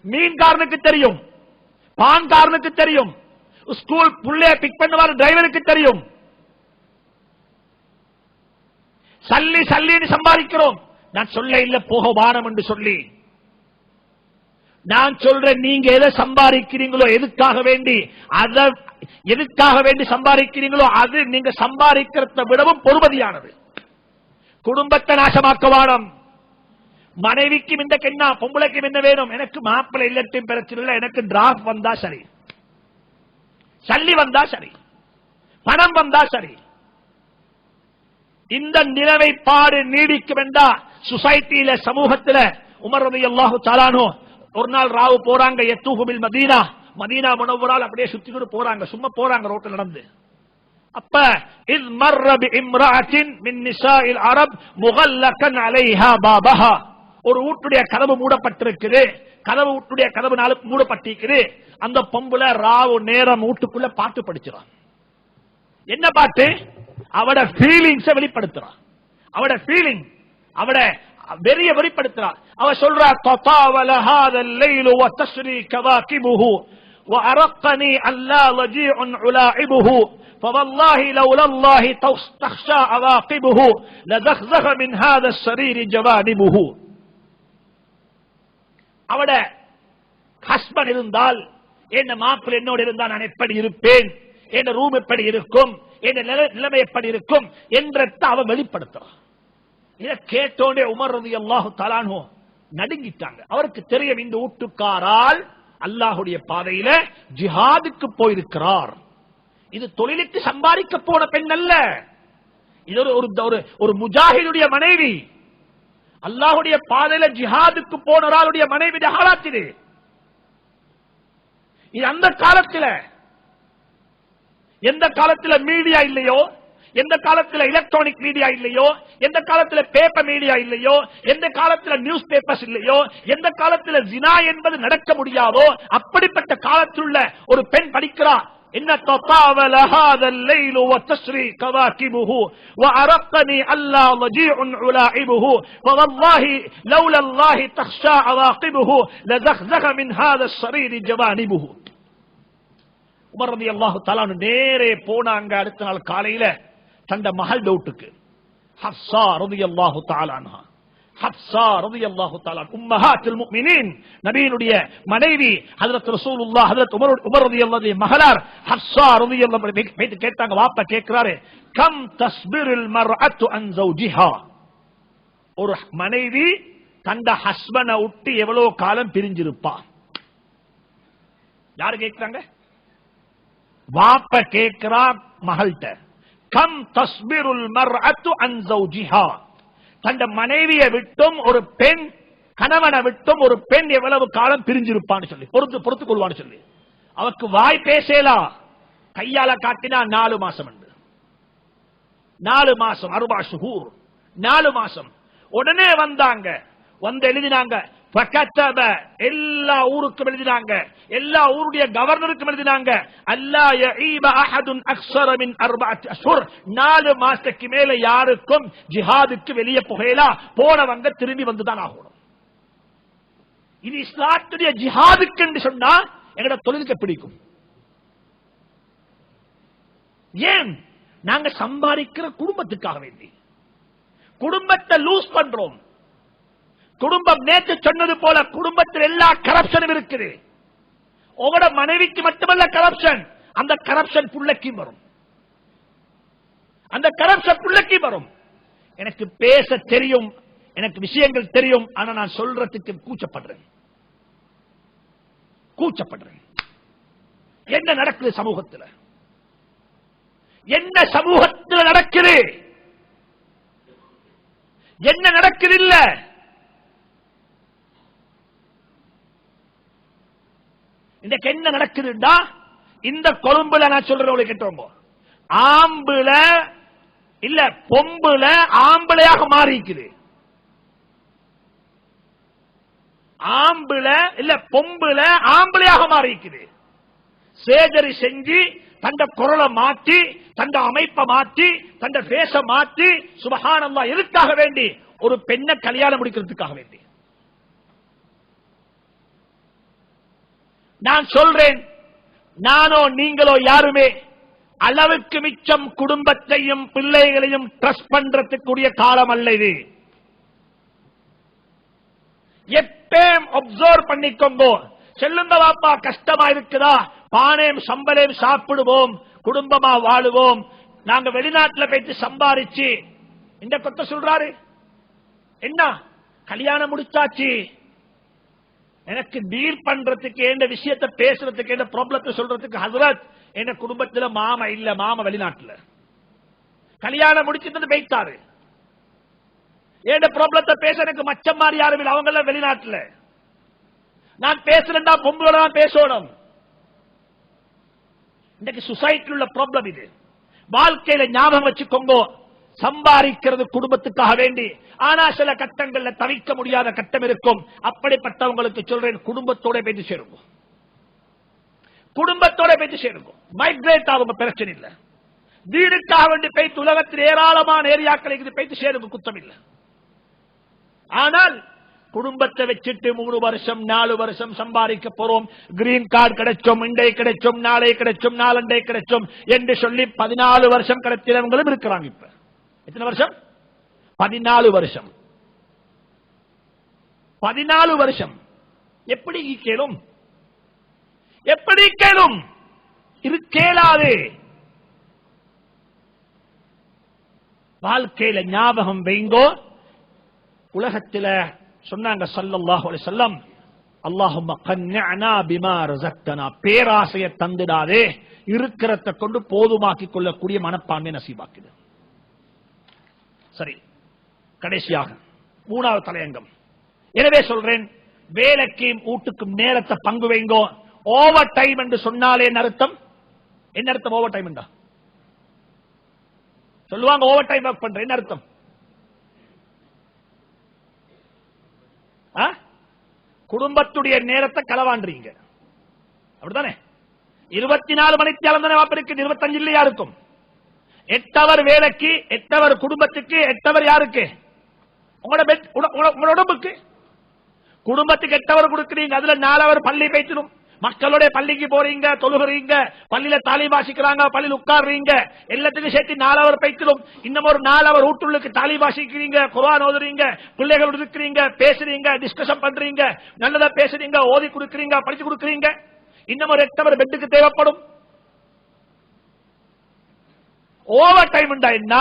மீன்காரனுக்கு தெரியும், பான்காரனுக்கு தெரியும், ஸ்கூல் புள்ளைய பிக் பண்ணுவார் டிரைவருக்கு தெரியும். சல்லின்னு சம்பாதிக்கிறோம். நான் சொல்ல இல்ல போக வானம் என்று சொல்லி, நான் சொல்றேன், நீங்க எதை சம்பாதிக்கிறீங்களோ, எதுக்காக வேண்டி சம்பாதிக்கிறீங்களோ அது நீங்க சம்பாதிக்கிறத விடவும் பொறுமதியானது. குடும்பத்தை நாசமாக்க வானம். மனைவிக்கும் இந்த கென்னா, பொம்பளைக்கும் என்ன வேணும்? எனக்கு மாப்பிள்ளை இல்லட்டும் பிரச்சனை இல்லை, எனக்கு டிராஃப்ட் வந்தா சரி, சல்லி வந்தா சரி, பணம் வந்தா சரி. இந்த நிலைமைப்பாடு நீடிக்கும் என்றா சொசைட்டியில, சமூகத்தில் உமர் ரலியல்லாஹு தஆலா அன்ஹு ஒரு நாள் ராவு போறாங்க, யத்தூஃபு பில் மதீனா, மதீனா முனவ்வரால் அப்படியே சுத்திட்டு போறாங்க, சும்மா போறாங்க ரோட்ல நடந்து. அப்ப இஸ் மர்ர பி இம்ராஅத்தின் மின் நிசாஇல் அரப் முகல்லகன் அலைஹா பாபஹா, ஒரு வீட்டுடைய கதவு மூடப்பட்டிருக்குது, வீட்டுடைய கதவுனால மூடப்பட்டிருக்குது. அந்த பொம்புல ராவு நேரம் வீட்டுக்குள்ள பாட்டு படிச்சுறான். என்ன பாட்டு? அவட ஃபீலிங்ஸ் வெளிப்படுத்துறான், அவட ஃபீலிங், அவட வெறிய வெளிப்படுத்துறான். அவ சொல்றா, ததாவல ஹாதல் லைலு வ தஸ்ரி கவாகிபுஹு வ அரقني அல்லா லஜீஉ உலாஇபுஹு فوالله لولا الله تخشى عواقبه لزخزخ من هذا السرير جوانبه. அவட ஹஸ்பண்ட் இருந்தால், என்ன மாப்பிள்ளை என்னோட இருந்தால் நான் எப்படி இருப்பேன், என்ன ரூம் எப்படி இருக்கும், என்ன நிலைமை எப்படி இருக்கும் என்றத அவ வெளிப்படுத்துறான். இதை கேட்டோனே உமர் ரலியல்லாஹு தஆலா அன்ஹு நடுங்கிட்டாங்க. அவருக்கு தெரியும், இந்த வீட்டுக்காரால் அல்லாஹ்வுடைய பாதையில ஜிஹாதுக்கு போயிருக்கிறார். இது தொழிலுக்கு சம்பாதிக்க போன பெண் அல்ல, இது ஒரு முஜாஹிதுடைய மனைவி, அல்லாஹ்வுடைய பாதையில ஜிஹாதுக்கு போனவருடைய மனைவி ஹாலாத் இது. இது அந்த காலத்தில், எந்த காலத்தில் மீடியா இல்லையோ, எந்த காலத்தில் எலக்ட்ரானிக் மீடியா இல்லையோ, எந்த காலத்தில் பேப்பர் மீடியா இல்லையோ, எந்த காலத்தில் நியூஸ் பேப்பர்ஸ் இல்லையோ, எந்த காலத்தில் ஜினா என்பது நடக்க முடியாதோ அப்படிப்பட்ட காலத்தில் உள்ள ஒரு பெண் படிக்கிறார். என்ன ததாவல ஹாதல் லைலு வ தஸ்ரி கவாகிபுஹு வ அரقني அல்லா லஜீஉ உலாஇபுஹு ஃபவல்லாஹி லௌலா அல்லாஹி தக்ஷா அவாகிபுஹு லஸக்ஸக மின் ஹாதா ஸரீர் ஜவானிபுஹு. உமர் ரலியல்லாஹு தஆலா நேரே போனாங்க. அடுத்த நாள் காலையில தந்த மகள் டவுட்டுக்கு, ஹப்ஸா ரலியல்லாஹு தஆலா அன்ஹா, ஹப்ஸா ரலியல்லாஹு தஆலா உம்மஹாத்துல் முஃமினீன், நபியினுடைய மனைவி ஹஜ்ரத் ரசூலுல்லாஹ், ஹஜ்ரத் உமர் ரலியல்லாஹு மகளார் ஹப்ஸா ரலியல்லாஹு அன்ஹா கேட்டாங்க. வாப்பா கேக்குறாரு, கம் தஸ்பிருல் மர்அத்து அன் ஜௌஜிஹா, ஒரு மனைவி தந்த ஹஸ்பண்ட விட்டு எவ்வளவு காலம் பிரிஞ்சிருப்பா? யாரு கேக்குறாங்க? வாப்ப கேக்குறா மகள்கிட்ட, கம் தஸ்பிருல் மர்அத்து அன் ஜௌஜிஹா, தந்த மனைவியை விட்டும் ஒரு பெண், கணவனை விட்டும் ஒரு பெண் எவ்வளவு காலம் பிரிஞ்சிருப்பான்னு சொல்லி, பொறுத்து கொள்வான்னு சொல்லி. அவருக்கு வாய் பேசலா, கையால காட்டினா 4 மாசம் என்று, 4 மாசம், 4 ஷுஹூர், 4 மாசம். உடனே வந்தாங்க, வந்து எழுதினாங்க, எல்லா ஊருக்கும் எழுதினாங்க, எல்லா ஊருடைய கவர்னருக்கும் எழுதினாங்க, அல்லா யஈப அஹதுன் அக்ஸர மின் 4 அஷ்ஹுர், 4 மாசத்துக்கு மேல யாருக்கும் ஜிஹாதுக்கு வெளியே புகையலா, போனவங்க திரும்பி வந்துதான் ஆகணும். இது இஸ்லாத்துடைய ஜிஹாதுக்கு என்று சொன்னா எங்கட தொழிலுக்கு பிடிக்கும். ஏன்? நாங்க சம்பாதிக்கிற குடும்பத்துக்காக வேண்டி குடும்பத்தை லூஸ் பண்றோம். குடும்பம் நேற்று சொன்னது போல குடும்பத்தில் எல்லா கரப்ஷனும் இருக்குது. உங்களோட மனைவிக்கு மட்டுமல்ல கரப்ஷன், அந்த கரப்ஷன் புள்ளைக்கு வரும், அந்த கரப்ஷன் புள்ளைக்கு வரும். எனக்கு பேச தெரியும், எனக்கு விஷயங்கள் தெரியும், ஆனா நான் சொல்றதுக்கு கூச்சப்படுறேன். என்ன நடக்குது சமூகத்தில்? என்ன சமூகத்தில் நடக்குது? என்ன நடக்குது? இல்ல இன்னைக்கு என்ன நடக்குதுன்னா, இந்த கொழும்புல நான் சொல்றேன் கேட்டோங்க, ஆம்புல இல்ல பொம்புல ஆம்பளையாக மாறிக்குது, ஆம்புல இல்ல பொம்புல ஆம்பளையாக மாறிக்குது. சேஜரி செஞ்சு தந்த குரலை மாற்றி, தந்த அமைப்பை மாற்றி, தந்த பேச மாற்றி, சுபஹானல்லாஹ், எதுக்காக வேண்டி? ஒரு பெண்ணை கல்யாணம் முடிக்கிறதுக்காக வேண்டி. நான் சொல்றேன், நானோ நீங்களோ யாருமே அளவுக்கு மிச்சம் குடும்பத்தையும் பிள்ளைகளையும் ட்ரஸ்ட் பண்றதுக்குரிய காலம் அல்ல இது. எப்பயும் அப்சர்வ் பண்ணிக்கோங்க. செல்லுங்க வாப்பா, கஷ்டமா இருக்குதா, பானையும் சம்பளையும் சாப்பிடுவோம், குடும்பமா வாழுவோம். நாங்க வெளிநாட்டுல போயிட்டு சம்பாரிச்சு இந்த கொத்த சொல்றாரு என்ன, கல்யாணம் முடிச்சாச்சு, எனக்கு டீல் பண்றதுக்கு, எந்த விஷயத்தை பேசுறதுக்கு, எந்த ப்ராப்ளத்தை சொல்றதுக்கு ஹசரத் என் குடும்பத்துல மாமா இல்ல, மாமா வெளிநாட்டுல கல்யாணம் முடிச்சுட்டு போயிட்டாரு. என் ப்ராப்ளத்தை பேச எனக்கு மச்சம் மாதிரி யாரும் இல்லை, அவங்க வெளிநாட்டுல. நான் பேசுறேன்டா பொம்பளை தான் பேசணும். இன்னைக்கு சொசைட்டியில் உள்ள ப்ராப்ளம் இது. வாழ்க்கையில ஞாபகம் வச்சுக்கோங்க, சம்பாதிக்கிறது குடும்பத்துக்காக வேண்டி, ஆனா சில கட்டங்கள்ல தவிக்க முடியாத கட்டம் இருக்கும். அப்படிப்பட்டவங்களுக்கு சொல்றேன், குடும்பத்தோட போயிட்டு சேருங்க, குடும்பத்தோட போயிட்டு சேருங்க. மைக்ரேட் ஆகும், பிரச்சனை இல்லை. வீடுக்காக வேண்டி போயிட்டு உலகத்தில் ஏராளமான ஏரியாக்களுக்கு போயிட்டு சேருங்க, குத்தம் இல்லை. ஆனால் குடும்பத்தை வச்சுட்டு 3 வருஷம் 4 வருஷம் சம்பாதிக்க போறோம், கிரீன் கார்டு கிடைச்சோம், இண்டை கிடைச்சோம், நாளை கிடைச்சோம், நாளண்டை கிடைச்சோம் என்று சொல்லி 14 வருஷம் கிடைத்தவங்களும் இருக்கிறாங்க. இப்ப எத்தனை வருஷம்? 14 வருஷம். 14 வருஷம் எப்படி கேளும்? எப்படி கேளும்? இது கேளாது. வாழ்க்கையில ஞாபகம் வைங்கோ. உலகத்தில் சொன்னாங்க ஸல்லல்லாஹு அலைஹி வஸல்லம், அல்லாஹும்ம கன்னிஅனா பிமா ரஸக்தனா, பேராசையை தந்துடாதே, இருக்கிறத கொண்டு போதுமாக்கிக் கொள்ளக்கூடிய மனப்பான்மை நசீபாக்குது. சரி, கடைசியாக 3வது தலையங்கம். எனவே சொல்றேன், வேலைக்கும் வீட்டுக்கும் நேரத்தை பங்கு வைங்கோ. ஓவர் டைம் என்று சொன்னாலே என்ன அர்த்தம்? என்ன அர்த்தம் ஓவர் டைம் என்றா? சொல்லுவாங்க ஓவர் டைம் ஒர்க் பண்ற, என்ன அர்த்தம்? குடும்பத்துடைய நேரத்தை களவாண்டுறீங்க, அப்படித்தானே? 24 மணித்தியாலம் தானே வாப்ப இருக்கு, 25 இல்லையா இருக்கும்? 8 ஹவர் வேலைக்கு, 8 ஹவர் குடும்பத்துக்கு, 8 ஹவர் யாருக்கு? உங்களோட உடம்புக்கு. குடும்பத்துக்கு 8 ஹவர் கொடுக்குறீங்க, அதுல 4 ஹவர் பள்ளி பேசணும், மக்களோட பள்ளிக்கு போறீங்க, தொழுகிறீங்க, பள்ளியில தாலீம் வாசிக்கிறாங்க, பள்ளியில் உட்கார்றீங்க, எல்லாத்துக்கும் சேர்த்து 4 ஹவர் பைக்கணும். இன்னும் ஒரு 4 ஹவர் வீட்டுள்ளுக்கு தாலீம் வாசிக்கிறீங்க, குர்ஆன் ஓதுறீங்க, பிள்ளைகளோடு இருக்கிறீங்க, பேசுறீங்க, டிஸ்கஷன் பண்றீங்க, நல்லதா பேசுறீங்க, ஓதி கொடுக்குறீங்க, படிச்சு கொடுக்குறீங்க. இன்னும் ஒரு 8 ஹவர் பெட்டுக்கு தேவைப்படும். ஓவர் டைம் என்ன?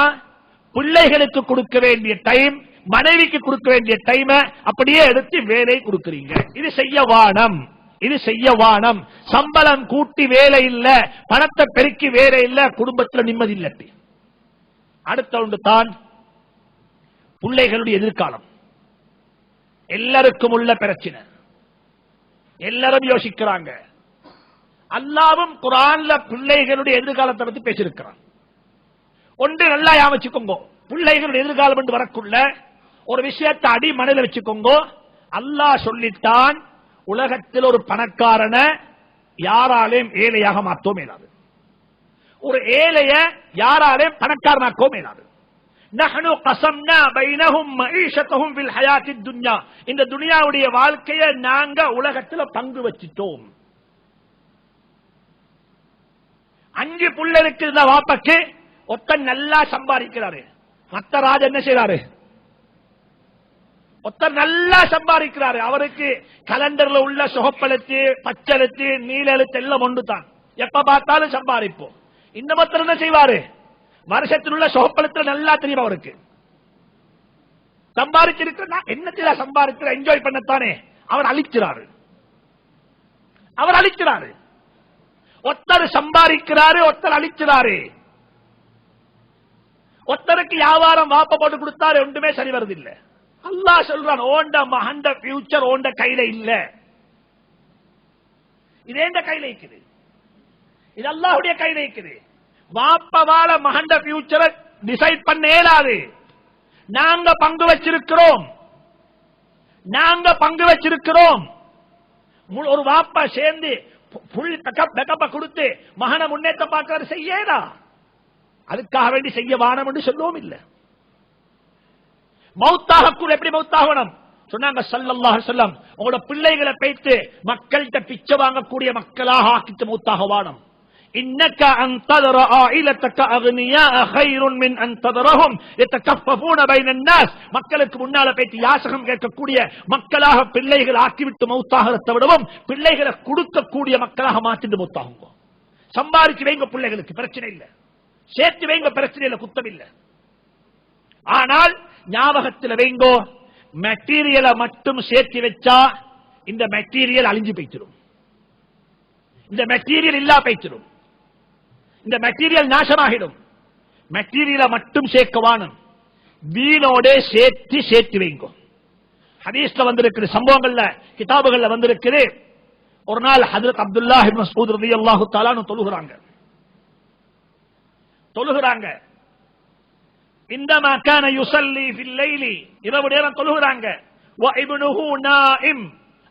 பிள்ளைகளுக்கு கொடுக்க வேண்டிய டைம், மனைவிக்கு கொடுக்க வேண்டிய டைம் அப்படியே எடுத்து வேலை கொடுக்கிறீங்க. இது செய்ய வானம், இது செய்ய வானம். சம்பளம் கூட்டி வேலை இல்ல, பணத்தை பெருக்கி வேலை இல்ல, குடும்பத்தில் நிம்மதி இல்லை. அடுத்த ஒன்று தான் பிள்ளைகளுடைய எதிர்காலம். எல்லாருக்கும் உள்ள பிரச்சனை, எல்லாரும் யோசிக்கிறாங்க. அல்லாவும் குர்ஆன்ல பிள்ளைகளுடைய எதிர்காலத்தை பத்தி பேசியிருக்கிறான். ஒன்று நல்லா ஞாபகம் வச்சுக்கோங்க, பிள்ளைகளுடைய எதிர்காலம் என்று வரக்குள்ள ஒரு விஷயத்தை அடி மனதில் வச்சுக்கோங்க. அல்லாஹ் சொல்லித்தான், உலகத்தில் ஒரு பணக்காரனை யாராலையும் ஏழையாக மாற்றவும் இயலாது, ஒரு ஏழைய யாராலையும் பணக்காரனாக்கவும் இயலாது. நஹ்னு கஸம்னா பைனஹும் மஈஷத்தஹும் ஃபில் ஹயாத்தித் துன்யா, இந்த துனியாவுடைய வாழ்க்கையை நாங்க உலகத்துல பங்கு வச்சிட்டோம். 5 புள்ள இருக்கிற வாப்பக்கு ஒருத்தன் நல்லா சம்பாதிக்கிறாரு, மத்த ராஜா என்ன செய்யறாரு? ஒருத்தர் நல்லா சம்பாதிக்கிறாரு, அவருக்கு கலண்டர்ல உள்ள சுகப்பெழுத்து பச்செழுத்து நீல எழுத்து எல்லாம் ஒன்று தான், எப்ப பார்த்தாலும் சம்பாதிப்போம். இந்த மத்தர் என்ன செய்வாரு? வருஷத்தில் உள்ள சுகப்பெழுத்துல நல்லா தெரியும் அவருக்கு, சம்பாதிச்சிருக்க என்னத்தில சம்பாதிக்கிற என்ஜாய் பண்ணத்தானே அவர் அழிக்கிறாரு. ஒருத்தர் சம்பாதிக்கிறாரு, ஒருத்தர் அழிக்கிறாரு. ஒருத்தருக்கு வியாபாரம் வாப்ப போட்டு கொடுத்தாரு, ஒன்றுமே சரி வருதில்லை. அல்லாஹ் சொல்றான், ஓண்ட மகண்ட ஃபியூச்சர் ஓண்ட கையில இல்ல, இது எந்த கையில இருக்குது? இது அல்லாஹ்வுடைய கையில இருக்குது. வாப்பவால மகண்ட ஃபியூச்சரை டிசைட் பண்ண இயலாது. நாங்க பங்கு வச்சிருக்கிறோம். ஒரு வாப்பா சேர்ந்து கொடுத்து மகன முன்னேற்ற பார்க்கிறாரு, செய்யடா, அதுக்காக வேண்டி செய்ய வானம் என்று சொல்லவும் இல்லை. மௌத்தாக கூட எப்படி மௌத்தாகணும் சொன்னாங்க ஸல்லல்லாஹு அலைஹி வஸல்லம், உங்களோட பிள்ளைகளை பேத்து மக்கள்கிட்ட பிச்சை வாங்கக்கூடிய மக்களாக ஆக்கிட்டு மௌத்தாக வானம். இன்னக அன் ததர ஆயிலத்தக அக்னியா கைருன் மின் அன் ததரஹும் யதகஃபஃபூன பைன الناس, மக்களுக்கு முன்னால பேத்தி யாசகம் கேட்கக்கூடிய மக்களாக பிள்ளைகள் ஆக்கிவிட்டு மௌத்தாகிறதை விடவும் பிள்ளைகளை கொடுக்கக்கூடிய மக்களாக மாற்றிட்டு மௌத்தாகுங்க. சம்பாதிச்சு வைங்க, பிள்ளைகளுக்கு பிரச்சனை இல்லை, சேர்த்து வைங்க, பிரச்சனை இல்லை, குத்தம் இல்லை. ஆனால் ஞாபகத்தில் வைங்கோ, மெட்டீரியலை மட்டும் சேர்த்து வச்சா இந்த மெட்டீரியல் அழிஞ்சு போய்ச்சிடும், இந்த மெட்டீரியல் இல்லா போய்ச்சிடும், இந்த மெட்டீரியல் நாசமாகிடும். மெட்டீரியலை மட்டும் சேர்க்கவானும், வீணோட சேர்த்து வைங்கோ. ஹதீஸ்ல வந்திருக்கிற சம்பவங்கள்ல கிதாபுகள்ல வந்திருக்குது. ஒரு நாள் ஹஜ்ரத் அப்துல்லாஹ் இப்னு மஸ்ஊத் ரலியல்லாஹு தஆலா அன்ஹு தொழுகிறாங்க. இந்தமா கான யுஸல்லி ஃபில் லைலி, இரவு நேரம் தொழுகிறாங்க. வ இப்னுஹு நாயிம்,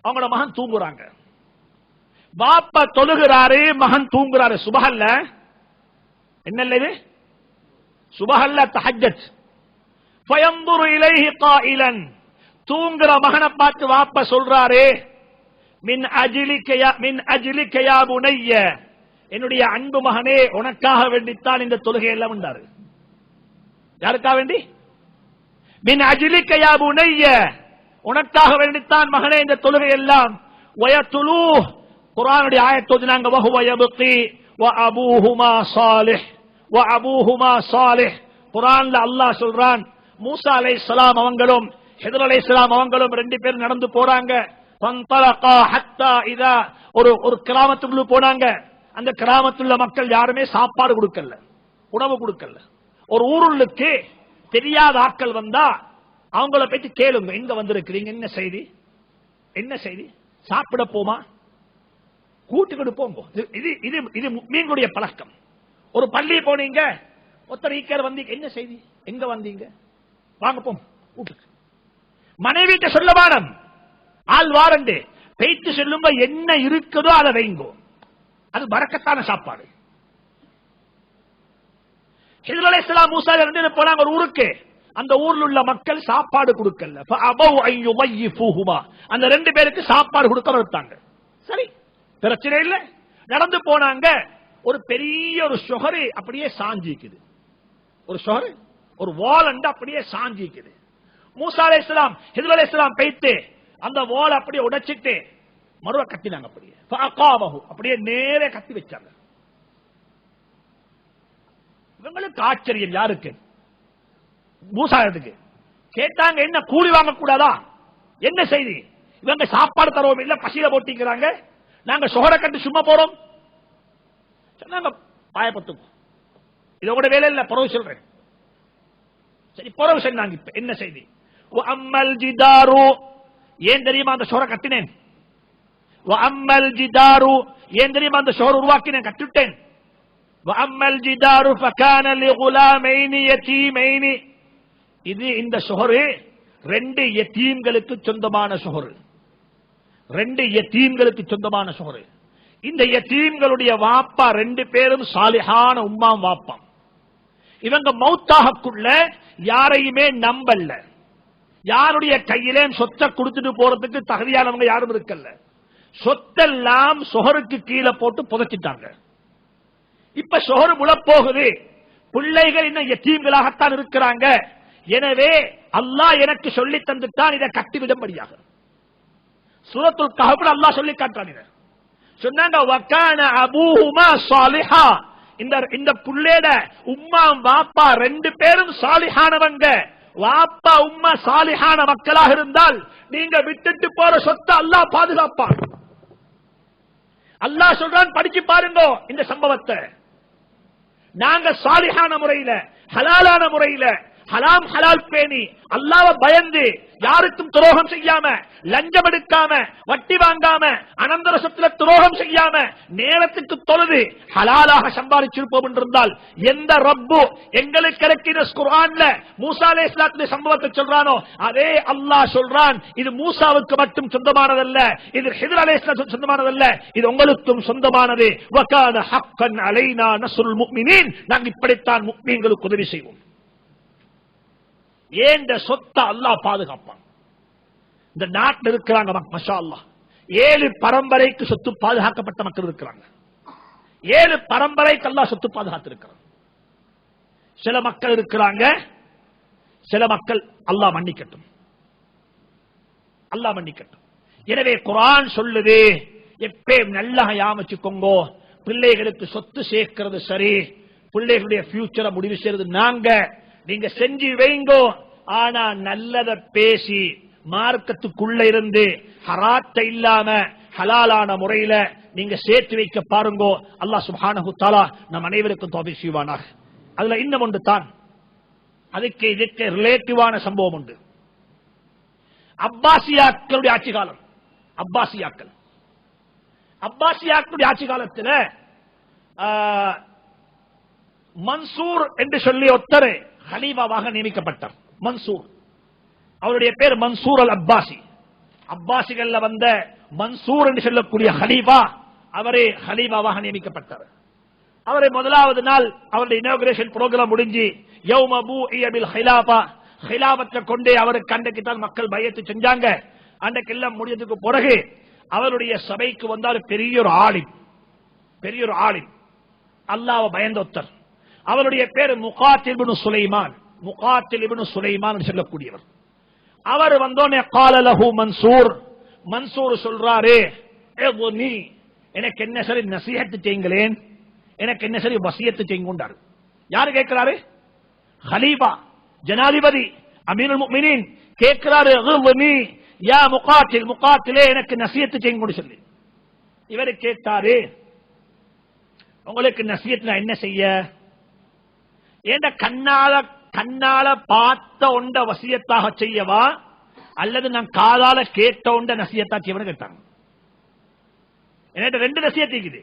அவங்களோட மகன் தூங்குறாங்க. பாப்பா தொழுகிறாரு, மகன் தூங்குறாரு. சுபஹல்ல, என்னல்ல இது? சுபஹல்ல தஹஜ்ஜத். ஃபயன்துரு இலைஹி காயிலன், தூங்குற மகனை பார்த்து வாப்பா சொல்றாரு, மின் அஜ்லிக யா புனைய, என்னுடைய அன்பு மகனே, உனக்காக வேண்டித்தான் இந்த தொழுகை எல்லாம் உண்டாரு. யாருக்காக வேண்டி? மின் அஜ்லிக யா புனைய, உனக்காக வேண்டித்தான் மகனே இந்த தொழுகை எல்லாம். வயதுலூ, குர்ஆனுடைய ஆயத் ஓதினாங்க. வஹுவ யப்கி வ அபூஹுமா சாலிஹ், வ அபூஹுமா சாலிஹ். குர்ஆன்ல அல்லாஹ் சொல்றான், மூசா அலைஹிஸ்ஸலாம் அவங்களும் ஹித்ர் அலைஹிஸ்ஸலாம் அவங்களும் 2 பேரும் நடந்து போறாங்க. ஃபந்தலகா ஹத்தா இதா, ஒரு கிராமத்துக்குள்ள போனாங்க. அந்த கிராமத்துள்ள மக்கள் யாருமே சாப்பாடு கொடுக்கல, உணவு கொடுக்கல. ஒரு ஊருளுக்கு தெரியாத ஆட்கள் வந்தா அவங்கள பத்தி கேளுங்க, எங்க வந்திருக்கிறீங்க, என்ன செய்தி, சாப்பிட போமா, கூட்டுக்கிட்டு போங்க. இது மீன்களுடைய பழக்கம். ஒரு பள்ளி போனீங்க, ஒருத்தர் ஈக்கர் வந்தீங்க, என்ன செய்தி, எங்க வந்தீங்க, வாங்க போம் வீட்டுக்கு. மனைவிட்ட சொல்ல வாரம், ஆள் வாரண்டு பேச்சு சொல்லுங்க, என்ன இருக்குதோ அதை வைங்கோ, அது பரக்கத்தான சாப்பாடு. ஹித்ர் அலைஹிஸ்ஸலாம் மூசா இருந்து போனாங்க ஒரு ஊருக்கு. அந்த ஊர்ல உள்ள மக்கள் சாப்பாடு கொடுக்கல. அந்த 2 பேருக்கு சாப்பாடு கொடுக்க மறுத்தாங்க. சரி, பிரச்சனை இல்ல, நடந்து போனாங்க. ஒரு பெரிய ஒரு ஷொஹரு அப்படியே சாஞ்சிக்குது, ஒரு வால் அப்படியே சாஞ்சிக்குது. மூசா அலைஹிஸ்ஸலாம் ஹித்ர் அலைஹிஸ்ஸலாம் பேய்த்து அந்த வால் அப்படியே உடைச்சிட்டு மறுவ கத்தினாங்க. அப்படியே நேரே கத்தி வச்சாங்க. இவங்களுக்கு ஆச்சரியம், யாருக்கு? மூசாவுக்கு. கேட்டாங்க, என்ன கூலி வாங்க கூடாதா, என்ன செய்தி, இவங்க சாப்பாடு தருவோம் இல்ல, பசியில போட்டிக்கிறாங்க, நாங்க சொகர கட்டு சும்மா போறோம் சொன்னாங்க. பாயப்பத்தும் இதோட வேலை இல்ல, பரவு சொல்றேன். சரி, பரவு சொன்னாங்க. இப்ப என்ன செய்தி? அம்மல் ஜிதாரு, ஏன் தெரியுமா அந்த சொகர கட்டினேன்? அம்மல் ஜிதாரு, ஏன் தெரியுமா அந்த சொகர உருவாக்கினேன், கட்டுட்டேன். وَأَمَّا الْجِدَارُ فَكَانَ لِغُلَامَيْنِ يَتِيمَيْنِ, இது இந்த ஷொஹரு 2 யதீம்களுக்கு சொந்தமான சுஹர், 2 யதீம்களுக்கு சொந்தமான சுஹர். இந்த யதீம்களுடைய வாப்பா 2 பேரும் சாலிஹான உம்மாம் வாப்பாம். இவங்க மௌத்தாகக்குள்ள யாரையுமே நம்பல்ல, யாருடைய கையிலே சொத்தை கொடுத்துட்டு போறதுக்கு தகுதியானவங்க யாரும் இருக்கல்ல. சொத்தெல்லாம் சுஹருக்கு கீழே போட்டு புதைச்சிட்டாங்க. இப்ப சுஹர் முழப்போகுது, பிள்ளைகள் இன்னும் யதீம்களாகத்தான் இருக்கிறாங்க. எனவே அல்லாஹ் எனக்கு சொல்லி தந்துட்டான் இதை கட்டிவிடும்படியாக. சூரத்துல் கஹ்ஃப்ல அல்லாஹ் சொல்லி காட்டான். இத சொன்னாங்க, வகான அபூஹுமா சாலிஹா. இந்த புள்ளையோட உம்மா வாப்பா 2 பேரும் சாலிஹானவங்க. வாப்பா உம்மா சாலிஹான மக்களாக இருந்தால் நீங்க விட்டுட்டு போற சொத்தை அல்லாஹ் பாதுகாப்பான். அல்லாஹ் சொல்றான், படிச்சு பாருங்க இந்த சம்பவத்தை. நாங்க சாலிஹான முறையில, ஹலாலான முறையில, ஹலாம் ஹலால் பேணி, அல்லாஹ்வை பயந்து, யாருக்கும் துரோகம் செய்யாம, லஞ்சம் எடுக்காம, வட்டி வாங்காம, அனந்தர சொத்துல துரோகம் செய்யாம, நேரத்துக்கு தொழுது ஹலாலாக சம்பாதிச்சிருப்போம் என்றிருந்தால், எந்த ரப்பு எங்களுக்கு கிடைக்கிற குர்ஆன்ல மூசா அலைஹிஸ்ஸலாத்துடைய சம்பவத்தை சொல்றானோ அதே அல்லாஹ் சொல்றான், இது மூசாவுக்கு மட்டும் சொந்தமானதல்ல, இது ஹித்ர் அலைஹிஸ்ஸலாத்துக்கு சொந்தமானதல்ல, இது உங்களுக்கும் சொந்தமானது. வகான ஹக்கன் அலைனா நஸ்ருல் முஃமினீன். நாங்கள் இப்படித்தான் முஃமின்களுக்கு உதவி செய்வோம். ஏன் சொத்தை அல்லாஹ் பாதுகாப்பான். இந்த நாட்டில் இருக்கிறாங்க மாஷா அல்லாஹ் 7 பரம்பரைக்கு சொத்து பாதுகாக்கப்பட்ட மக்கள் இருக்கிறாங்க. 7 பரம்பரைக்கு அல்லாஹ் சொத்து பாதுகாத்து இருக்கிறாங்க. சில மக்கள் இருக்கிறாங்க, சில மக்கள் அல்லாஹ் மன்னிக்கட்டும், அல்லாஹ் மன்னிக்கட்டும். எனவே குர்ஆன் சொல்லுது, எப்பயும் நல்லா யாமச்சுக்கோங்க, பிள்ளைகளுக்கு சொத்து சேர்க்கிறது சரி, பிள்ளைகளுடைய ஃபியூச்சரை முடிவு செய்யறது நாங்க. நீங்க செஞ்சு வைங்கோ, ஆனா நல்லத பேசி மார்க்கத்துக்குள்ள இருந்து ஹராத்தை இல்லாம ஹலாலான முறையில நீங்க சேர்த்து வைக்க பாருங்கோ. அல்லாஹ் சுப்ஹானஹு தஆலா நம் அனைவருக்கும் தௌஃபீக் செய்வானாக. அதுல இன்னும் ஒன்று தான், அதுக்கு இதுக்கு ரிலேட்டிவான சம்பவம் உண்டு. அப்பாசியாக்களுடைய ஆட்சி காலம். அப்பாசியாக்களுடைய ஆட்சி காலத்தில் மன்சூர் என்று சொல்லி ஒருத்தர் ஹலீஃபாவாக நியமிக்கப்பட்டார். மன்சூர், அவருடைய பேர் மன்சூர் அல் அப்பாசி. அப்பாசிகள் வந்த மன்சூர் என்று சொல்லக்கூடிய ஹலீஃபா, அவரே ஹலீஃபாவாக நியமிக்கப்பட்டார். அவரை முதலாவது நாள் அவருடைய இனாகுரேஷன் புரோகிராம் முடிஞ்சு யௌம பூஇய பில் ஹிலாஃபா, ஹிலாஃபத்தை கொண்டே அவருக்கு அன்றைக்கு தான் மக்கள் பையத்து செஞ்சாங்க. அன்றைக்கு எல்லாம் முடிஞ்சதுக்கு பிறகு அவருடைய சபைக்கு வந்தால் பெரிய ஒரு ஆலிம், அல்லாஹ்வை பயந்தொத்தர். அவருடைய பேர் முகாத்தில் இப்னு சுலைமான். முகாத்தில் இப்னு சுலைமான் சொல்லக்கூடியவர். அவர் வந்தோனே கால லஹு மன்சூர், மன்சூர் சொல்றாரு, நீ எனக்கு என்ன சரி நசீஹத் செய்யுங்களேன், எனக்கு என்ன சரி வசியத்து செய்யுங்கொண்டார். யாரு கேட்கிறாரு? ஹலீஃபா, ஜனாதிபதி, அமீருல் முஃமினீன் கேட்கிறாரு, நீ யா முகாத்தில், முகாத்திலே எனக்கு நசீஹத் செய்யுங்க சொல்லி. இவரு கேட்டாரு, உங்களுக்கு நசீஹத் நான் என்ன செய்ய? ஏண்ட கண்ணால பார்த்த ஒண்ட வசியத்தாக செய்யவா, அல்லது நான் காதால கேட்ட ஒண்ட நசியத்தா செய்வனு கேட்டாங்க. என்கிட்ட 2 நசியத்து இருக்குது.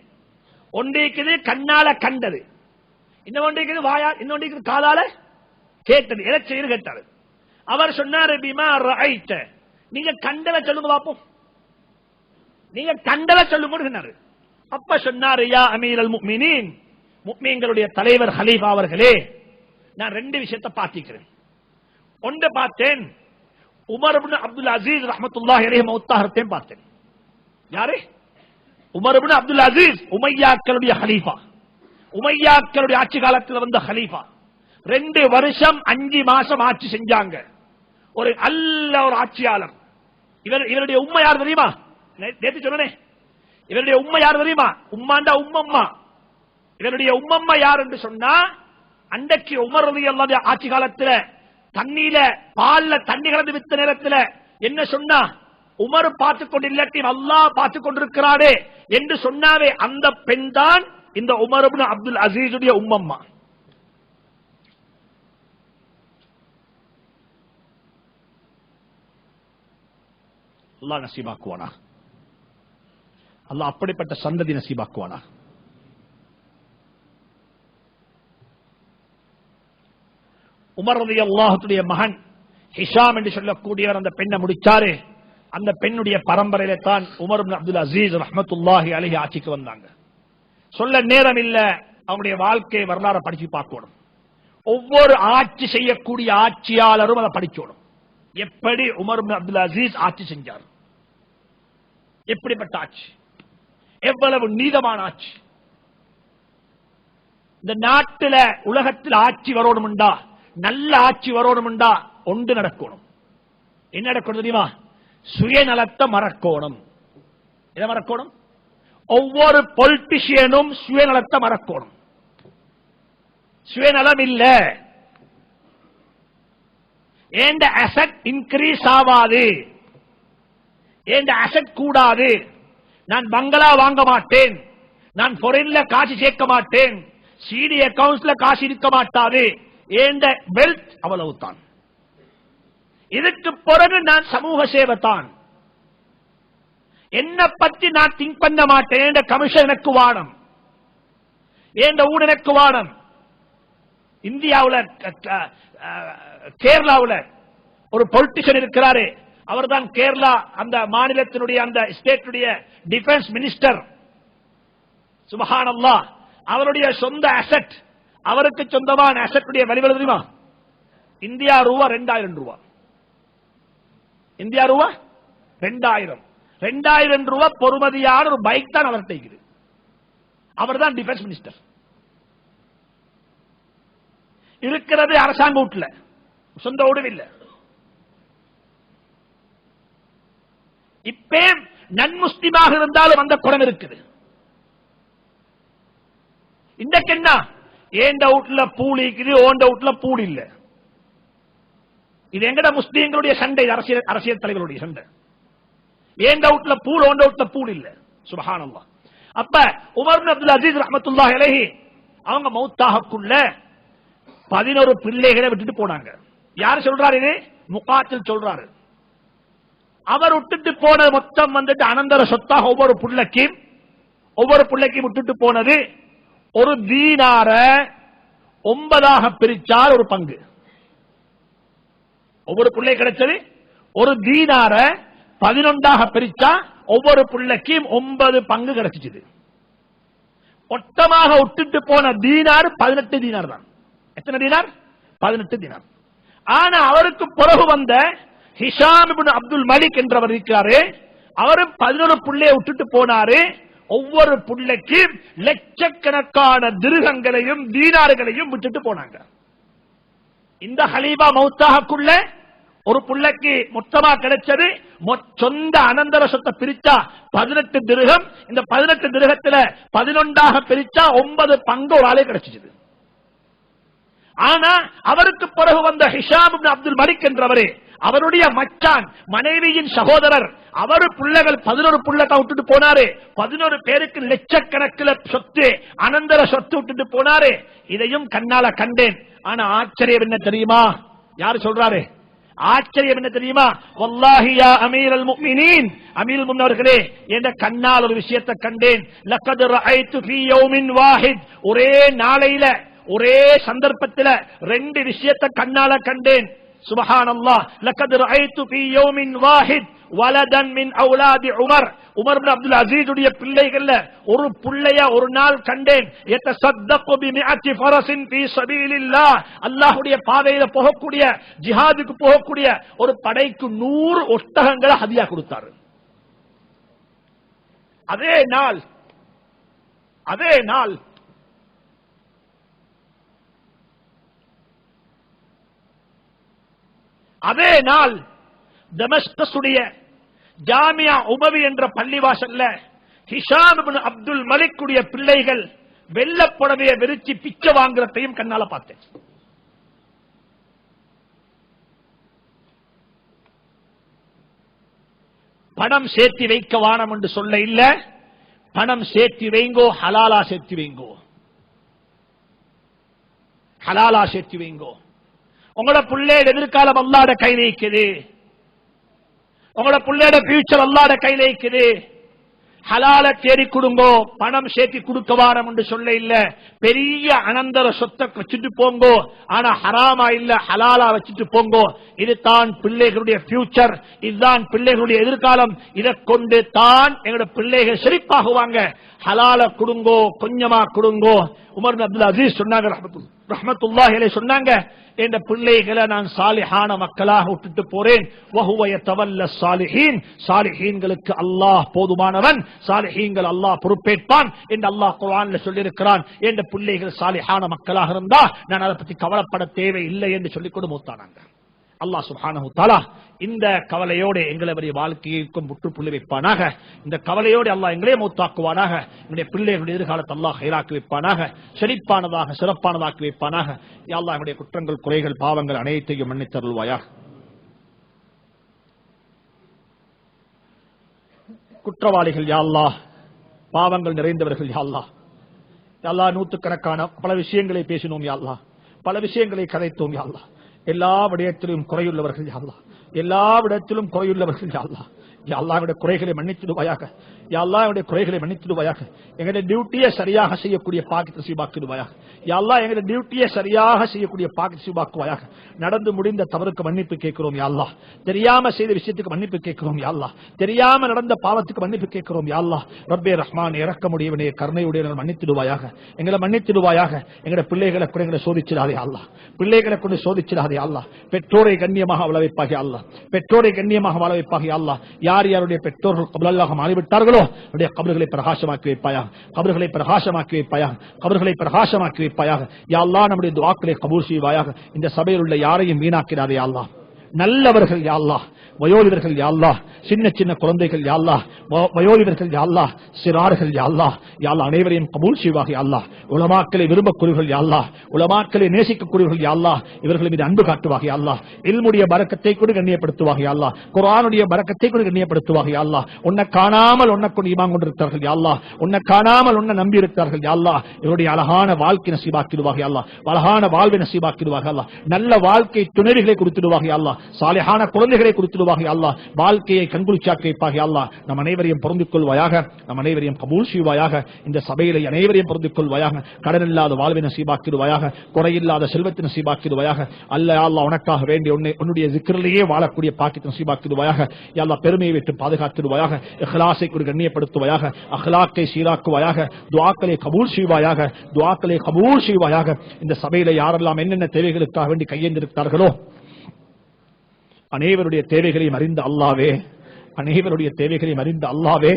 ஒன்று இருக்குது கண்ணால கண்டது, இன்னொன்று இருக்குது வாயா, இன்னொன்று காதால கேட்டது. எதை செய்து கேட்டாரு. அவர் சொன்னாரு, பிமா ரஅய்த, நீங்க கண்டல சொல்லுங்க பாப்போம், நீங்க கண்டல சொல்லுங்க. அப்ப சொன்னாரு, யா அமீரல் முஃமினீன், முஃமின்களுடைய தலைவர் ஹலீஃபா அவர்களே, நான் 2 விஷயத்தை பார்த்திருக்கிறேன். ஒன்று பார்த்தேன், உமர் இப்னு அப்துல் அசீஸ் ரஹ்மத்துல்லாஹி அலைஹி மௌத்தாஹத்தையும் பார்த்தேன். யாரு? உமர் இப்னு அப்துல் அசீஸ், உமையாக்களுடைய ஹலீஃபா, உமையாக்களுடைய ஆட்சி காலத்தில் வந்த ஹலீஃபா. 2 வருஷம் 5 மாசம் ஆட்சி செஞ்சாங்க. ஒரு ஒரு ஆட்சியாளர். இவருடைய உம்மை யார் தெரியுமா? நேற்று சொன்னே, இவருடைய உம்மை யார் தெரியுமா? உம்மாண்டா உம்மம்மா. இவருடைய உம்மம்மா யார் என்று சொன்னா, அன்றைக்கு உமர் ரலியல்லாஹு ஆட்சி காலத்தில் தண்ணீர பால்ல தண்ணி கலந்து வித்த நேரத்தில் என்ன சொன்னா, உமர் பார்த்துக் கொண்டு இல்லாட்டி அல்லாஹ் பார்த்துக் கொண்டிருக்கிறாரே என்று சொன்னாவே அந்த பெண் தான் இந்த உமர் இப்னு அப்துல் அசீஸுடைய உம்மம்மா. அல்லாஹ் நசீபாக்குவானா, அல்லாஹ் அப்படிப்பட்ட சந்ததி நசீபாக்குவானா. உமர் ரலியல்லாஹுடைய மகன் ஹிஷாம் என்று சொல்லக்கூடியவர் அந்த பெண்ணை முடிச்சாரு. அந்த பெண்ணுடைய பரம்பரையில தான் உமர் இப்னு அப்துல் அசீஸ் ரஹ்மத்துல்லாஹி அலைஹி ஆட்சிக்கு வந்தாங்க. சொல்ல நேரம் இல்ல, அவங்களுடைய வாழ்க்கை வரலாறு படிச்சு பார்க்கணும். ஒவ்வொரு ஆட்சி செய்யக்கூடிய ஆட்சியாளரும் அதை படிக்கணும். எப்படி உமர் இப்னு அப்துல் அசீஸ் ஆட்சி செஞ்சார், எப்படிப்பட்ட ஆட்சி, எவ்வளவு நீதமான ஆட்சி. இந்த நாட்டில் உலகத்தில் ஆட்சி வரணும்டா, நல்ல ஆட்சி வரணும்டா ஒன்று நடக்கணும். என்ன நடக்கணும் தெரியுமா? சுயநலத்தை மறக்கணும். எதை மறக்கணும்? ஒவ்வொரு பொலிட்டிஷியனும் சுயநலத்தை மறக்கணும். சுயநலம் இல்ல, ஏண்ட அசெட் இன்கிரீஸ் ஆகாது, ஏண்ட அசெட் கூடாது, நான் பங்களா வாங்க மாட்டேன், நான் ஃபாரின்ல காசு சேர்க்க மாட்டேன், சிடி அக்கவுண்ட்ஸ்ல காசு இருக்க மாட்டாது, ஏண்ட வெல்த் அவ்வளவுதான். இதுக்கு பிறகு நான் சமூக சேவைத்தான், என்ன பத்தி நான் திங்க் பண்ண மாட்டேன், ஏண்ட கமிஷன் எனக்கு வானம், ஏண்ட ஊட எனக்கு வானம். இந்தியாவில் கேரளாவில் ஒரு பொலிட்டிஷியன் இருக்கிறாரு, அவர் தான் கேரளா அந்த மாநிலத்தினுடைய அந்த ஸ்டேட்டுடைய டிஃபென்ஸ் மினிஸ்டர். சுப்ஹானல்லாஹ், அவருடைய சொந்த அசெட், அவருக்கு சொந்தமான அசெட் உடைய வரி தெரியுமா? இந்தியா ரூபா 2000 ரூபாய். இந்தியா ரூபா 2000 ரூபாய் பொறுமதியான ஒரு பைக் தான் அவர் செய்கிறது. அவர் தான் டிஃபென்ஸ் மினிஸ்டர். இருக்கிறது அரசாங்க வீட்டில், சொந்த வீடு இல்ல. இப்பே நன்முஸ்லிமாக இருந்தாலும் அந்த குணம் இருக்குது. இன்றைக்கு என்ன, ஏண்ட வீட்டுல பூல் இருக்குது, ஓண்ட வீட்டுல பூல் இல்ல. இது எங்கட முஸ்லீம்களுடைய சண்டை, அரசியல் தலைவருடைய சண்டை. ஏண்ட வீட்டுல பூல், ஓண்ட வீட்டுல பூல் இல்ல. சுப்ஹானல்லாஹ். அப்ப உமர் இப்னு அப்துல் அசீஸ் ரஹ்மத்துல்லாஹி அலைஹி அவங்க மௌத்தாகக்குள்ள 11 பிள்ளைகளை விட்டுட்டு போனாங்க. யாரு சொல்றாரு? இது முகாத்தில் சொல்றாரு. அவர் விட்டுட்டு போன மொத்தம் வந்துட்டு அனந்தர சொத்தாக ஒவ்வொரு பிள்ளைக்கும் விட்டுட்டு போனது ஒரு தீனார 9 பிரிச்சார் ஒரு பங்கு. ஒவ்வொரு பிள்ளை கிடைச்சது ஒரு தீனார 11 பிரிச்சா ஒவ்வொரு பிள்ளைக்கும் 9 பங்கு கிடைச்சிச்சு. மொத்தமாக விட்டுட்டு போன தீனார் 18 தீனார் தான். எத்தனை தீனார்? 18 தீனார். ஆனா அவருக்கு பிறகு வந்த ஹிஷாம் இப்னு அப்துல் மலிக் என்றவர் இருக்கிறாரு, அவரும் 11 பிள்ளையை விட்டுட்டு போனாரு. ஒவ்வொரு பிள்ளைக்கு லட்சக்கணக்கான திருகங்களையும் தீனார்களையும் விட்டுட்டு போனாங்க. இந்த ஹலீபா மௌத்தாகக்குள்ள ஒரு பிள்ளைக்கு மொத்தமா கிடைச்சது சொந்த அனந்தர சொத்தை பிரிச்சா 18 திருகம். இந்த 18 திருகத்துல 11 பிரிச்சா 9 பங்கு ஒரு ஆளே கிடைச்சிச்சு. ஆனா அவருக்கு பிறகு வந்த ஹிஷாம் இப்னு அப்துல் மலிக் என்றவரே, அவருடைய மச்சான் மனைவியின் சகோதரர், அவரு பிள்ளைகள் 11 பிள்ளைதான் விட்டுட்டு போனாரு. 11 பேருக்கு லட்சக்கணக்கில் சொத்து, அனந்தர சொத்து விட்டுட்டு போனாரு. இதையும் கண்ணால கண்டேன். ஆனா ஆச்சரியம் என்ன தெரியுமா? யாரு சொல்றாரு? ஆச்சரியம் என்ன தெரியுமா? வல்லாஹி யா அமீரல் முஃமினீன், அமீருல் முஃமினீன் அவர்களே, என்ற கண்ணால் ஒரு விஷயத்தை கண்டேன். லக்கத் ரஅய்து ஃபீ யௌமின் வாஹித், ஒரே நாளையில ஒரே சந்தர்ப்பத்தில் 2 விஷயத்தை கண்ணால கண்டேன். சுப்ஹானல்லாஹ். லக்கத் ரஅய்து ஃபீ யௌமின் வாஹித் வலதன் மின் அவுலாதி Umar, Umar ibn Abdul Azeez உடைய பிள்ளைகள்ல ஒரு பிள்ளைய ஒரு நாள் கண்டேன். யதஸத்தகு பிமிஅத்தி ஃபரஸின் ஃபீ ஸபீலில்லாஹ், அல்லாஹ்வுடைய பாதையில போகக்கூடிய, ஜிஹாதுக்கு போகக்கூடிய ஒரு படைக்கு 100 ஒட்டகங்களை ஹதியா கொடுத்தார். அதே நாள் தமஸ்கஸுடைய ஜாமியா உமவி என்ற பள்ளிவாசல்ல ஹிஷாம் இப்னு அப்துல் மலிக் உடைய பிள்ளைகள் வெள்ளப்புடவையை விரிச்சு பிச்சை வாங்குறதையும் கண்ணால பார்த்தேன். பணம் சேர்த்து வைக்க வானம் என்று சொல்ல இல்ல, பணம் சேர்த்து வைங்கோ, ஹலாலா சேர்த்து வைங்கோ, ஹலாலா சேர்த்து வைங்கோ. உங்களோட பிள்ளையோட எதிர்காலம் அல்லாஹ்வுடைய கையில இருக்குது. உங்களோட பிள்ளையோட ஃபியூச்சர் அல்லாஹ்வுடைய கையில இருக்குது. ஹலால தேடி கொடுங்கோ, பணம் சேர்த்தி கொடுக்க வாரம் என்று சொல்ல இல்ல. பெரிய அனந்தர சொத்தை வச்சுட்டு போங்கோ, ஆனா ஹராமா இல்ல ஹலாலா வச்சுட்டு போங்கோ. இதுதான் பிள்ளைகளுடைய ஃபியூச்சர், இதுதான் பிள்ளைகளுடைய எதிர்காலம். இதை கொண்டு தான் எங்களுடைய பிள்ளைகள் செழிப்பாகுவாங்க. ஹலால கொடுங்கோ, கொஞ்சமா கொடுங்கோ. உமர் அப்துல் அசீஸ் சொன்னாங்க ரஹ்மத்துல்லாஹி அலைஹி சொன்னாங்க, என்ற பிள்ளைகளை நான் சாலிஹான மக்களாக விட்டுட்டு போறேன். வஹுவ யதவல்ல ஸாலிஹீன், ஸாலிஹீன்களுக்கு அல்லாஹ் போதுமானவன், ஸாலிஹீன்கள் அல்லாஹ் பொறுப்பேற்பான் என்று அல்லாஹ் குர்ஆன்ல சொல்லி இருக்கிறான். என்ற பிள்ளைகள் சாலிஹான மக்களாக இருந்தா நான் அதை பத்தி கவலைப்பட தேவை இல்லை என்று சொல்லிக் கொண்டு மூத்தானாங்க. அல்லாஹ் சுப்ஹானஹு தஆலா இந்த கவலையோடு எங்களுடைய வாழ்க்கைக்கும் முற்றுப்புள்ளி வைப்பானாக. இந்த கவலையோடு அல்லாஹ் எங்களே மூத்தாக்குவானாக. எங்களுடைய பிள்ளைகளுடைய எதிர்காலத்தை அல்லாஹ் ஹைராக்கி வைப்பானாக, செழிப்பானதாக சிறப்பானதாக்கி வைப்பானாக. யா அல்லாஹ் எங்களுடைய குற்றங்கள் குறைகள் பாவங்கள் அனைத்தையும் மன்னித்தருள்வாயாக. குற்றவாளிகள் யா அல்லாஹ், பாவங்கள் நிறைந்தவர்கள் யா அல்லாஹ். யா அல்லாஹ் நூற்றுக்கணக்கான பல விஷயங்களை பேசினோம் யா அல்லாஹ், பல விஷயங்களை கதைத்தோம் யா அல்லாஹ். எல்லா விடயத்திலும் குறையுள்ளவர்கள் யா அல்லாஹ், எல்லா விடத்திலும் குறையுள்ளவர்கள் யா அல்லாஹ். யா அல்லாஹ் எங்களுடைய குறைகளை மன்னித்திடுவாயாக. யா அல்லாஹ் எங்களுடைய குறைகளை மன்னித்திடுவாயாக. எங்களுடைய டியூட்டியை சரியாக செய்யக்கூடிய பாக்கியத்தை நசீபாக்கிடுவாயாக. யா அல்லாஹ் எங்களுடைய டியூட்டியை சரியாக செய்யக்கூடிய பாக்கியத்தை நசீபாக்குவாயாக. நடந்து முடிந்த தவறுக்கு மன்னிப்பு கேட்கிறோம் யா அல்லாஹ். தெரியாம செய்த விஷயத்துக்கு மன்னிப்பு கேட்கிறோம் யா அல்லாஹ். தெரியாம நடந்த பாவத்துக்கு மன்னிப்பு கேட்கிறோம் யா அல்லாஹ். ரப்பே ரஹ்மான் இரக்கமுடையவனே கருணையுடையவனே மன்னித்திடுவாயாக. எங்களை மன்னித்திடுவாயாக. எங்களுடைய பிள்ளைகளை கூட எங்களை சோதிச்சிடாதே அல்லாஹ், பிள்ளைகளை கொண்டு சோதிச்சிடாதே அல்லாஹ். பெற்றோரை கண்ணியமாக வாழ வைப்பாக அல்லாஹ், பெற்றோரை கண்ணியமாக வாழ வைப்பாக அல்லாஹ். யார் யாருடைய பெற்றோர்கள் கபலாக மாறிவிட்டார்களோ அவருடைய கபர்களை பிரகாசமாக்கி வைப்பாயாக, கபர்களை பிரகாசமாக்கி வைப்பாயாக, கபர்களை பிரகாசமாக்கி வைப்பாயாக. யா அல்லாஹ் நம்முடைய துஆக்களை கபூல் செய்வாயாக. இந்த சபையில் உள்ள யாரையும் வீணாக்கிறாதே யா அல்லாஹ். நல்லவர்கள் யா அல்லாஹ், வயோதிபர்கள் யா அல்லாஹ், சின்ன சின்ன குழந்தைகள் யா அல்லாஹ், வயோதிபர்கள் யா அல்லாஹ், சிறார்கள் யா அல்லாஹ். யா அல்லாஹ் அனைவரையும் கபூல் செய்வாக யா அல்லாஹ். உலமாக்களை விரும்பக்கூடியவர்கள் யா அல்லாஹ், உலமாக்களை நேசிக்கக்கூடியவர்கள் யா அல்லாஹ், இவர்கள் மீது அன்பு காட்டுவாக யா அல்லாஹ். இல்முடைய பரக்கத்தை கூட கண்ணியப்படுத்துவாக யா அல்லாஹ், குர்ஆனுடைய பரக்கத்தை கூட கண்ணியப்படுத்துவாக யா அல்லாஹ். உன்னை காணாமல் உன்னை கொண்டு ஈமான் கொண்டிருக்கிறார்கள் யா அல்லாஹ், உன்னை காணாமல் உன்னை நம்பி இருக்கிறார்கள் யா அல்லாஹ். இவருடைய அழகான வாழ்க்கை நசீபாக்கிடுவாக யா அல்லாஹ், அழகான வாழ்வை நசீபாக்கிடுவாக யா அல்லாஹ். நல்ல வாழ்க்கை துணைவிகளை கொடுத்துடுவாக யா அல்லாஹ், சாலிஹான குழந்தைகளை கொடுத்துடுவாக யா அல்லாஹ். வாழ்க்கையை கண்குளிச்சாக்கி வைப்பாக யா அல்லாஹ். நம் அனைவரையும் பொருந்திக் கொள்வாயாக, நம் அனைவரையும் கபூல் செய்வாயாக. இந்த சபையிலே அனைவரையும் பொருந்திக் கொள்வாயாக. கடன் இல்லாத வாழ்வை நசீபாக்கிடுவாயாக, குறையில்லாத செல்வத்தை நசீபாக்கிடுவாயாக. அல்ல அல்லாஹ் உனக்காக வேண்டிய உன்னுடைய ஜிக்ரிலேயே வாழக்கூடிய பாக்கியத்தை நசீபாக்கிடுவாயாக. யா அல்லாஹ் பெருமையை விட்டு பாதுகாத்திடுவாயாக. இஹ்லாஸை கூட கண்ணியப்படுத்துவாயாக, அக்லாக்கை சீராக்குவாயாக. துஆக்களை கபூல் செய்வாயாக, துஆக்களை கபூல் செய்வாயாக. இந்த சபையிலே யாரெல்லாம் என்னென்ன தேவைகளுக்காக வேண்டி கையேந்திருக்கிறார்களோ அனைவருடைய தேவைகளையும் அறிந்த அல்லாஹ்வே, அனைவருடைய தேவைகளையும் அறிந்த அல்லாஹ்வே,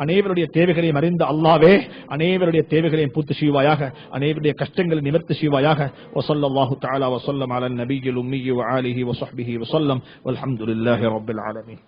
அனைவருடைய தேவைகளையும் அறிந்த அல்லாஹ்வே, அனைவருடைய தேவைகளையும் பூர்த்தி செய்வாயாக, அனைவருடைய கஷ்டங்களை நிவர்த்தி செய்வாயாக. வஸல்லல்லாஹு தஆலா வஸல்லம் அலா நபியில் உம்மி வ ஆலிஹி வ ஸஹ்பிஹி வஸல்லம் வல்ஹம்துலில்லாஹி ரப்பில் ஆலமீன்.